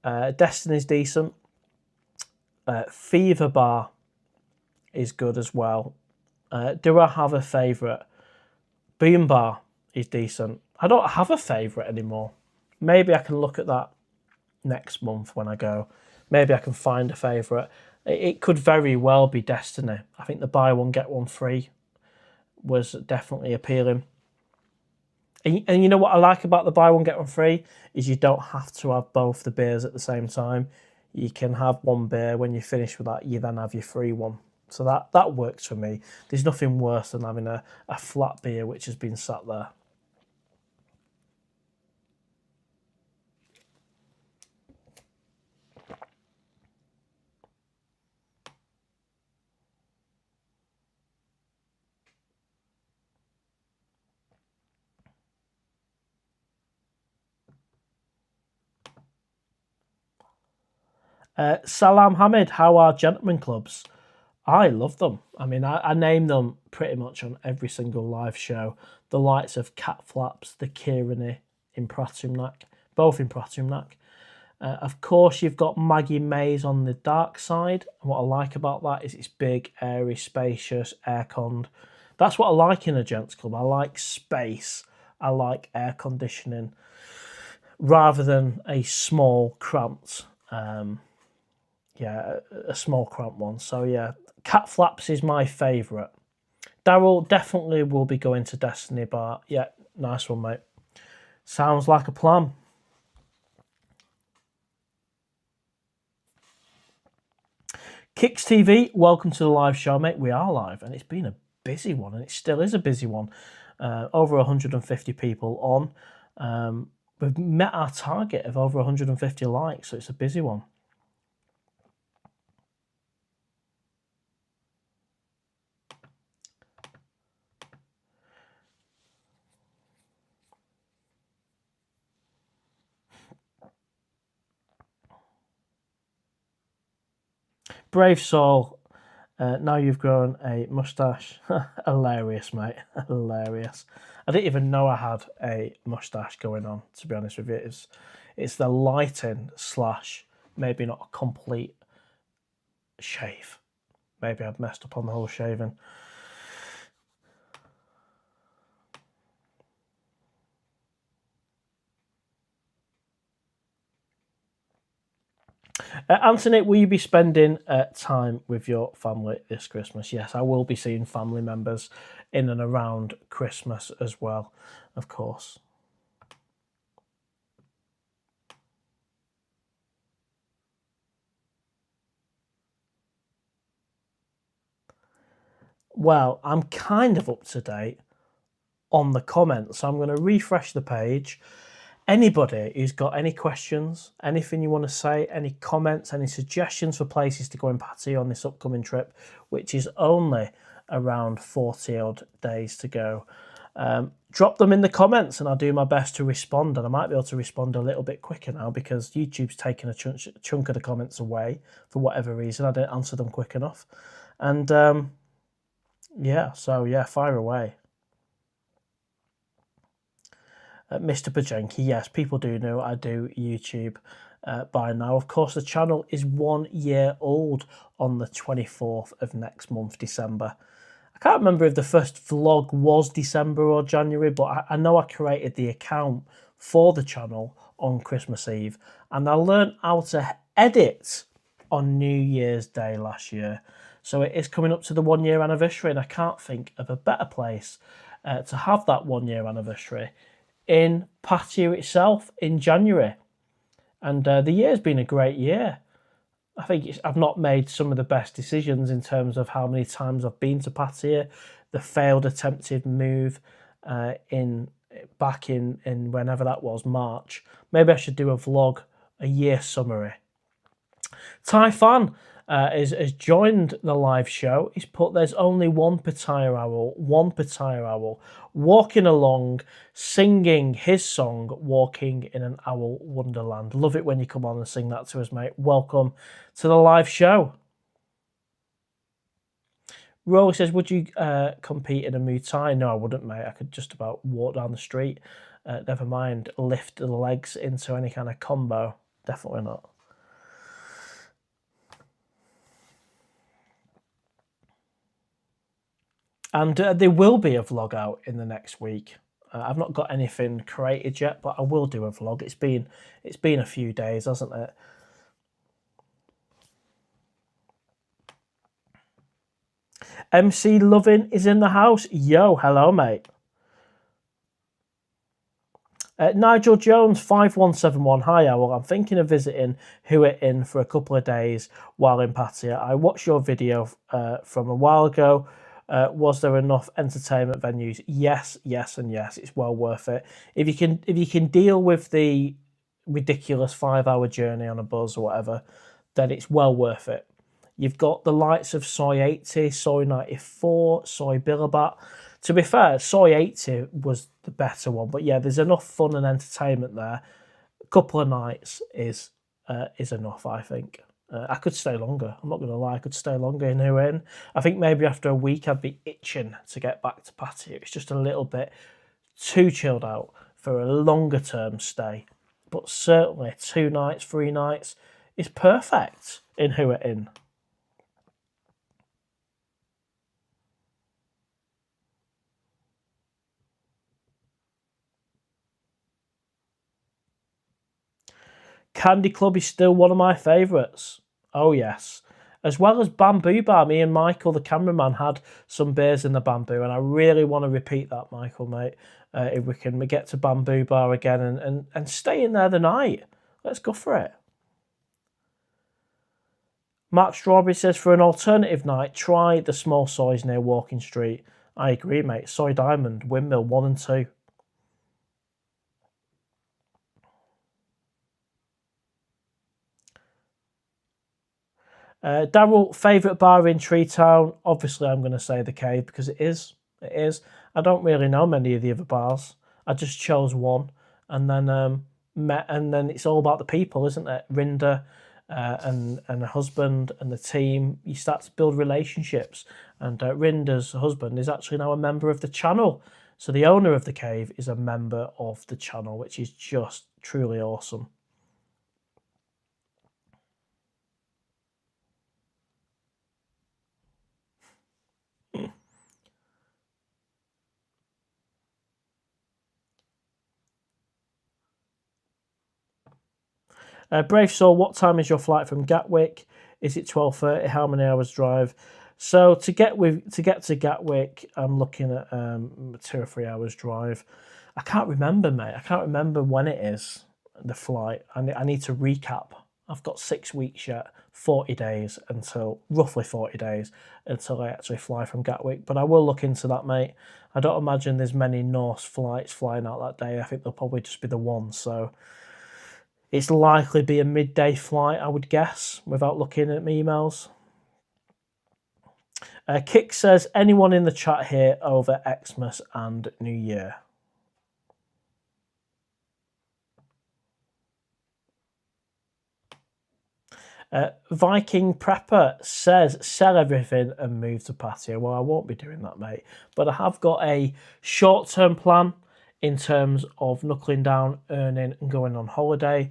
Destiny's decent. Fever Bar is good as well. Do I have a favourite? Boom Bar is decent. I don't have a favourite anymore. Maybe I can look at that next month when I go. Maybe I can find a favourite. It could very well be Destiny. I think the buy one, get one free was definitely appealing. And you know what I like about the buy one, get one free is you don't have to have both the beers at the same time. You can have one beer. When you finish with that, you then have your free one. So that works for me. There's nothing worse than having a flat beer which has been sat there. Salam Hamid, how are gentlemen clubs? I love them. I mean, I name them pretty much on every single live show. The likes of Cat Flaps, the Kirani in Pratumnak, both in Pratumnak. Of course, you've got Maggie Mays on the dark side. And what I like about that is it's big, airy, spacious, air-conned. That's what I like in a gents club. I like space. I like air conditioning rather than a small, cramped, a small, cramped one. So, yeah, Cat Flaps is my favourite. Daryl definitely will be going to Destiny Bar. Yeah, nice one, mate. Sounds like a plan. Kicks TV, welcome to the live show, mate. We are live, and it's been a busy one, and it still is a busy one. Over 150 people on. We've met our target of over 150 likes, so it's a busy one. Brave soul. Now you've grown a moustache. Hilarious, mate. Hilarious. I didn't even know I had a moustache going on, to be honest with you. It's the lighting / maybe not a complete shave. Maybe I've messed up on the whole shaving. Anthony, will you be spending time with your family this Christmas? Yes, I will be seeing family members in and around Christmas as well, of course. Well, I'm kind of up to date on the comments, so I'm going to refresh the page. Anybody who's got any questions, anything you want to say, any comments, any suggestions for places to go in Pattaya on this upcoming trip, which is only around 40 odd days to go, drop them in the comments and I'll do my best to respond. And I might be able to respond a little bit quicker now because YouTube's taken a chunk of the comments away for whatever reason. I didn't answer them quick enough. And yeah, fire away. Mr. Pajenki, yes, people do know I do YouTube by now. Of course, the channel is 1 year old on the 24th of next month, December. I can't remember if the first vlog was December or January, but I know I created the account for the channel on Christmas Eve, and I learned how to edit on New Year's Day last year. So it is coming up to the 1 year anniversary, and I can't think of a better place to have that 1 year anniversary in Pattaya itself in January. And the year's been a great year. I think I've not made some of the best decisions in terms of how many times I've been to Pattaya. The failed attempted move back in whenever that was, March. Maybe I should do a vlog, a year summary. Tai Fan has joined the live show. He's put, there's only one PattayaOwl walking along, singing his song, Walking in an Owl Wonderland. Love it when you come on and sing that to us, mate. Welcome to the live show. Rory says, would you compete in a Muay Thai? No, I wouldn't, mate. I could just about walk down the street. Never mind lift the legs into any kind of combo. Definitely not. And there will be a vlog out in the next week. I've not got anything created yet, but I will do a vlog. It's been a few days, hasn't it? MC Lovin is in the house. Yo, hello, mate. Nigel Jones 5171. Hi, Owl. I'm thinking of visiting Hua Inn for a couple of days while in Pattaya. I watched your video from a while ago. Was there enough entertainment venues? Yes, and yes. It's well worth it. If you can deal with the ridiculous 5-hour journey on a bus or whatever, then it's well worth it. You've got the likes of Soy 80, Soy 94, Soy Billabat. To be fair, Soy 80 was the better one, but yeah, there's enough fun and entertainment there. A couple of nights is enough, I think. I could stay longer. I'm not going to lie. I could stay longer in Hua Inn. I think maybe after a week I'd be itching to get back to Pattaya. It's just a little bit too chilled out for a longer term stay. But certainly 2 nights, 3 nights is perfect in Hua Inn. Candy Club is still one of my favourites. Oh, yes. As well as Bamboo Bar. Me and Michael, the cameraman, had some beers in the Bamboo, and I really want to repeat that, Michael, mate. If we can get to Bamboo Bar again and stay in there the night. Let's go for it. Mark Strawberry says, for an alternative night, try the small soys near Walking Street. I agree, mate. Soy Diamond, Windmill 1 and 2. Daryl, favourite bar in Tree Town? Obviously, I'm going to say the Cave because it is. It is. I don't really know many of the other bars. I just chose one, and then it's all about the people, isn't it? Rinda and a husband and the team, you start to build relationships. And Rinda's husband is actually now a member of the channel. So the owner of the cave is a member of the channel, which is just truly awesome. Brave Soul, what time is your flight from Gatwick? Is it 12:30? How many hours drive? So to get to Gatwick, I'm looking at 2 or 3 hours drive. I can't remember, mate. I can't remember when it is, the flight. I need to recap. I've got 6 weeks yet, 40 days until, roughly 40 days, until I actually fly from Gatwick. But I will look into that, mate. I don't imagine there's many Norse flights flying out that day. I think there'll probably just be the one. So it's likely be a midday flight, I would guess, without looking at my emails. Kick says, anyone in the chat here over Xmas and New Year? Viking Prepper says, sell everything and move to Pattaya. Well, I won't be doing that, mate. But I have got a short-term plan in terms of knuckling down, earning and going on holiday.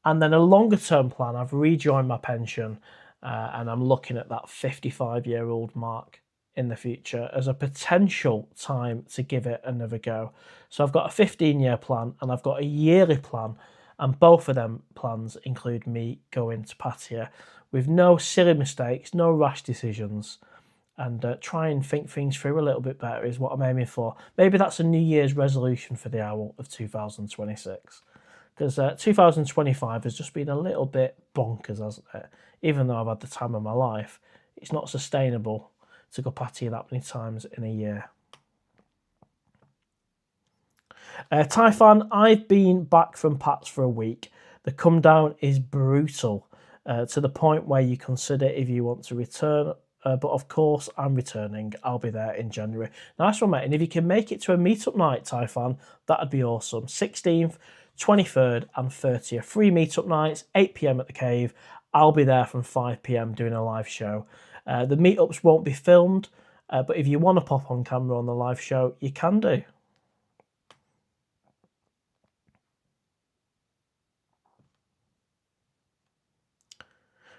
And then a longer-term plan, I've rejoined my pension and I'm looking at that 55-year-old mark in the future as a potential time to give it another go. So I've got a 15-year plan and I've got a yearly plan. And both of them plans include me going to Pattaya with no silly mistakes, no rash decisions, and try and think things through a little bit better is what I'm aiming for. Maybe that's a New Year's resolution for the Owl of 2026. Because 2025 has just been a little bit bonkers, hasn't it? Even though I've had the time of my life, it's not sustainable to go Pattaya that many times in a year. Typhon, I've been back from Pats for a week. The come down is brutal to the point where you consider if you want to return. But of course, I'm returning. I'll be there in January. Nice one, mate. And if you can make it to a meetup night, Typhon, that'd be awesome. 16th, 23rd and 30th. 3 meetup nights, 8 p.m. at the cave. I'll be there from 5 p.m. doing a live show. The meetups won't be filmed, but if you want to pop on camera on the live show, you can do.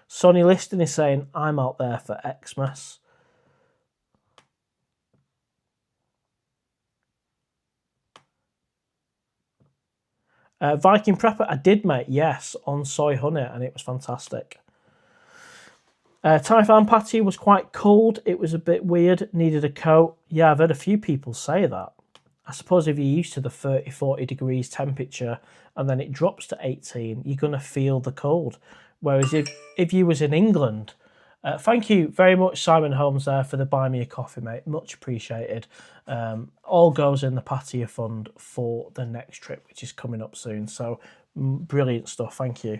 Sonny Liston is saying, I'm out there for Xmas. Viking Prepper, I did, mate, yes, on soy honey, and it was fantastic. Typhon Patty was quite cold. It was a bit weird, needed a coat. Yeah, I've heard a few people say that. I suppose if you're used to the 30, 40 degrees temperature and then it drops to 18, you're going to feel the cold. Whereas if you was in England, thank you very much, Simon Holmes, there for the buy me a coffee, mate. Much appreciated. All goes in the Pattaya fund for the next trip, which is coming up soon. So brilliant stuff. Thank you.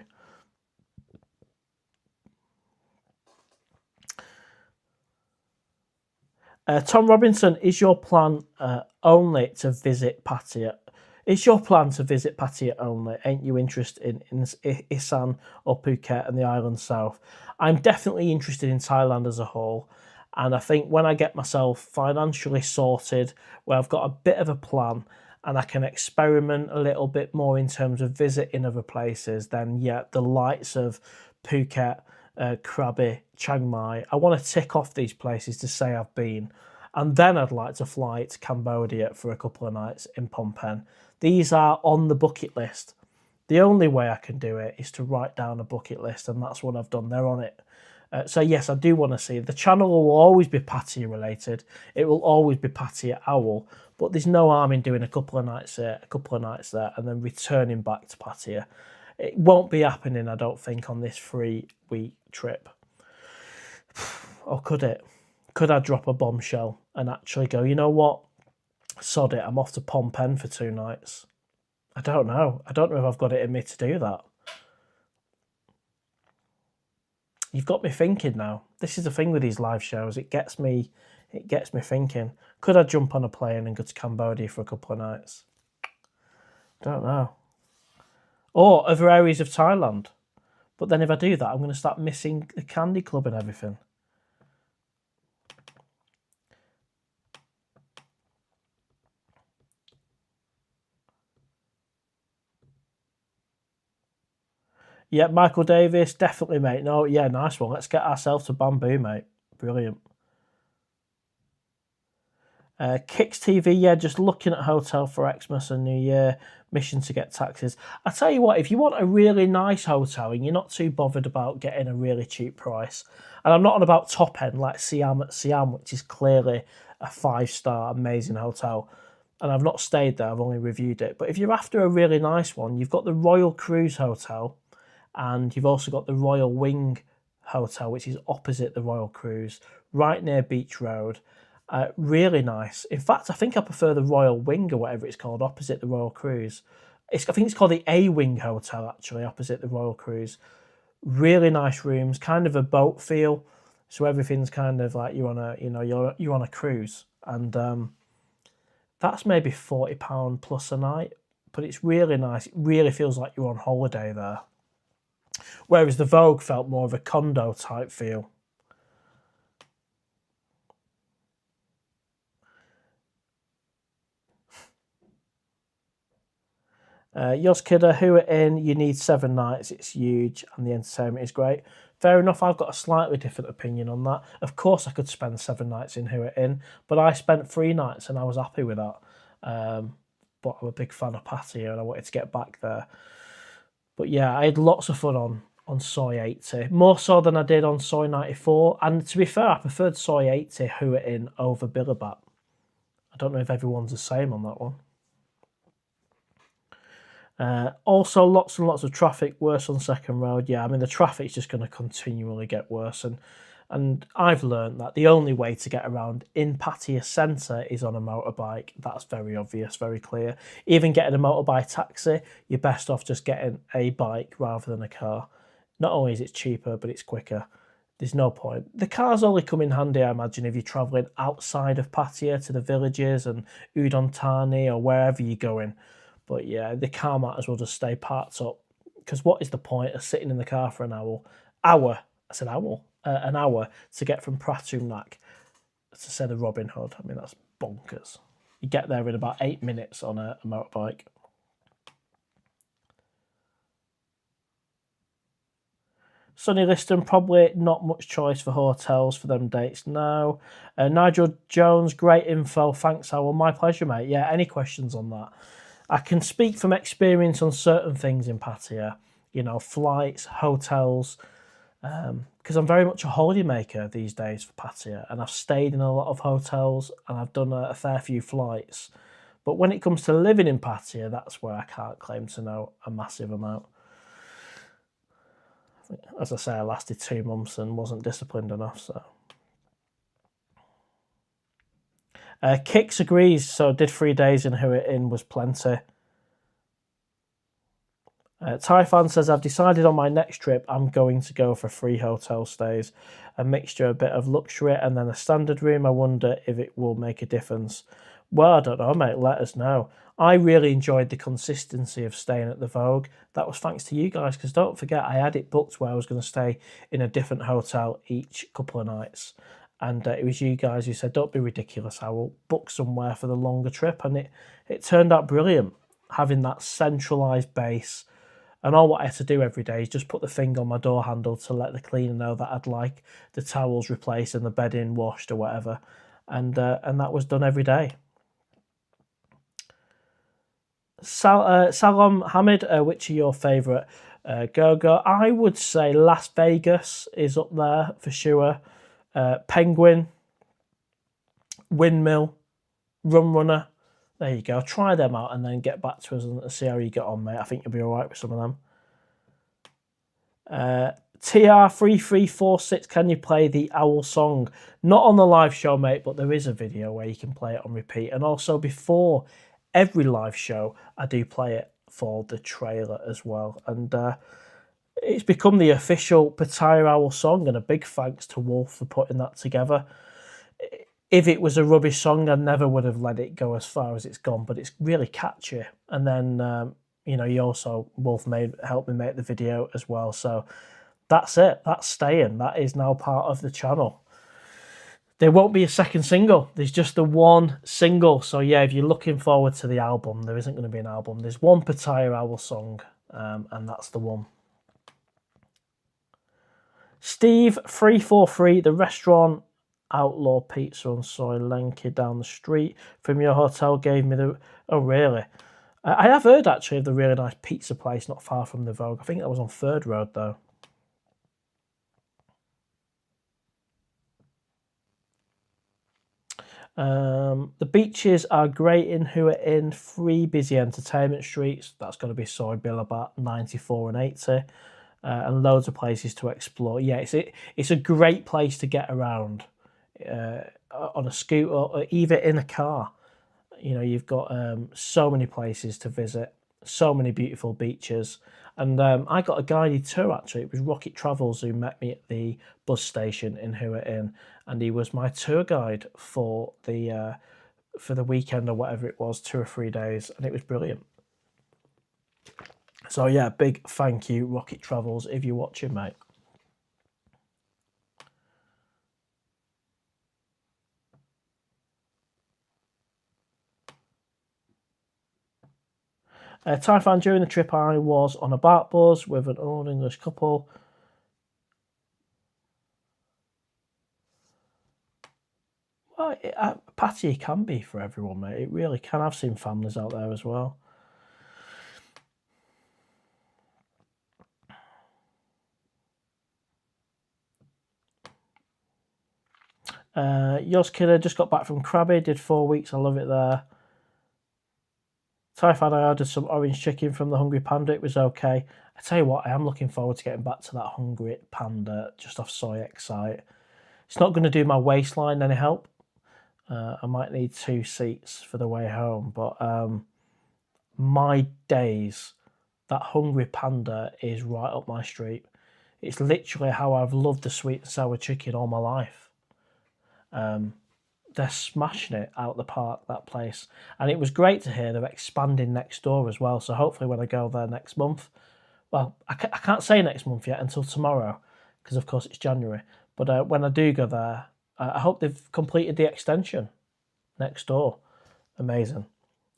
Tom Robinson, is your plan only to visit Pattaya? Is your plan to visit Pattaya only? Ain't you interested in Isan or Phuket and the island south? I'm definitely interested in Thailand as a whole. And I think when I get myself financially sorted, where I've got a bit of a plan and I can experiment a little bit more in terms of visiting other places, then yeah, the likes of Phuket, Krabi, Chiang Mai, I want to tick off these places to say I've been. And then I'd like to fly to Cambodia for a couple of nights in Phnom Penh. These are on the bucket list. The only way I can do it is to write down a bucket list, and that's what I've done. They're on it. So yes, I do want to see. The channel will always be Pattaya related. It will always be PattayaOwl, but there's no harm in doing a couple of nights here, a couple of nights there, and then returning back to Pattaya. It won't be happening, I don't think, on this 3-week trip. Or could it? Could I drop a bombshell and actually go, you know what? Sod it, I'm off to Phnom Penh for 2 nights. I don't know. I don't know if I've got it in me to do that. You've got me thinking now. This is the thing with these live shows. It gets me thinking. Could I jump on a plane and go to Cambodia for a couple of nights? Don't know. Or other areas of Thailand. But then if I do that, I'm going to start missing the Candy Club and everything. Yeah, Michael Davis, definitely, mate. No, yeah, nice one. Let's get ourselves to Bamboo, mate. Brilliant. Kicks TV, yeah, just looking at hotel for Xmas and New Year. Mission to get taxes. I tell you what, if you want a really nice hotel and you're not too bothered about getting a really cheap price, and I'm not on about top end like Siam at Siam, which is clearly a 5-star amazing hotel, and I've not stayed there, I've only reviewed it. But if you're after a really nice one, you've got the Royal Cruise Hotel, and you've also got the Royal Wing Hotel, which is opposite the Royal Cruise, right near Beach Road. Really nice. In fact, I think I prefer the Royal Wing or whatever it's called, opposite the Royal Cruise. I think it's called the A-Wing Hotel, actually, opposite the Royal Cruise. Really nice rooms, kind of a boat feel. So everything's kind of like you're on a, you're on a cruise, and that's maybe £40 plus a night. But it's really nice. It really feels like you're on holiday there. Whereas the Vogue felt more of a condo type feel. Yoss Kidder, who are in, you need 7 nights, it's huge, and the entertainment is great. Fair enough, I've got a slightly different opinion on that. Of course I could spend 7 nights in Who It In, but I spent 3 nights and I was happy with that. But I'm a big fan of Pattaya and I wanted to get back there. But yeah, I had lots of fun on Soy 80, more so than I did on Soy 94. And to be fair, I preferred Soy 80 Who It In over Billabat. I don't know if everyone's the same on that one. Also, lots and lots of traffic, worse on Second Road. Yeah, I mean, the traffic's just going to continually get worse. And I've learned that the only way to get around in Pattaya Centre is on a motorbike. That's very obvious, very clear. Even getting a motorbike taxi, you're best off just getting a bike rather than a car. Not only is it cheaper, but it's quicker. There's no point. The cars only come in handy, I imagine, if you're travelling outside of Pattaya to the villages and Udon Thani or wherever you're going. But yeah, the car might as well just stay parked up, because what is the point of sitting in the car for an hour? An hour to get from Pratumnak to say the Robin Hood. I mean, that's bonkers. You get there in about 8 minutes on a motorbike. Sonny Liston, probably not much choice for hotels for them dates now. Nigel Jones, great info. Thanks, Owl. My pleasure, mate. Yeah, any questions on that? I can speak from experience on certain things in Pattaya, flights, hotels, because I'm very much a holidaymaker these days for Pattaya, and I've stayed in a lot of hotels and I've done a fair few flights. But when it comes to living in Pattaya, that's where I can't claim to know a massive amount. As I say, I lasted 2 months and wasn't disciplined enough, so. Kicks agrees, so did 3 days in Who It In was plenty. Typhon says, I've decided on my next trip I'm going to go for 3 hotel stays. A mixture, a bit of luxury and then a standard room. I wonder if it will make a difference. Well, I don't know, mate. Let us know. I really enjoyed the consistency of staying at the Vogue. That was thanks to you guys, because don't forget, I had it booked where I was going to stay in a different hotel each couple of nights. And it was you guys who said, don't be ridiculous, I will book somewhere for the longer trip. And it turned out brilliant, having that centralised base. And all what I had to do every day is just put the thing on my door handle to let the cleaner know that I'd like the towels replaced and the bedding washed or whatever. And that was done every day. Salam Hamid, which are your favourite go-go? I would say Las Vegas is up there for sure. Penguin, Windmill, Rum Runner. There you go. Try them out and then get back to us and see how you get on, mate. I think you'll be all right with some of them. TR3346, can you play the Owl song? Not on the live show, mate, but there is a video where you can play it on repeat. And also before every live show, I do play it for the trailer as well. And it's become the official PattayaOwl song, and a big thanks to Wolf for putting that together. If it was a rubbish song, I never would have let it go as far as it's gone, but it's really catchy. And then you know, Wolf helped me make the video as well. So that's it. That's staying. That is now part of the channel. There won't be a second single. There's just the one single. So yeah, if you're looking forward to the album, there isn't going to be an album. There's one PattayaOwl song, and that's the one. Steve 343, the restaurant Outlaw Pizza on Soy Lenky down the street from your hotel gave me the... Oh, really? I have heard, actually, of the really nice pizza place not far from the Vogue. I think that was on Third Road, though. The beaches are great in Hua Hin, 3 busy entertainment streets. That's going to be Soy Billabat, 94 and 80. And loads of places to explore. Yeah, it's a great place to get around on a scooter or even in a car. You know, you've got so many places to visit, so many beautiful beaches. And I got a guided tour, actually. It was Rocket Travels who met me at the bus station in Hua Hin, and he was my tour guide for the weekend or whatever it was, 2 or 3 days, and it was brilliant. So yeah, big thank you, Rocket Travels, if you're watching, mate. Typhoon, during the trip I was on a BART bus with an old English couple. Well, Pattaya can be for everyone, mate. It really can. I've seen families out there as well. Yours Killer just got back from Krabi, did 4 weeks. I love it there. Typhoon, I ordered some orange chicken from the Hungry Panda. It was okay. I tell you what, I am looking forward to getting back to that Hungry Panda just off Soy Excite. It's not going to do my waistline any help. I might need 2 seats for the way home, but my days, that Hungry Panda is right up my street. It's literally how I've loved the sweet and sour chicken all my life. They're smashing it out the park, that place. And it was great to hear they're expanding next door as well. So hopefully when I go there next month, well, I can't say next month yet until tomorrow, because of course it's January. But when I do go there, I hope they've completed the extension next door. Amazing.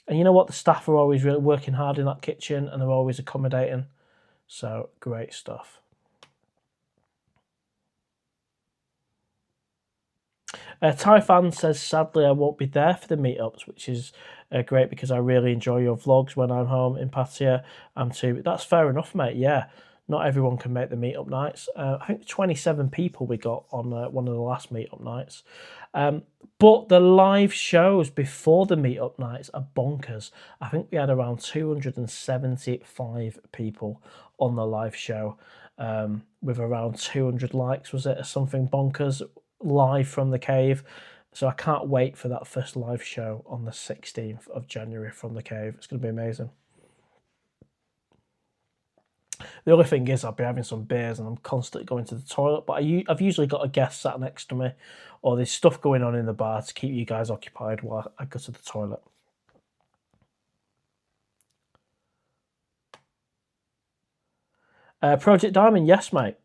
And you know what? The staff are always really working hard in that kitchen, and they're always accommodating. So great stuff. Typhoon says, sadly, I won't be there for the meetups, which is great because I really enjoy your vlogs when I'm home in Pattaya. That's fair enough, mate. Yeah, not everyone can make the meetup nights. I think 27 people we got on one of the last meetup nights. But the live shows before the meetup nights are bonkers. I think we had around 275 people on the live show with around 200 likes, was it, or something bonkers, live from the cave. So I can't wait for that first live show on the 16th of January from the cave. It's going to be amazing. The only thing is I'll be having some beers and I'm constantly going to the toilet, but I've usually got a guest sat next to me, or there's stuff going on in the bar to keep you guys occupied while I go to the toilet. Project Diamond, yes, mate.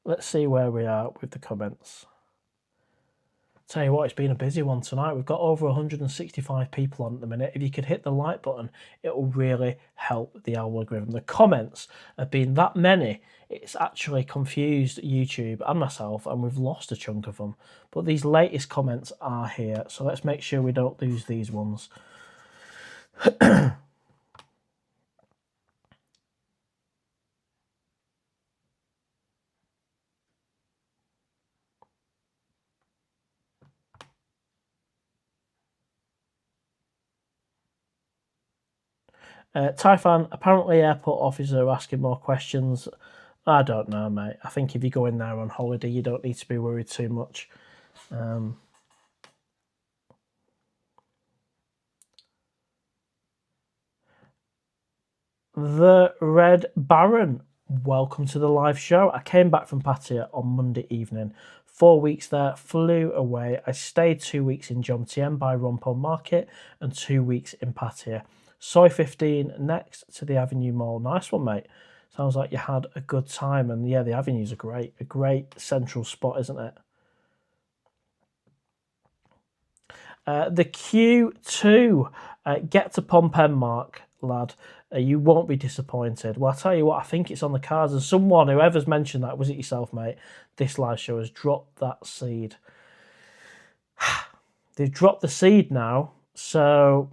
Let's see where we are with the comments. Tell you what, it's been a busy one tonight. We've got over 165 people on at the minute. If you could hit the like button, it will really help the algorithm. The comments have been that many, it's actually confused YouTube and myself, and we've lost a chunk of them. But these latest comments are here, so let's make sure we don't lose these ones. Typhoon, apparently airport officers are asking more questions I don't know, mate. I think if you go in there on holiday, you don't need to be worried too much. The Red Baron, welcome to the live show. I came back from Pattaya on Monday evening. 4 weeks there, flew away. I stayed 2 weeks in Jomtien by Rompo Market and 2 weeks in Pattaya. Soi 15 next to the Avenue Mall. Nice one, mate. Sounds like you had a good time. And yeah, the Avenues are great. A great central spot, isn't it? The Q2. Get to Phnom Penh, Mark, lad. You won't be disappointed. Well, I'll tell you what, I think it's on the cards. And someone, whoever's mentioned that, was it yourself, mate? This live show has dropped that seed. They've dropped the seed now. So,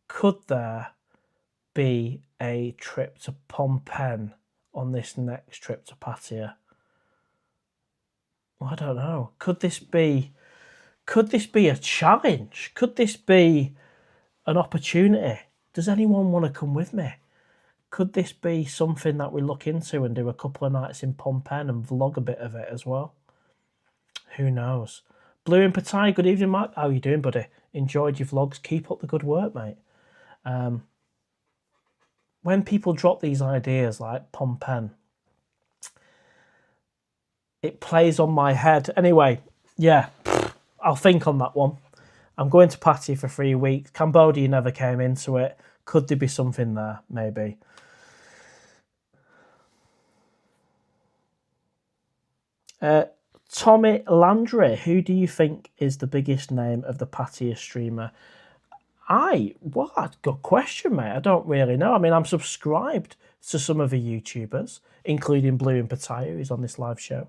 could there be a trip to Phnom Penh on this next trip to Pattaya? Well, I don't know. Could this be a challenge? Could this be an opportunity? Does anyone want to come with me? Could this be something that we look into and do a couple of nights in Phnom Penh and vlog a bit of it as well? Who knows? Blue in Pattaya, good evening, Mark. How are you doing, buddy? Enjoyed your vlogs. Keep up the good work, mate. When people drop these ideas like Phnom Penh, it plays on my head. Anyway, yeah, I'll think on that one. I'm going to Pattaya for 3 weeks. Cambodia never came into it. Could there be something there? Maybe. Tommy Landry, who do you think is the biggest name of the Pattaya streamer? Good question, mate. I don't really know. I mean, I'm subscribed to some of the YouTubers, including Blue in Pattaya, who's on this live show.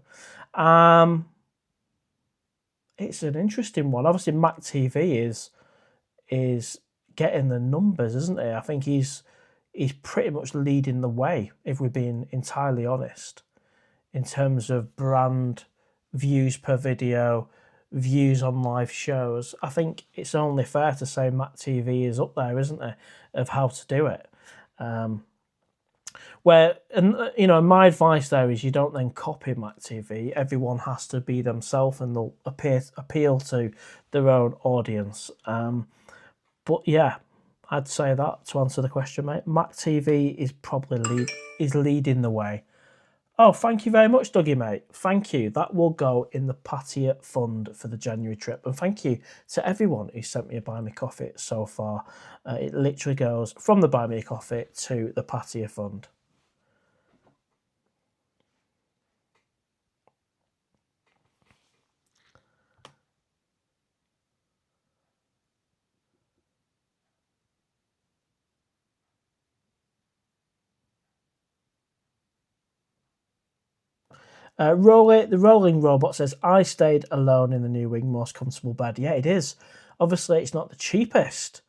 It's an interesting one. Obviously, Mac TV is getting the numbers, isn't he? I think he's pretty much leading the way, if we're being entirely honest, in terms of brand, views per video, views on live shows. I think it's only fair to say Mac TV is up there, isn't it, of how to do it. My advice there is you don't then copy Mac TV. Everyone has to be themselves and they'll appeal to their own audience. But yeah, I'd say that to answer the question, mate. Mac TV is probably leading the way. Oh, thank you very much, Dougie, mate. Thank you. That will go in the Pattaya fund for the January trip. And thank you to everyone who sent me a Buy Me Coffee so far. It literally goes from the Buy Me a Coffee to the Pattaya fund. The Rolling Robot says, I stayed alone in the new wing, most comfortable bed. Yeah, it is. Obviously, it's not the cheapest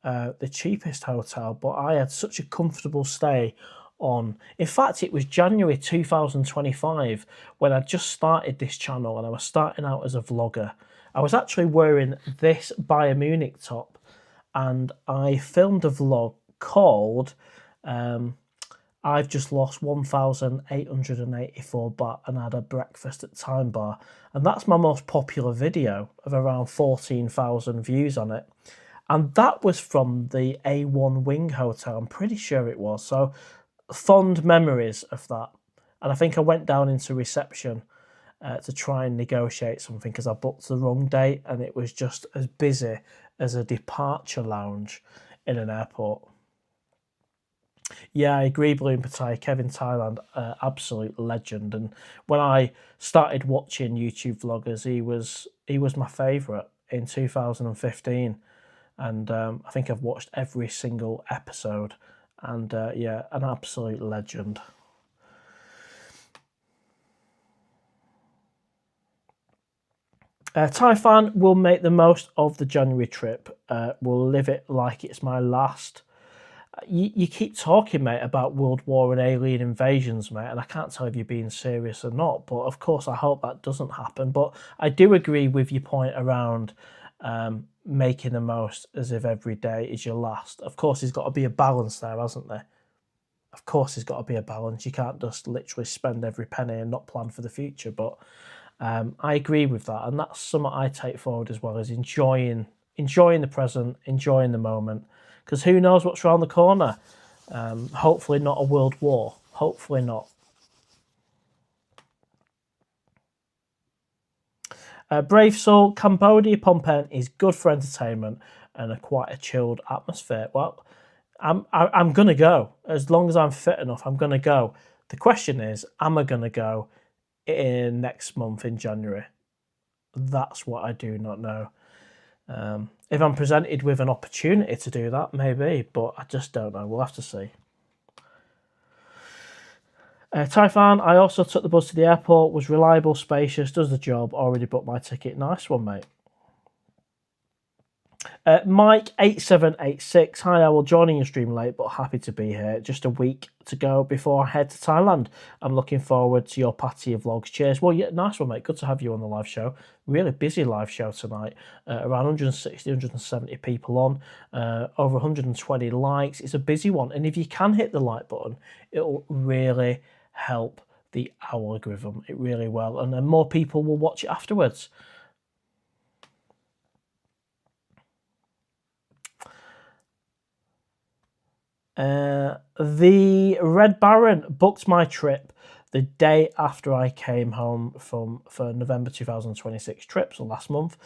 hotel, but I had such a comfortable stay on. In fact, it was January 2025 when I just started this channel and I was starting out as a vlogger. I was actually wearing this Bayern Munich top and I filmed a vlog called I've just lost 1,884 baht and had a breakfast at Time Bar. And that's my most popular video of around 14,000 views on it. And that was from the A1 Wing Hotel. I'm pretty sure it was. So fond memories of that. And I think I went down into reception to try and negotiate something because I booked the wrong date and it was just as busy as a departure lounge in an airport. Yeah, I agree, Blue in Pattaya. Kevin Thailand, absolute legend. And when I started watching YouTube vloggers, he was my favourite in 2015. And I think I've watched every single episode. And yeah, an absolute legend. Taifan will make the most of the January trip. We'll live it like it's my last. You keep talking, mate, about World War and alien invasions, mate, and I can't tell if you're being serious or not, but of course I hope that doesn't happen. But I do agree with your point around making the most as if every day is your last. Of course, there's got to be a balance there, hasn't there? Of course, there's got to be a balance. You can't just literally spend every penny and not plan for the future. But I agree with that, and that's something I take forward as well, as enjoying the present, enjoying the moment, because who knows what's around the corner. Hopefully not a world war. Hopefully not. Brave Soul, Cambodia Phnom Penh is good for entertainment and quite a chilled atmosphere. Well, I'm gonna go as long as I'm fit enough. I'm gonna go. The question is, am I gonna go in next month in January? That's what I do not know. If I'm presented with an opportunity to do that, maybe, but I just don't know. We'll have to see. Typhan, I also took the bus to the airport, was reliable, spacious, does the job, already booked my ticket. Nice one, mate. Mike8786, hi Owl, joining your stream late, but happy to be here. Just a week to go before I head to Thailand. I'm looking forward to your Pattaya vlogs. Cheers. Well, yeah, nice one, mate. Good to have you on the live show. Really busy live show tonight. Around 160, 170 people on, over 120 likes. It's a busy one. And if you can hit the like button, it'll really help the algorithm. It really will. And then more people will watch it afterwards. The Red Baron booked my trip the day after I came home for November 2026 trip, so last month.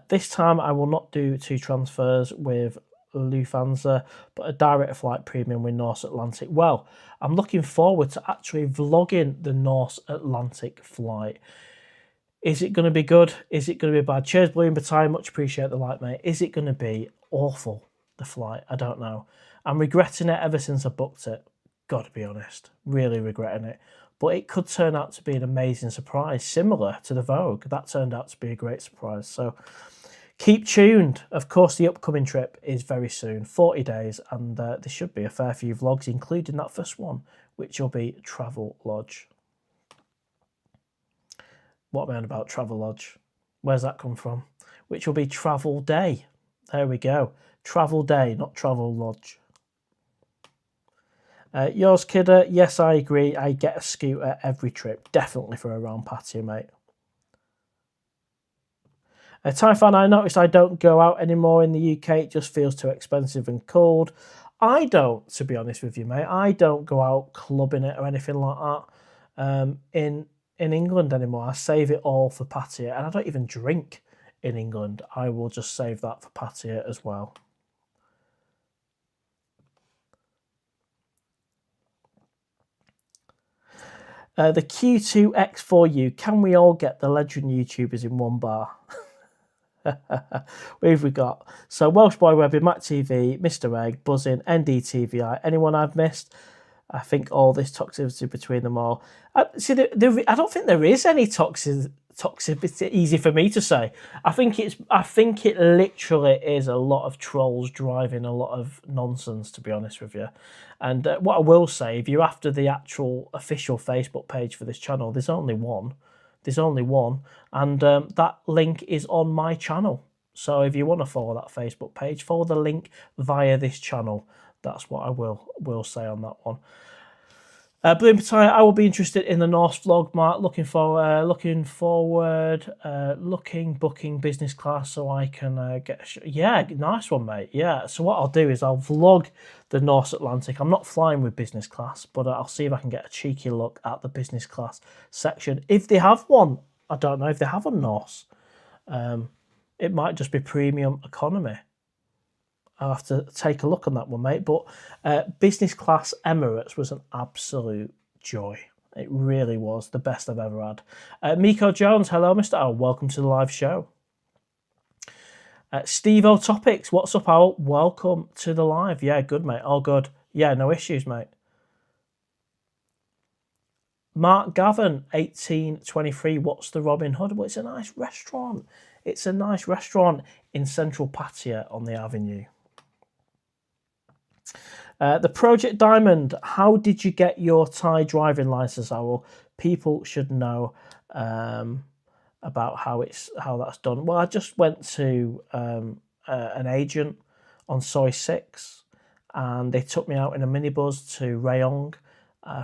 This time I will not do 2 transfers with Lufthansa, but a direct flight premium with North Atlantic. Well, I'm looking forward to actually vlogging the North Atlantic flight. Is it going to be good? Is it going to be bad? Cheers, Blue and Pattaya. Much appreciate the like, mate. Is it going to be awful, the flight? I don't know. I'm regretting it ever since I booked it. Got to be honest. Really regretting it. But it could turn out to be an amazing surprise, similar to the Vogue. That turned out to be a great surprise. So keep tuned. Of course, the upcoming trip is very soon, 40 days, and there should be a fair few vlogs, including that first one, which will be Travel Lodge. What am I on about Travel Lodge? Where's that come from? Which will be Travel Day. There we go. Travel Day, not Travel Lodge. Yours, Kidder. Yes, I agree. I get a scooter every trip. Definitely for around Pattaya, mate. Typhan, I noticed I don't go out anymore in the UK. It just feels too expensive and cold. I don't, to be honest with you, mate. I don't go out clubbing it or anything like that in England anymore. I save it all for Pattaya, and I don't even drink in England. I will just save that for Pattaya as well. The Q2X4U, can we all get the legend YouTubers in one bar? Who have we got? So Welsh Boy Webby, Matt TV, Mr. Egg, Buzzing, NDTVI. Anyone I've missed? I think all this toxicity between them all. See, I don't think there is any toxicity. Easy for me to say. I think it literally is a lot of trolls driving a lot of nonsense, to be honest with you. And what I will say, if you're after the actual official Facebook page for this channel, there's only one. There's only one, and that link is on my channel. So if you want to follow that Facebook page, follow the link via this channel. That's what I will say on that one. Blue and Pattaya, I will be interested in the Norse vlog, Mark. Looking forward, booking business class so I can yeah, nice one, mate. Yeah, so what I'll do is I'll vlog the North Atlantic. I'm not flying with business class, but I'll see if I can get a cheeky look at the business class section. If they have one, I don't know if they have a Norse. It might just be premium economy. I'll have to take a look on that one, mate. But business class Emirates was an absolute joy. It really was the best I've ever had. Miko Jones, hello, Mr. Owl. Welcome to the live show. Steve-O Topics, what's up, Owl? Welcome to the live. Yeah, good, mate. All good. Yeah, no issues, mate. Mark Gavin, 1823, what's the Robin Hood? Well, it's a nice restaurant. It's a nice restaurant in central Pattaya on the avenue. The Project Diamond, how did you get your Thai driving license, Owl? People should know about how that's done. Well, I just went to an agent on Soy 6, and they took me out in a minibus to Rayong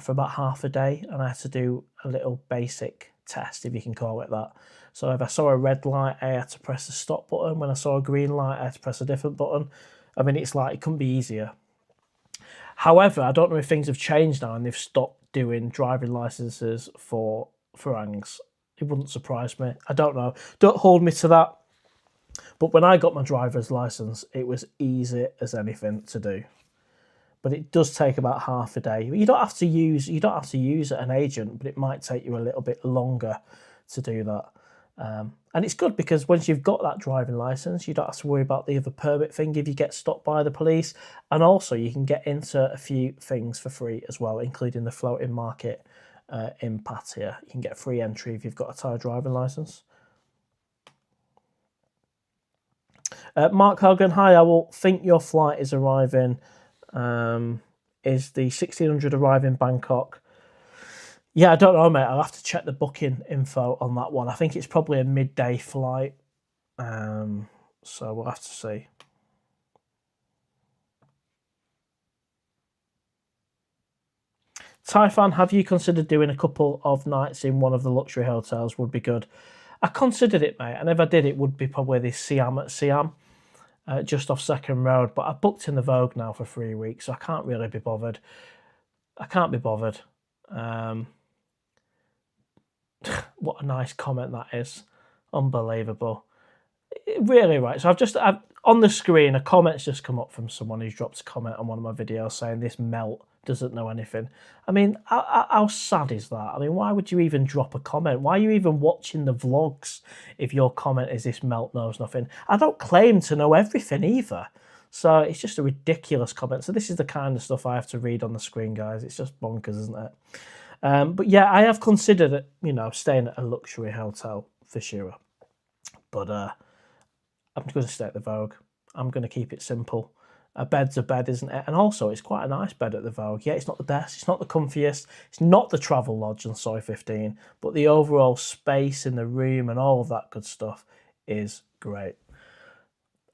for about half a day, and I had to do a little basic test, if you can call it that. So if I saw a red light, I had to press the stop button. When I saw a green light, I had to press a different button. I mean, it's like, it couldn't be easier. However, I don't know if things have changed now and they've stopped doing driving licenses for Farangs. It wouldn't surprise me. I don't know. Don't hold me to that. But when I got my driver's license, it was easy as anything to do. But it does take about half a day. You don't have to use an agent, but it might take you a little bit longer to do that. And it's good because once you've got that driving license, you don't have to worry about the other permit thing if you get stopped by the police. And also you can get into a few things for free as well, including the floating market in Pattaya. You can get free entry if you've got a Thai driving license. Mark Hogan, hi, I will think your flight is arriving. Is the 1600 arriving Bangkok? Yeah, I don't know, mate. I'll have to check the booking info on that one. I think it's probably a midday flight. So we'll have to see. Taifan, have you considered doing a couple of nights in one of the luxury hotels? Would be good. I considered it, mate, and if I did, it would be probably the Siam at Siam, just off Second Road. But I've booked in the Vogue now for 3 weeks, so I can't really be bothered. I can't be bothered. What a nice comment that is. Unbelievable. Really, right. So I've on the screen, a comment's just come up from someone who's dropped a comment on one of my videos saying this melt doesn't know anything. I mean, how sad is that? I mean, why would you even drop a comment? Why are you even watching the vlogs if your comment is this melt knows nothing? I don't claim to know everything either. So it's just a ridiculous comment. So this is the kind of stuff I have to read on the screen, guys. It's just bonkers, isn't it? But yeah, I have considered it, staying at a luxury hotel for sure. But I'm going to stay at the Vogue. I'm going to keep it simple. A bed's a bed, isn't it? And also, it's quite a nice bed at the Vogue. Yeah, it's not the best. It's not the comfiest. It's not the Travel Lodge on Soi 15. But the overall space in the room and all of that good stuff is great.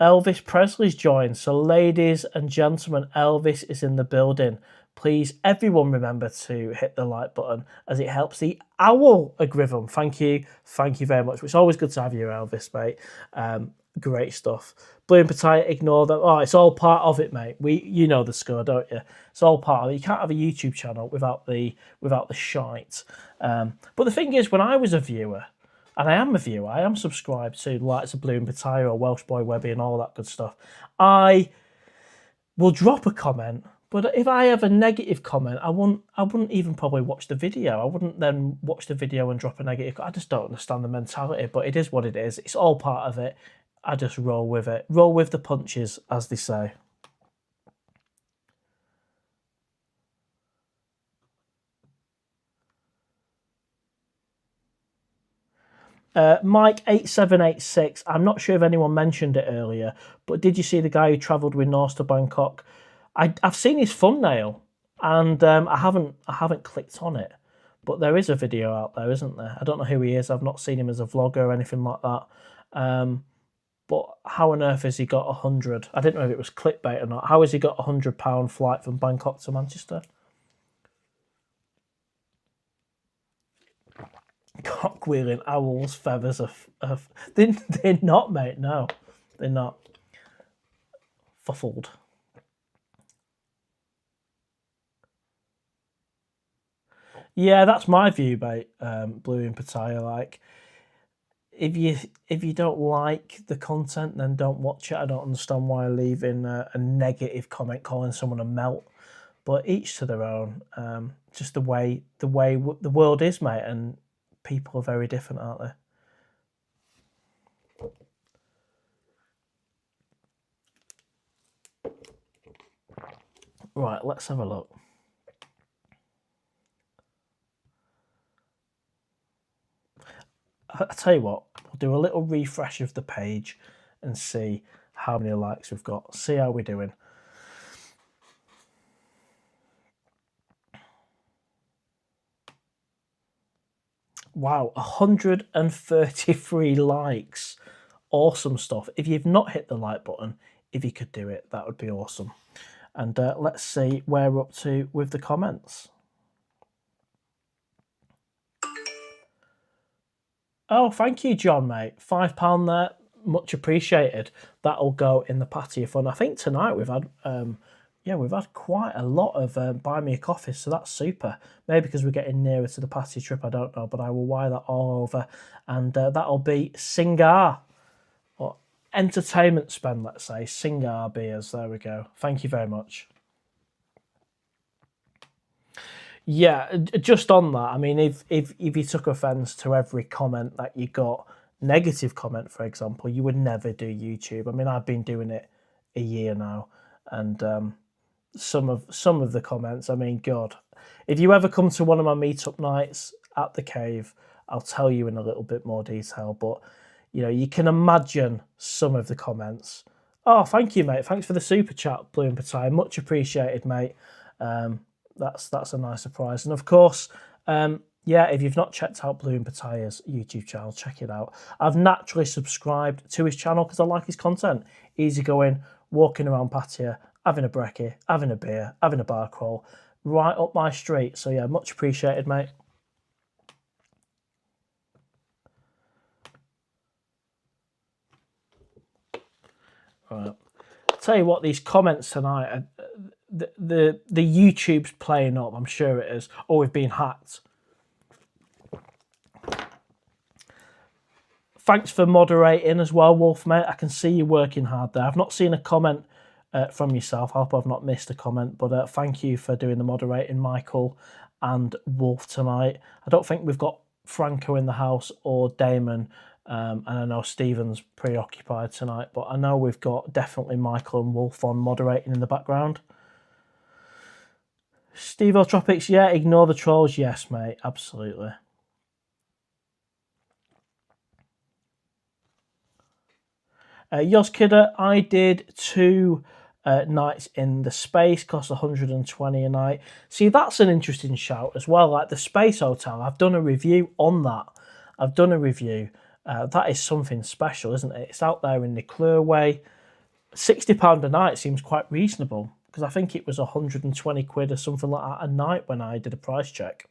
Elvis Presley's joined. So ladies and gentlemen, Elvis is in the building. Please, everyone remember to hit the like button as it helps the owl algorithm. Thank you very much. It's always good to have you, Elvis, mate. Great stuff. Blue and Pattaya, ignore them. Oh, it's all part of it, mate. You know the score, don't you? It's all part of it. You can't have a YouTube channel without the shite. But the thing is, when I was a viewer, and I am a viewer, I am subscribed to the likes of Blue and Pattaya or Welsh Boy Webby and all that good stuff, I will drop a comment. But if I have a negative comment, I wouldn't even probably watch the video. I wouldn't then watch the video and drop a negative. I just don't understand the mentality, but it is what it is. It's all part of it. I just roll with it. Roll with the punches, as they say. Mike8786, I'm not sure if anyone mentioned it earlier, but did you see the guy who travelled with Norse to Bangkok? I've seen his thumbnail, and I haven't clicked on it, but there is a video out there, isn't there? I don't know who he is. I've not seen him as a vlogger or anything like that. But how on earth has he got 100? I didn't know if it was clickbait or not. How has he got £100 flight from Bangkok to Manchester? Cock-wheeling owls, feathers of they're not, mate. No, they're not. Fuffled. Yeah, that's my view, mate. Blue and Pattaya, like, if you don't like the content, then don't watch it. I don't understand why leaving a negative comment calling someone a melt. But each to their own. Just the way the world is, mate, and people are very different, aren't they? Right, let's have a look. I'll tell you what, we'll do a little refresh of the page and see how many likes we've got. See how we're doing. Wow, 133 likes. Awesome stuff. If you've not hit the like button, if you could do it, that would be awesome. And let's see where we're up to with the comments. Oh, thank you, John, mate. £5 there, much appreciated. That'll go in the Pattaya fund. I think tonight we've had, we've had quite a lot of buy me a coffee, so that's super. Maybe because we're getting nearer to the Pattaya trip, I don't know, but I will wire that all over, and that'll be Singar, or entertainment spend, let's say. Singar beers. There we go. Thank you very much. Yeah, just on that, I mean, if you took offence to every comment that you got, negative comment, for example, you would never do YouTube. I mean, I've been doing it a year now, and some of the comments, I mean, God, if you ever come to one of my meetup nights at the cave, I'll tell you in a little bit more detail, but, you know, you can imagine some of the comments. Oh, thank you, mate. Thanks for the super chat, Blue and Pattaya. Much appreciated, mate. That's a nice surprise. And of course, if you've not checked out Blue and Pattaya's YouTube channel, check it out. I've naturally subscribed to his channel because I like his content. Easy going, walking around Pattaya, having a brekkie, having a beer, having a bar crawl, right up my street. So yeah, much appreciated, mate. Right. I'll tell you what, these comments tonight, the YouTube's playing up, I'm sure it is. Oh, we've been hacked. Thanks for moderating as well, Wolf, mate. I can see you working hard there. I've not seen a comment from yourself. I hope I've not missed a comment, but thank you for doing the moderating, Michael and Wolf, tonight. I don't think we've got Franco in the house or Damon, and I know Stephen's preoccupied tonight, but I know we've got definitely Michael and Wolf on moderating in the background. Steve Tropics, yeah, ignore the trolls. Yes, mate, absolutely. Yos Kidder, I did 2 nights in the Space, cost 120 a night. See, that's an interesting shout as well, like the Space Hotel. I've done a review on that. That is something special, isn't it? It's out there in the clear way. £60 a night seems quite reasonable, because I think it was 120 quid or something like that a night when I did a price check.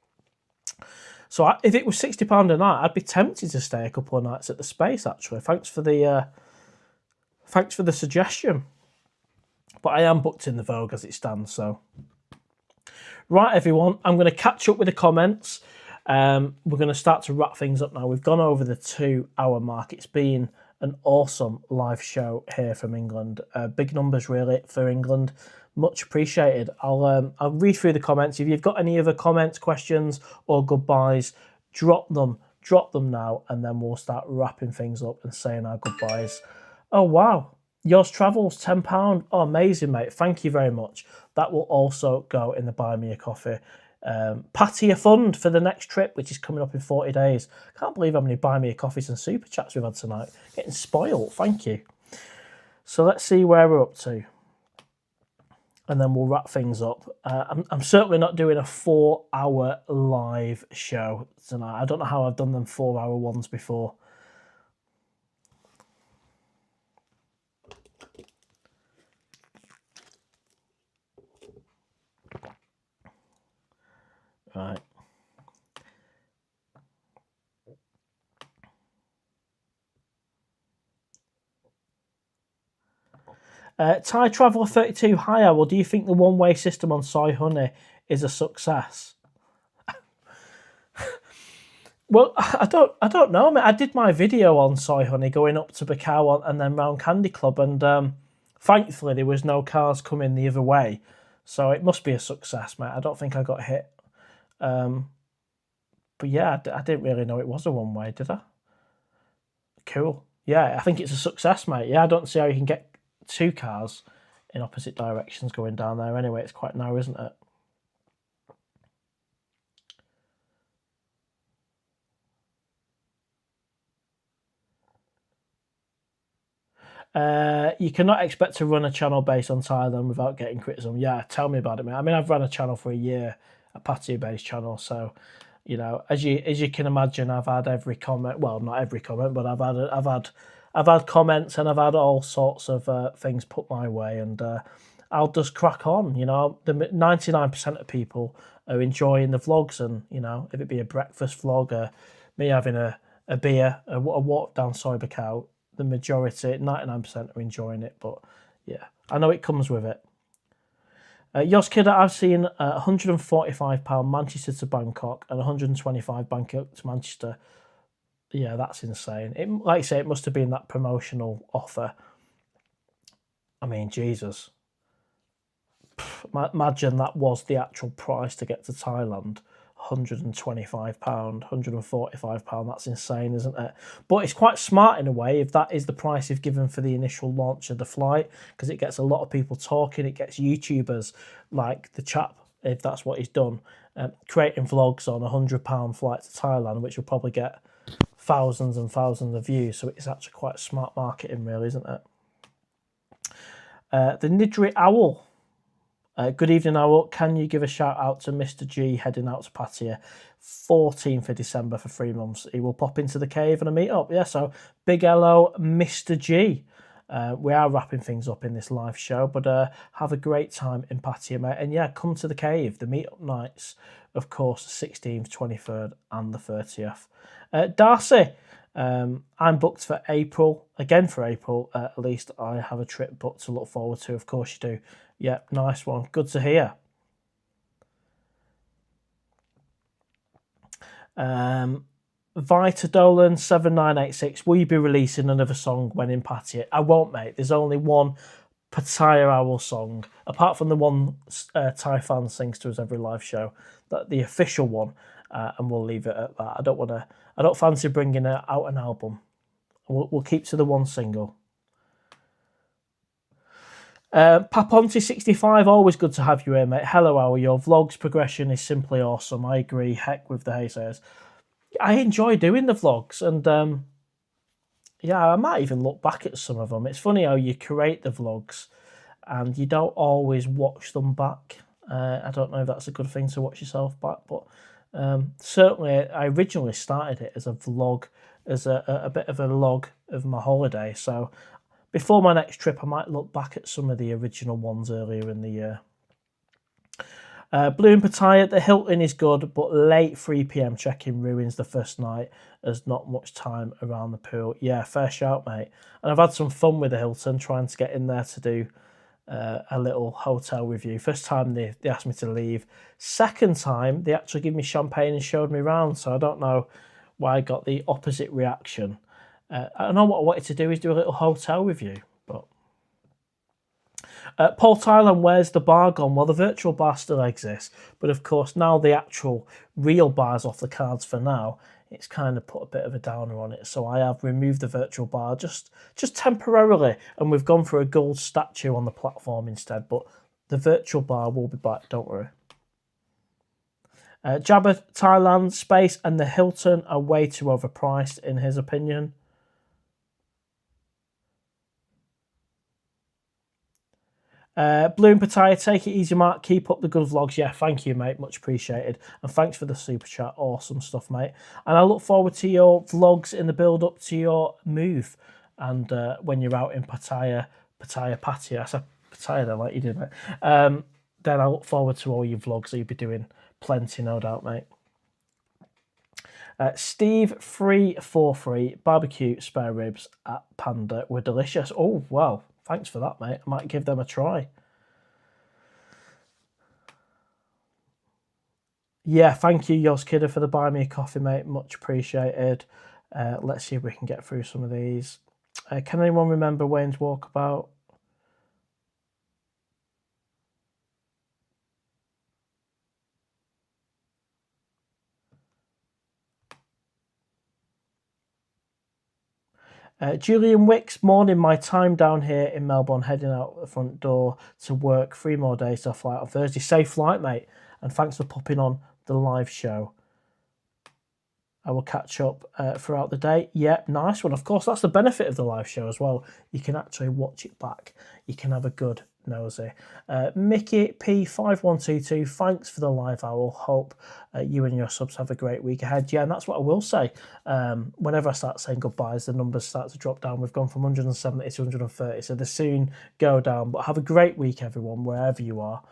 So if it was £60 a night, I'd be tempted to stay a couple of nights at the Space, actually. Thanks for the suggestion. But I am booked in the Vogue as it stands, so. Right, everyone, I'm going to catch up with the comments. We're going to start to wrap things up now. We've gone over the 2-hour mark. It's been an awesome live show here from England. Big numbers, really, for England. Much appreciated. I'll read through the comments. If you've got any other comments, questions, or goodbyes, drop them now, and then we'll start wrapping things up and saying our goodbyes. Oh, wow. Yours Travels, £10. Oh, amazing, mate. Thank you very much. That will also go in the Buy Me a Coffee Pattaya fund for the next trip, which is coming up in 40 days. Can't believe how many Buy Me a Coffees and Super Chats we've had tonight. Getting spoiled. Thank you. So let's see where we're up to, and then we'll wrap things up. I'm certainly not doing a 4-hour live show tonight. I don't know how I've done them 4-hour ones before. Right. Thai Traveller 32, hi Owl, do you think the one-way system on Soy Honey is a success? Well, I don't know, mate. I did my video on Soy Honey going up to Bacau and then round Candy Club, and thankfully there was no cars coming the other way, so it must be a success, mate. I don't think I got hit. But yeah, I didn't really know it was a one-way, did I? Cool. Yeah, I think it's a success, mate. Yeah, I don't see how you can get 2 cars in opposite directions going down there anyway. It's quite narrow, isn't it? You cannot expect to run a channel based on Thailand without getting criticism. Yeah, tell me about it, mate. I mean, I've run a channel for a year, a Pattaya-based channel, so you know, as you can imagine, I've had every comment. Well, not every comment, but I've had comments and I've had all sorts of things put my way, and I'll just crack on. You know, the 99% of people are enjoying the vlogs, and you know, if it be a breakfast vlog, or me having a beer, a walk down Soyber Cow, the majority, 99% are enjoying it. But yeah, I know it comes with it. Yos Kidder, I've seen £145 Manchester to Bangkok and £125 Bangkok to Manchester. Yeah, that's insane. It, like I say, it must have been that promotional offer. I mean, Jesus. Imagine that was the actual price to get to Thailand. £125, £145. That's insane, isn't it? But it's quite smart in a way if that is the price you've given for the initial launch of the flight, because it gets a lot of people talking. It gets YouTubers like the chap, if that's what he's done, creating vlogs on £100 flight to Thailand, which will probably get thousands and thousands of views. So it's actually quite smart marketing, really, isn't it? The Nidri Owl. Good evening, Owl. Can you give a shout out to Mr. G heading out to Pattaya 14th of December for 3 months? He will pop into the cave and a meet up. Yeah, so big hello, Mr. G. We are wrapping things up in this live show, but have a great time in Pattaya, mate. And yeah, come to the cave. The meet-up nights, of course, the 16th, 23rd and the 30th. Darcy, I'm booked for April. Again for April, at least I have a trip booked to look forward to. Of course you do. Yeah, nice one. Good to hear. Vita Dolan 7986. Will you be releasing another song when in Pattaya? I won't, mate. There's only one PattayaOwl song, apart from the one Thai fan sings to us every live show. That the official one, and we'll leave it at that. I don't fancy bringing out an album. We'll keep to the one single. Paponti65, always good to have you here, mate. Hello, Owl. Your vlogs progression is simply awesome. I agree. Heck with the haysayers. I enjoy doing the vlogs, and yeah, I might even look back at some of them. It's funny how you create the vlogs and you don't always watch them back. I don't know if that's a good thing to watch yourself back, but certainly I originally started it as a vlog, as a bit of a log of my holiday. So before my next trip, I might look back at some of the original ones earlier in the year. Blue in Pattaya, the Hilton is good, but late 3 p.m. check-in ruins the first night. There's not much time around the pool. Yeah, fair shout, mate. And I've had some fun with the Hilton, trying to get in there to do a little hotel review. First time they asked me to leave. Second time, they actually gave me champagne and showed me around, so I don't know why I got the opposite reaction. I know what I wanted to do is do a little hotel review, but... Paul Thailand, where's the bar gone? Well, the virtual bar still exists, but of course now the actual real bar's off the cards for now. It's kind of put a bit of a downer on it, so I have removed the virtual bar just temporarily, and we've gone for a gold statue on the platform instead, but the virtual bar will be back, don't worry. Jabba, Thailand, Space and the Hilton are way too overpriced in his opinion. Blue and Pattaya, take it easy, Mark. Keep up the good vlogs. Yeah, thank you, mate. Much appreciated. And thanks for the super chat. Awesome stuff, mate. And I look forward to your vlogs in the build-up to your move. And when you're out in Pattaya. I said Pattaya there like you did, mate. Then I look forward to all your vlogs that you'll be doing. Plenty, no doubt, mate. Steve343, barbecue spare ribs at Panda were delicious. Oh, wow. Thanks for that, mate. I might give them a try. Yeah, thank you, Yos Kidder, for the buy me a coffee, mate. Much appreciated. Let's see if we can get through some of these. Can anyone remember Wayne's Walkabout? Julian Wicks, morning. My time down here in Melbourne, heading out the front door to work. 3 more days to fly out on Thursday. Safe flight, mate. And thanks for popping on the live show. I will catch up throughout the day. Yep, nice one. Of course, that's the benefit of the live show as well. You can actually watch it back. You can have a good nosy. Mickey P5122, thanks for the live owl. Hope you and your subs have a great week ahead. Yeah, and that's what I will say. Whenever I start saying goodbyes, the numbers start to drop down. We've gone from 170 to 130, so they soon go down. But have a great week, everyone, wherever you are.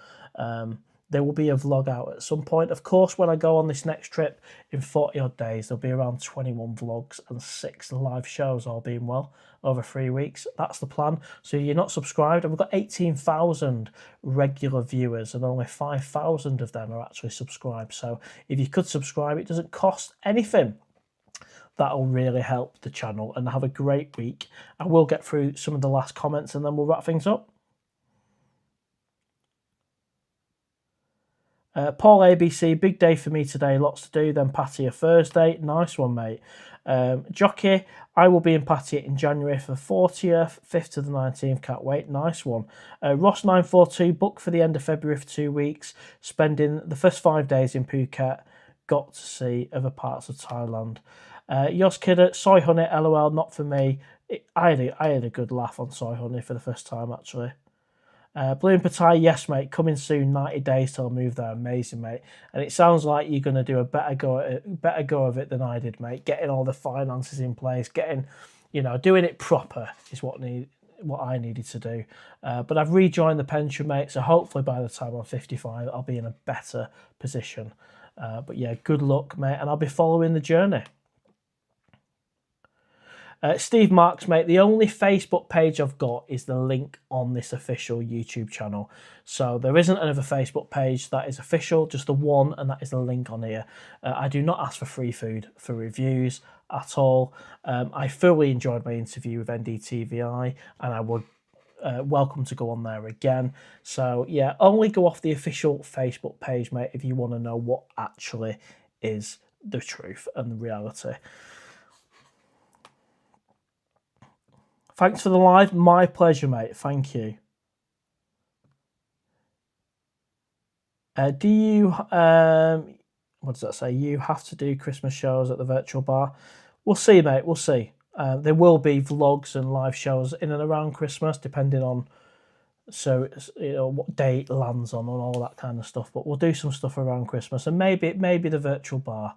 There will be a vlog out at some point. Of course, when I go on this next trip in 40 odd days, there'll be around 21 vlogs and 6 live shows, all being well, over 3 weeks. That's the plan. So you're not subscribed, and we've got 18,000 regular viewers, and only 5,000 of them are actually subscribed. So if you could subscribe, it doesn't cost anything. That'll really help the channel, and have a great week. I will get through some of the last comments, and then we'll wrap things up. Paul ABC, big day for me today, lots to do. Then Pattaya Thursday, nice one, mate. Jockey, I will be in Pattaya in January for the 40th, 5th to the 19th, can't wait, nice one. Ross942, booked for the end of February for 2 weeks, spending the first 5 days in Phuket, got to see other parts of Thailand. Yos Kidder, soy honey, LOL, not for me. I had a good laugh on soy honey for the first time, actually. Blue in Pattaya, yes, mate. Coming soon. 90 days till I move there. Amazing, mate. And it sounds like you're going to do a better go of it than I did, mate. Getting all the finances in place, doing it proper is what I needed to do. But I've rejoined the pension, mate. So hopefully by the time I'm 55, I'll be in a better position. But yeah, good luck, mate. And I'll be following the journey. Steve Marks, mate, the only Facebook page I've got is the link on this official YouTube channel. So there isn't another Facebook page that is official, just the one, and that is the link on here. I do not ask for free food for reviews at all. I fully enjoyed my interview with NDTVI, and I would welcome to go on there again. So yeah, only go off the official Facebook page, mate, if you want to know what actually is the truth and the reality. Thanks for the live. My pleasure, mate. Thank you. Do you, what does that say? You have to do Christmas shows at the virtual bar. We'll see, mate. We'll see. There will be vlogs and live shows in and around Christmas, depending on what day it lands on and all that kind of stuff. But we'll do some stuff around Christmas, and maybe the virtual bar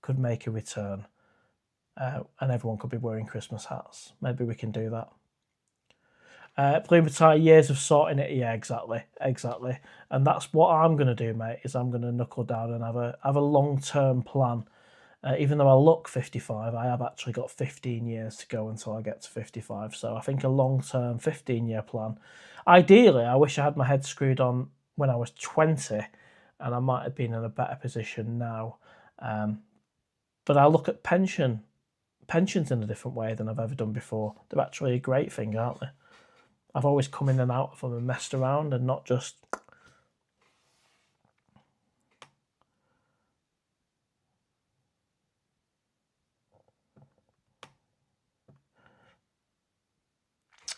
could make a return. And everyone could be wearing Christmas hats. Maybe we can do that. Blue Pattaya, years of sorting it. Yeah, exactly. And that's what I'm going to do, mate, is I'm going to knuckle down and have a long-term plan. Even though I look 55, I have actually got 15 years to go until I get to 55. So I think a long-term 15-year plan. Ideally, I wish I had my head screwed on when I was 20, and I might have been in a better position now. But I look at pensions in a different way than I've ever done before. They're actually a great thing, aren't they? I've always come in and out of them and messed around, and not just...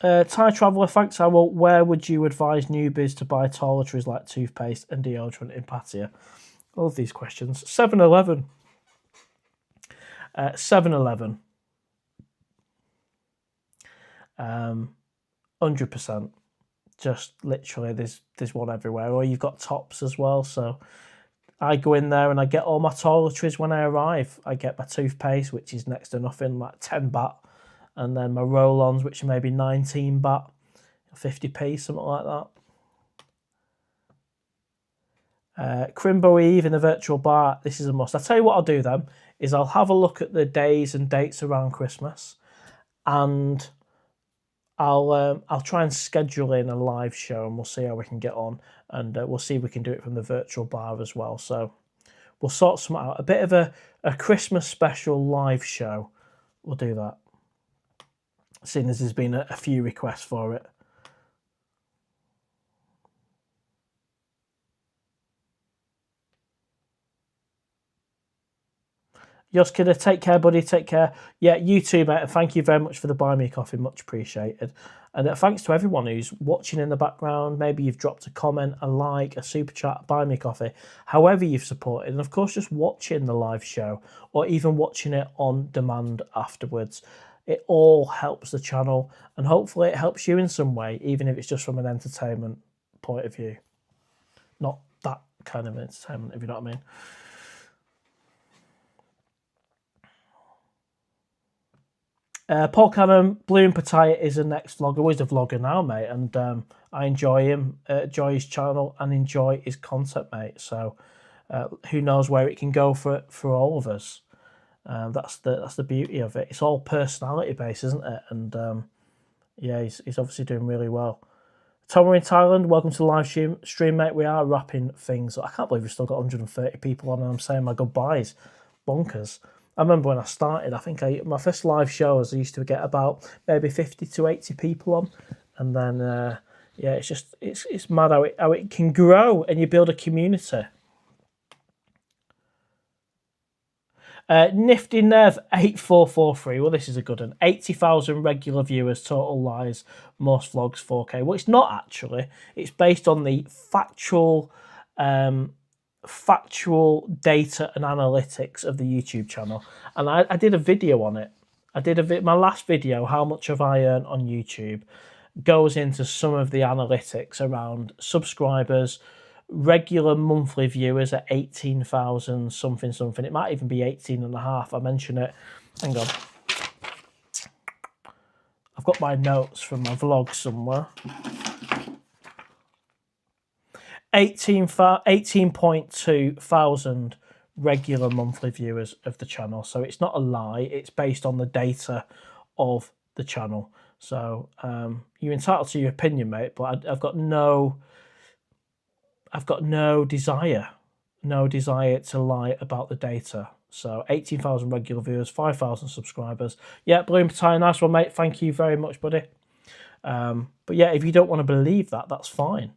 Thai Traveller, thanks, Howell. Where would you advise newbies to buy toiletries like toothpaste and deodorant in Pattaya? All of these questions. 7-Eleven. 7-Eleven. 100%. Just literally, there's one everywhere. Or you've got Tops as well. So I go in there and I get all my toiletries when I arrive. I get my toothpaste, which is next to nothing, like 10 baht. And then my roll-ons, which are maybe 19 baht, 50p, something like that. Crimbo Eve in the virtual bar, this is a must. I'll tell you what I'll do then, is I'll have a look at the days and dates around Christmas, and I'll try and schedule in a live show, and we'll see how we can get on, and we'll see if we can do it from the virtual bar as well. So we'll sort something out. A bit of a Christmas special live show. We'll do that, seeing as there's been a few requests for it. Yoss Kidder, take care, buddy. Take care. Yeah, you too, mate. And thank you very much for the buy me a coffee. Much appreciated. And thanks to everyone who's watching in the background. Maybe you've dropped a comment, a like, a super chat, buy me a coffee. However you've supported. And of course, just watching the live show or even watching it on demand afterwards. It all helps the channel, and hopefully it helps you in some way, even if it's just from an entertainment point of view. Not that kind of entertainment, if you know what I mean. Paul Cannon, Blue and Pattaya is the next vlogger. Well, he's a vlogger now, mate, and I enjoy him, enjoy his channel, and enjoy his content, mate. So who knows where it can go for all of us. That's the beauty of it. It's all personality based, isn't it? And yeah, he's obviously doing really well. Tom, we're in Thailand. Welcome to the live stream, mate. We are wrapping things up. I can't believe we've still got 130 people on, and I'm saying my goodbyes. Bonkers. I remember when I started, I think my first live shows, I used to get about maybe 50 to 80 people on. And then, yeah, it's mad how it can grow and you build a community. Nifty Nev 8443. Well, this is a good one. 80,000 regular viewers, total lies, most vlogs 4K. Well, it's not actually. It's based on the factual data and analytics of the YouTube channel, and I did a video on it. My last video, how much have I earned on YouTube, goes into some of the analytics around subscribers, regular monthly viewers at 18,000 something. It might even be 18.5. I mention it. Hang on. I've got my notes from my vlog somewhere. 18.2 thousand regular monthly viewers of the channel. So it's not a lie. It's based on the data of the channel. So you're entitled to your opinion, mate. But I've got no desire to lie about the data. So 18,000 regular viewers, 5,000 subscribers. Yeah, Blue and Pattaya, nice one, mate. Thank you very much, buddy. But yeah, if you don't want to believe that, that's fine.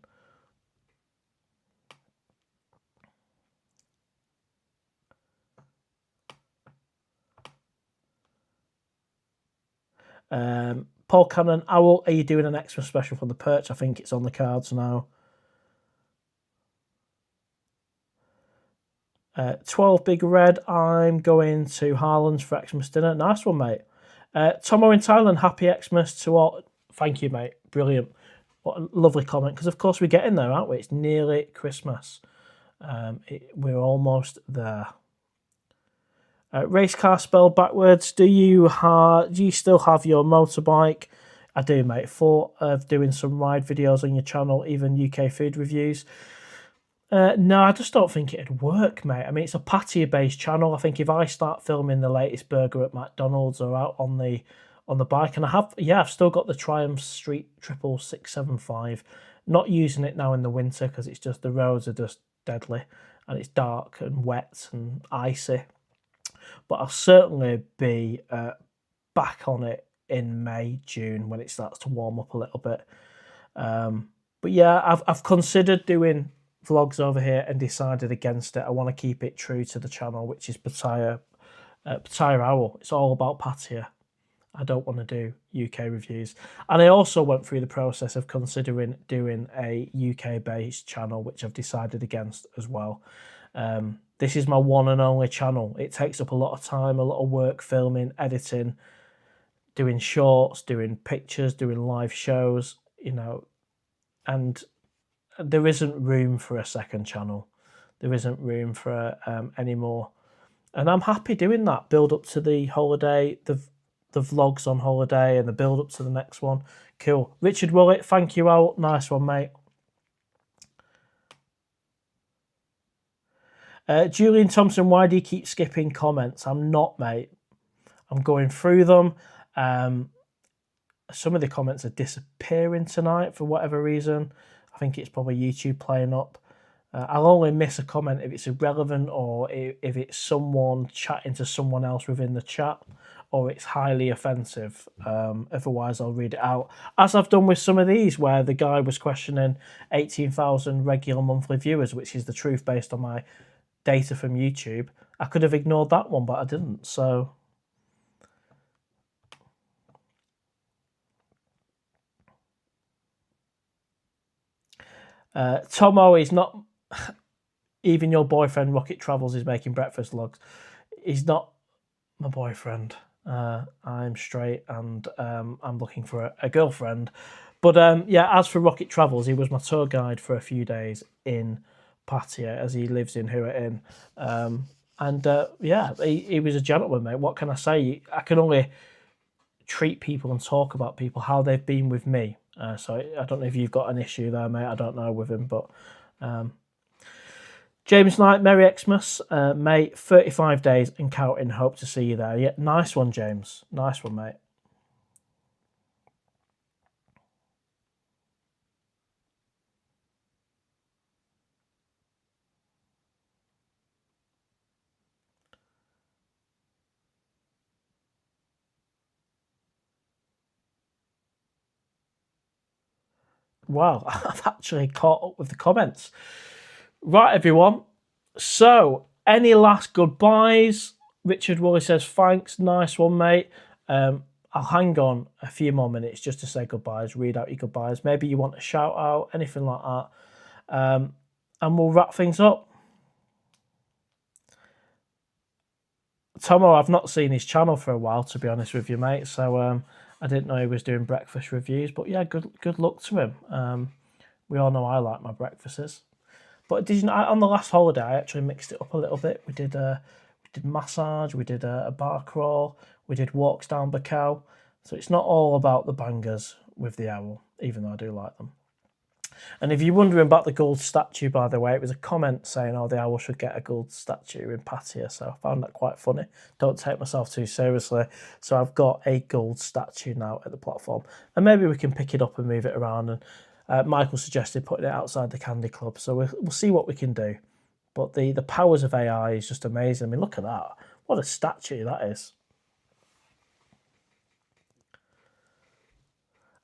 Paul Cannon, Owl, are you doing an Xmas special for the Perch? I think it's on the cards now. 12 Big Red, I'm going to Harlan's for Xmas dinner. Nice one, mate. Tomo in Thailand, happy Xmas to all. Thank you, mate. Brilliant. What a lovely comment, because of course we're getting there, aren't we? It's nearly Christmas. We're almost there. Race car spelled backwards. Do you still have your motorbike? I do, mate. Thought of doing some ride videos on your channel, even UK food reviews. No, I just don't think it'd work, mate. I mean, it's a Pattaya-based channel. I think if I start filming the latest burger at McDonald's or out on the bike, and I've still got the Triumph Street 675. Not using it now in the winter because it's just the roads are just deadly and it's dark and wet and icy. But I'll certainly be back on it in May, June when it starts to warm up a little bit. But yeah, I've considered doing vlogs over here and decided against it. I want to keep it true to the channel, which is PattayaOwl. It's all about Pattaya. I don't want to do UK reviews. And I also went through the process of considering doing a UK-based channel, which I've decided against as well. This is my one and only channel. It takes up a lot of time, a lot of work, filming, editing, doing shorts, doing pictures, doing live shows, you know, and there isn't room for a second channel. There isn't room for any more. And I'm happy doing that. Build up to the holiday, the vlogs on holiday and the build up to the next one. Cool. Richard Willett, thank you, Al. Nice one, mate. Julian Thompson, why do you keep skipping comments? I'm not, mate. I'm going through them. Some of the comments are disappearing tonight for whatever reason. I think it's probably YouTube playing up. I'll only miss a comment if it's irrelevant or if it's someone chatting to someone else within the chat or it's highly offensive. Otherwise, I'll read it out. As I've done with some of these where the guy was questioning 18,000 regular monthly viewers, which is the truth based on my data from YouTube. I could have ignored that one, but I didn't. So Tomo is not even your boyfriend. Rocket Travels is making breakfast vlogs. He's not my boyfriend. I'm straight and I'm looking for a girlfriend. But yeah, as for Rocket Travels, he was my tour guide for a few days in Pattaya, as he lives in Hua Hin. And yeah, he was a gentleman, mate. What can I say? I can only treat people and talk about people how they've been with me. So I don't know if you've got an issue there, mate. I don't know with him, but James Knight, Merry Xmas, mate. 35 days and counting. Hope to see you there. Yeah, nice one, James. Nice one, mate. Wow, I've actually caught up with the comments. Right, everyone. So, any last goodbyes? Richard Woolley says, thanks. Nice one, mate. I'll hang on a few more minutes just to say goodbyes, read out your goodbyes. Maybe you want a shout out, anything like that. And we'll wrap things up. Tomo, I've not seen his channel for a while, to be honest with you, mate. So I didn't know he was doing breakfast reviews. But yeah, good luck to him. We all know I like my breakfasts. But did you know, on the last holiday, I actually mixed it up a little bit. We did massage, we did a bar crawl, we did walks down Bacau. So it's not all about the bangers with the owl, even though I do like them. And if you're wondering about the gold statue, by the way, it was a comment saying, oh, the owl should get a gold statue in Pattaya. So I found that quite funny. Don't take myself too seriously. So I've got a gold statue now at the platform. And maybe we can pick it up and move it around. And Michael suggested putting it outside the Candy Club. So we'll see what we can do. But the powers of AI is just amazing. I mean, look at that. What a statue that is.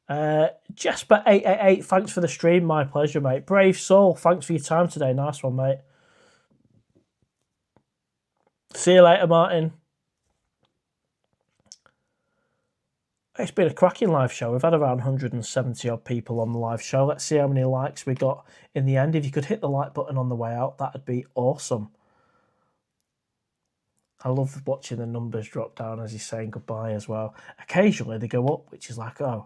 Jesper888, thanks for the stream. My pleasure, mate. Brave Soul, thanks for your time today. Nice one, mate. See you later, Martin. It's been a cracking live show. We've had around 170 odd people on the live show. Let's see how many likes we got in the end. If you could hit the like button on the way out, that'd be awesome. I love watching the numbers drop down as he's saying goodbye as well. Occasionally they go up, which is like, oh.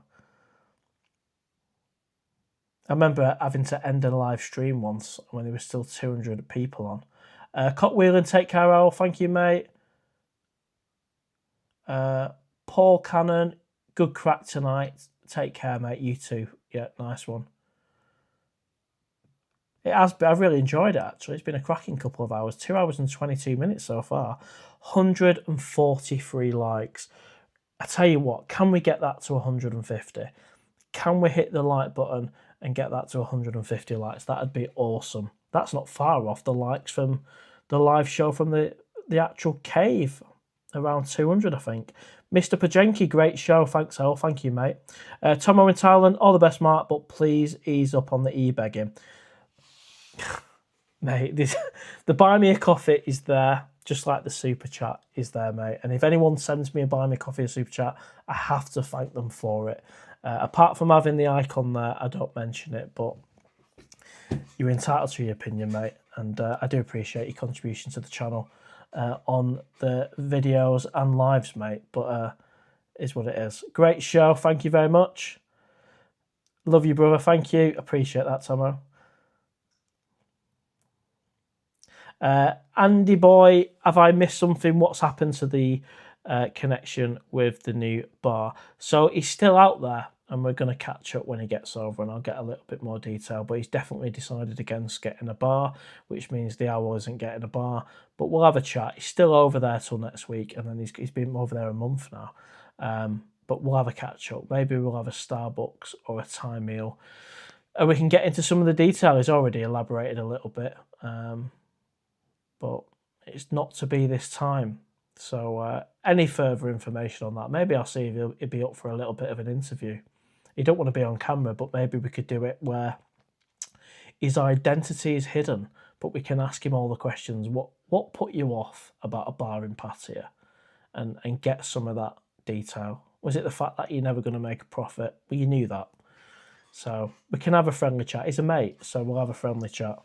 I remember having to end a live stream once when there was still 200 people on. Cotwheeling, take care, Owl. Thank you, mate. Paul Cannon, good crack tonight. Take care, mate. You too. Yeah, nice one. It has been. I've really enjoyed it, actually. It's been a cracking couple of hours. 2 hours and 22 minutes so far. 143 likes. I tell you what, can we get that to 150? Can we hit the like button and get that to 150 likes? That'd be awesome. That's not far off the likes from the live show from the actual cave. Around 200, I think. Mr. Pajenki, great show. Thanks, Al. Thank you, mate. Tomo in Thailand, all the best, Mark, but please ease up on the e-begging. Mate, the buy me a coffee is there, just like the super chat is there, mate. And if anyone sends me a buy me a coffee or super chat, I have to thank them for it. Apart from having the icon there, I don't mention it, but you're entitled to your opinion, mate. And I do appreciate your contribution to the channel on the videos and lives, mate. But is what it is. Great show. Thank you very much. Love you, brother. Thank you. Appreciate that, Tomo. Andy boy, have I missed something? What's happened to the connection with the new bar? So he's still out there, and we're going to catch up when he gets over, and I'll get a little bit more detail. But he's definitely decided against getting a bar, which means the owl isn't getting a bar. But we'll have a chat. He's still over there till next week, and then he's been over there a month now. But we'll have a catch up. Maybe we'll have a Starbucks or a Thai meal, and we can get into some of the detail. He's already elaborated a little bit. But it's not to be this time. So any further information on that, maybe I'll see if he'd be up for a little bit of an interview. You don't want to be on camera, but maybe we could do it where his identity is hidden, but we can ask him all the questions. What put you off about a bar in Pattaya? And get some of that detail. Was it the fact that you're never going to make a profit? Well, you knew that. So we can have a friendly chat. He's a mate, so we'll have a friendly chat.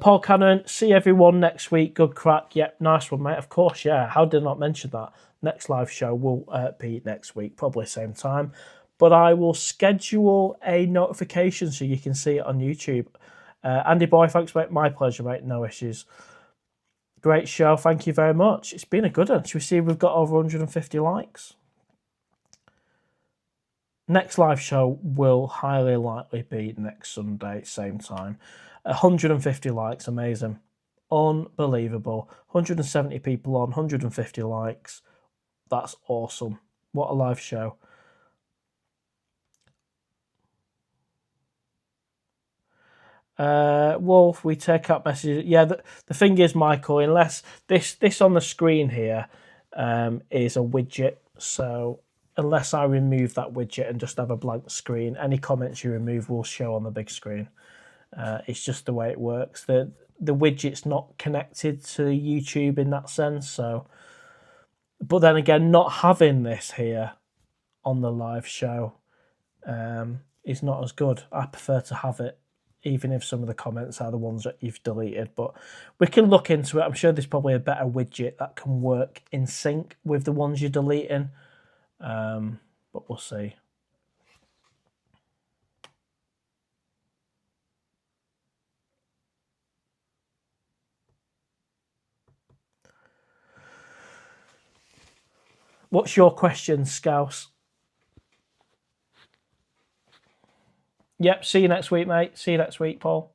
Paul Cannon, see everyone next week. Good crack. Yep, nice one, mate. Of course, yeah. How did I not mention that? Next live show will be next week, probably same time. But I will schedule a notification so you can see it on YouTube. Andy Boy, thanks, mate. My pleasure, mate. No issues. Great show. Thank you very much. It's been a good one. Should we see we've got over 150 likes? Next live show will highly likely be next Sunday, same time. 150 likes, amazing. Unbelievable. 170 people on, 150 likes. That's awesome. What a live show. Wolf, we take up messages. Yeah, the thing is, Michael, unless this on the screen here is a widget, so unless I remove that widget and just have a blank screen, any comments you remove will show on the big screen. It's just the way it works. The widget's not connected to YouTube in that sense. So, but then again, not having this here on the live show is not as good. I prefer to have it, even if some of the comments are the ones that you've deleted. But we can look into it. I'm sure there's probably a better widget that can work in sync with the ones you're deleting. But we'll see. What's your question, Scouse? Yep, see you next week, mate. See you next week, Paul.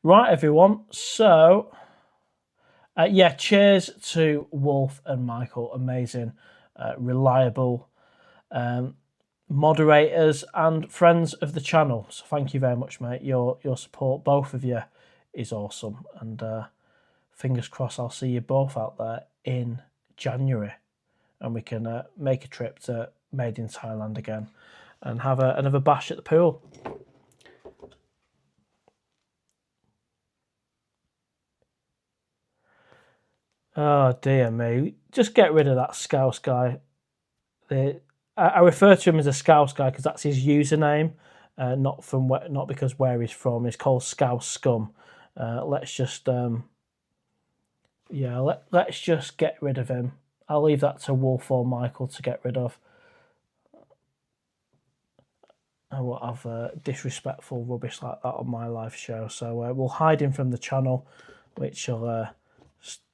Right, everyone. So, yeah, cheers to Wolf and Michael. Amazing, reliable moderators and friends of the channel. So thank you very much, mate. Your support, both of you, is awesome. And fingers crossed I'll see you both out there in January. And we can make a trip to Made in Thailand again and have another bash at the pool. Oh, dear me. Just get rid of that Scouse guy. I refer to him as a Scouse guy because that's his username, not because where he's from. He's called Scouse Scum. Let's just let's just get rid of him. I'll leave that to Wolf or Michael to get rid of. I won't have disrespectful rubbish like that on my live show. So we'll hide him from the channel, which will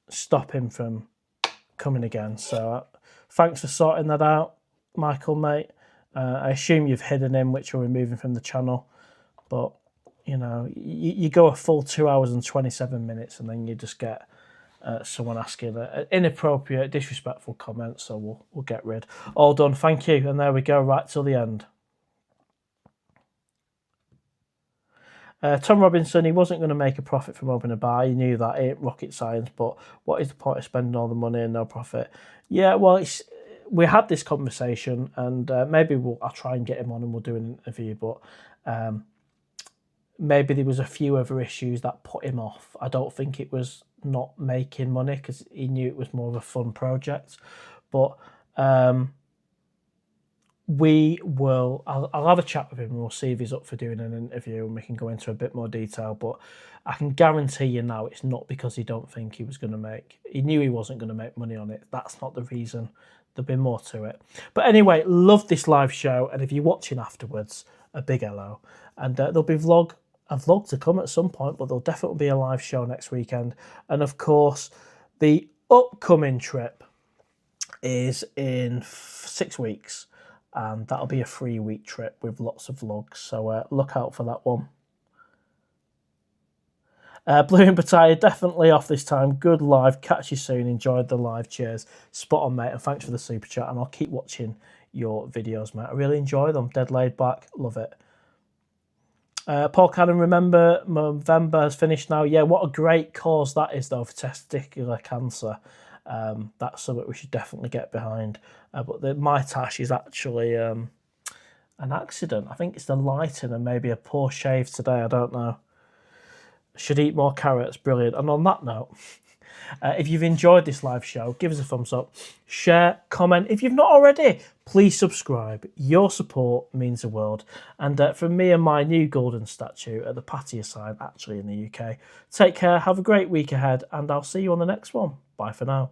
stop him from coming again. So thanks for sorting that out, Michael, mate. I assume you've hidden him, which will remove him from the channel. But, you know, you go a full 2 hours and 27 minutes and then you just get someone asking an inappropriate, disrespectful comment. So we'll get rid. All done. Thank you. And there we go, right till the end. Tom Robinson, he wasn't going to make a profit from opening a bar. He knew that. It ain't rocket science, but what is the point of spending all the money and no profit? Yeah, well, we had this conversation, and maybe I'll try and get him on and we'll do an interview, but maybe there was a few other issues that put him off. I don't think it was not making money because he knew it was more of a fun project, but I'll have a chat with him and we'll see if he's up for doing an interview and we can go into a bit more detail. But I can guarantee you now it's not because he don't think he knew he wasn't going to make money on it. That's not the reason. There'll be more to it. But anyway, love this live show. And if you're watching afterwards, a big hello. And there'll be a vlog to come at some point, but there'll definitely be a live show next weekend. And of course, the upcoming trip is in 6 weeks. And that'll be a 3-week trip with lots of vlogs. So look out for that one. Blue and Pattaya, definitely off this time. Good live. Catch you soon. Enjoyed the live. Cheers. Spot on, mate. And thanks for the super chat. And I'll keep watching your videos, mate. I really enjoy them. Dead laid back. Love it. Paul Cannon, remember November has finished now. Yeah, what a great cause that is, though, for testicular cancer. That's something we should definitely get behind. But the my tash is actually an accident. I think it's the lighting and maybe a poor shave today. I don't know. Should eat more carrots. Brilliant. And on that note, If you've enjoyed this live show, give us a thumbs up, share, comment. If you've not already, please subscribe. Your support means the world. And from me and my new golden statue at the Pattaya sign, actually in the UK, take care, have a great week ahead, and I'll see you on the next one. Bye for now.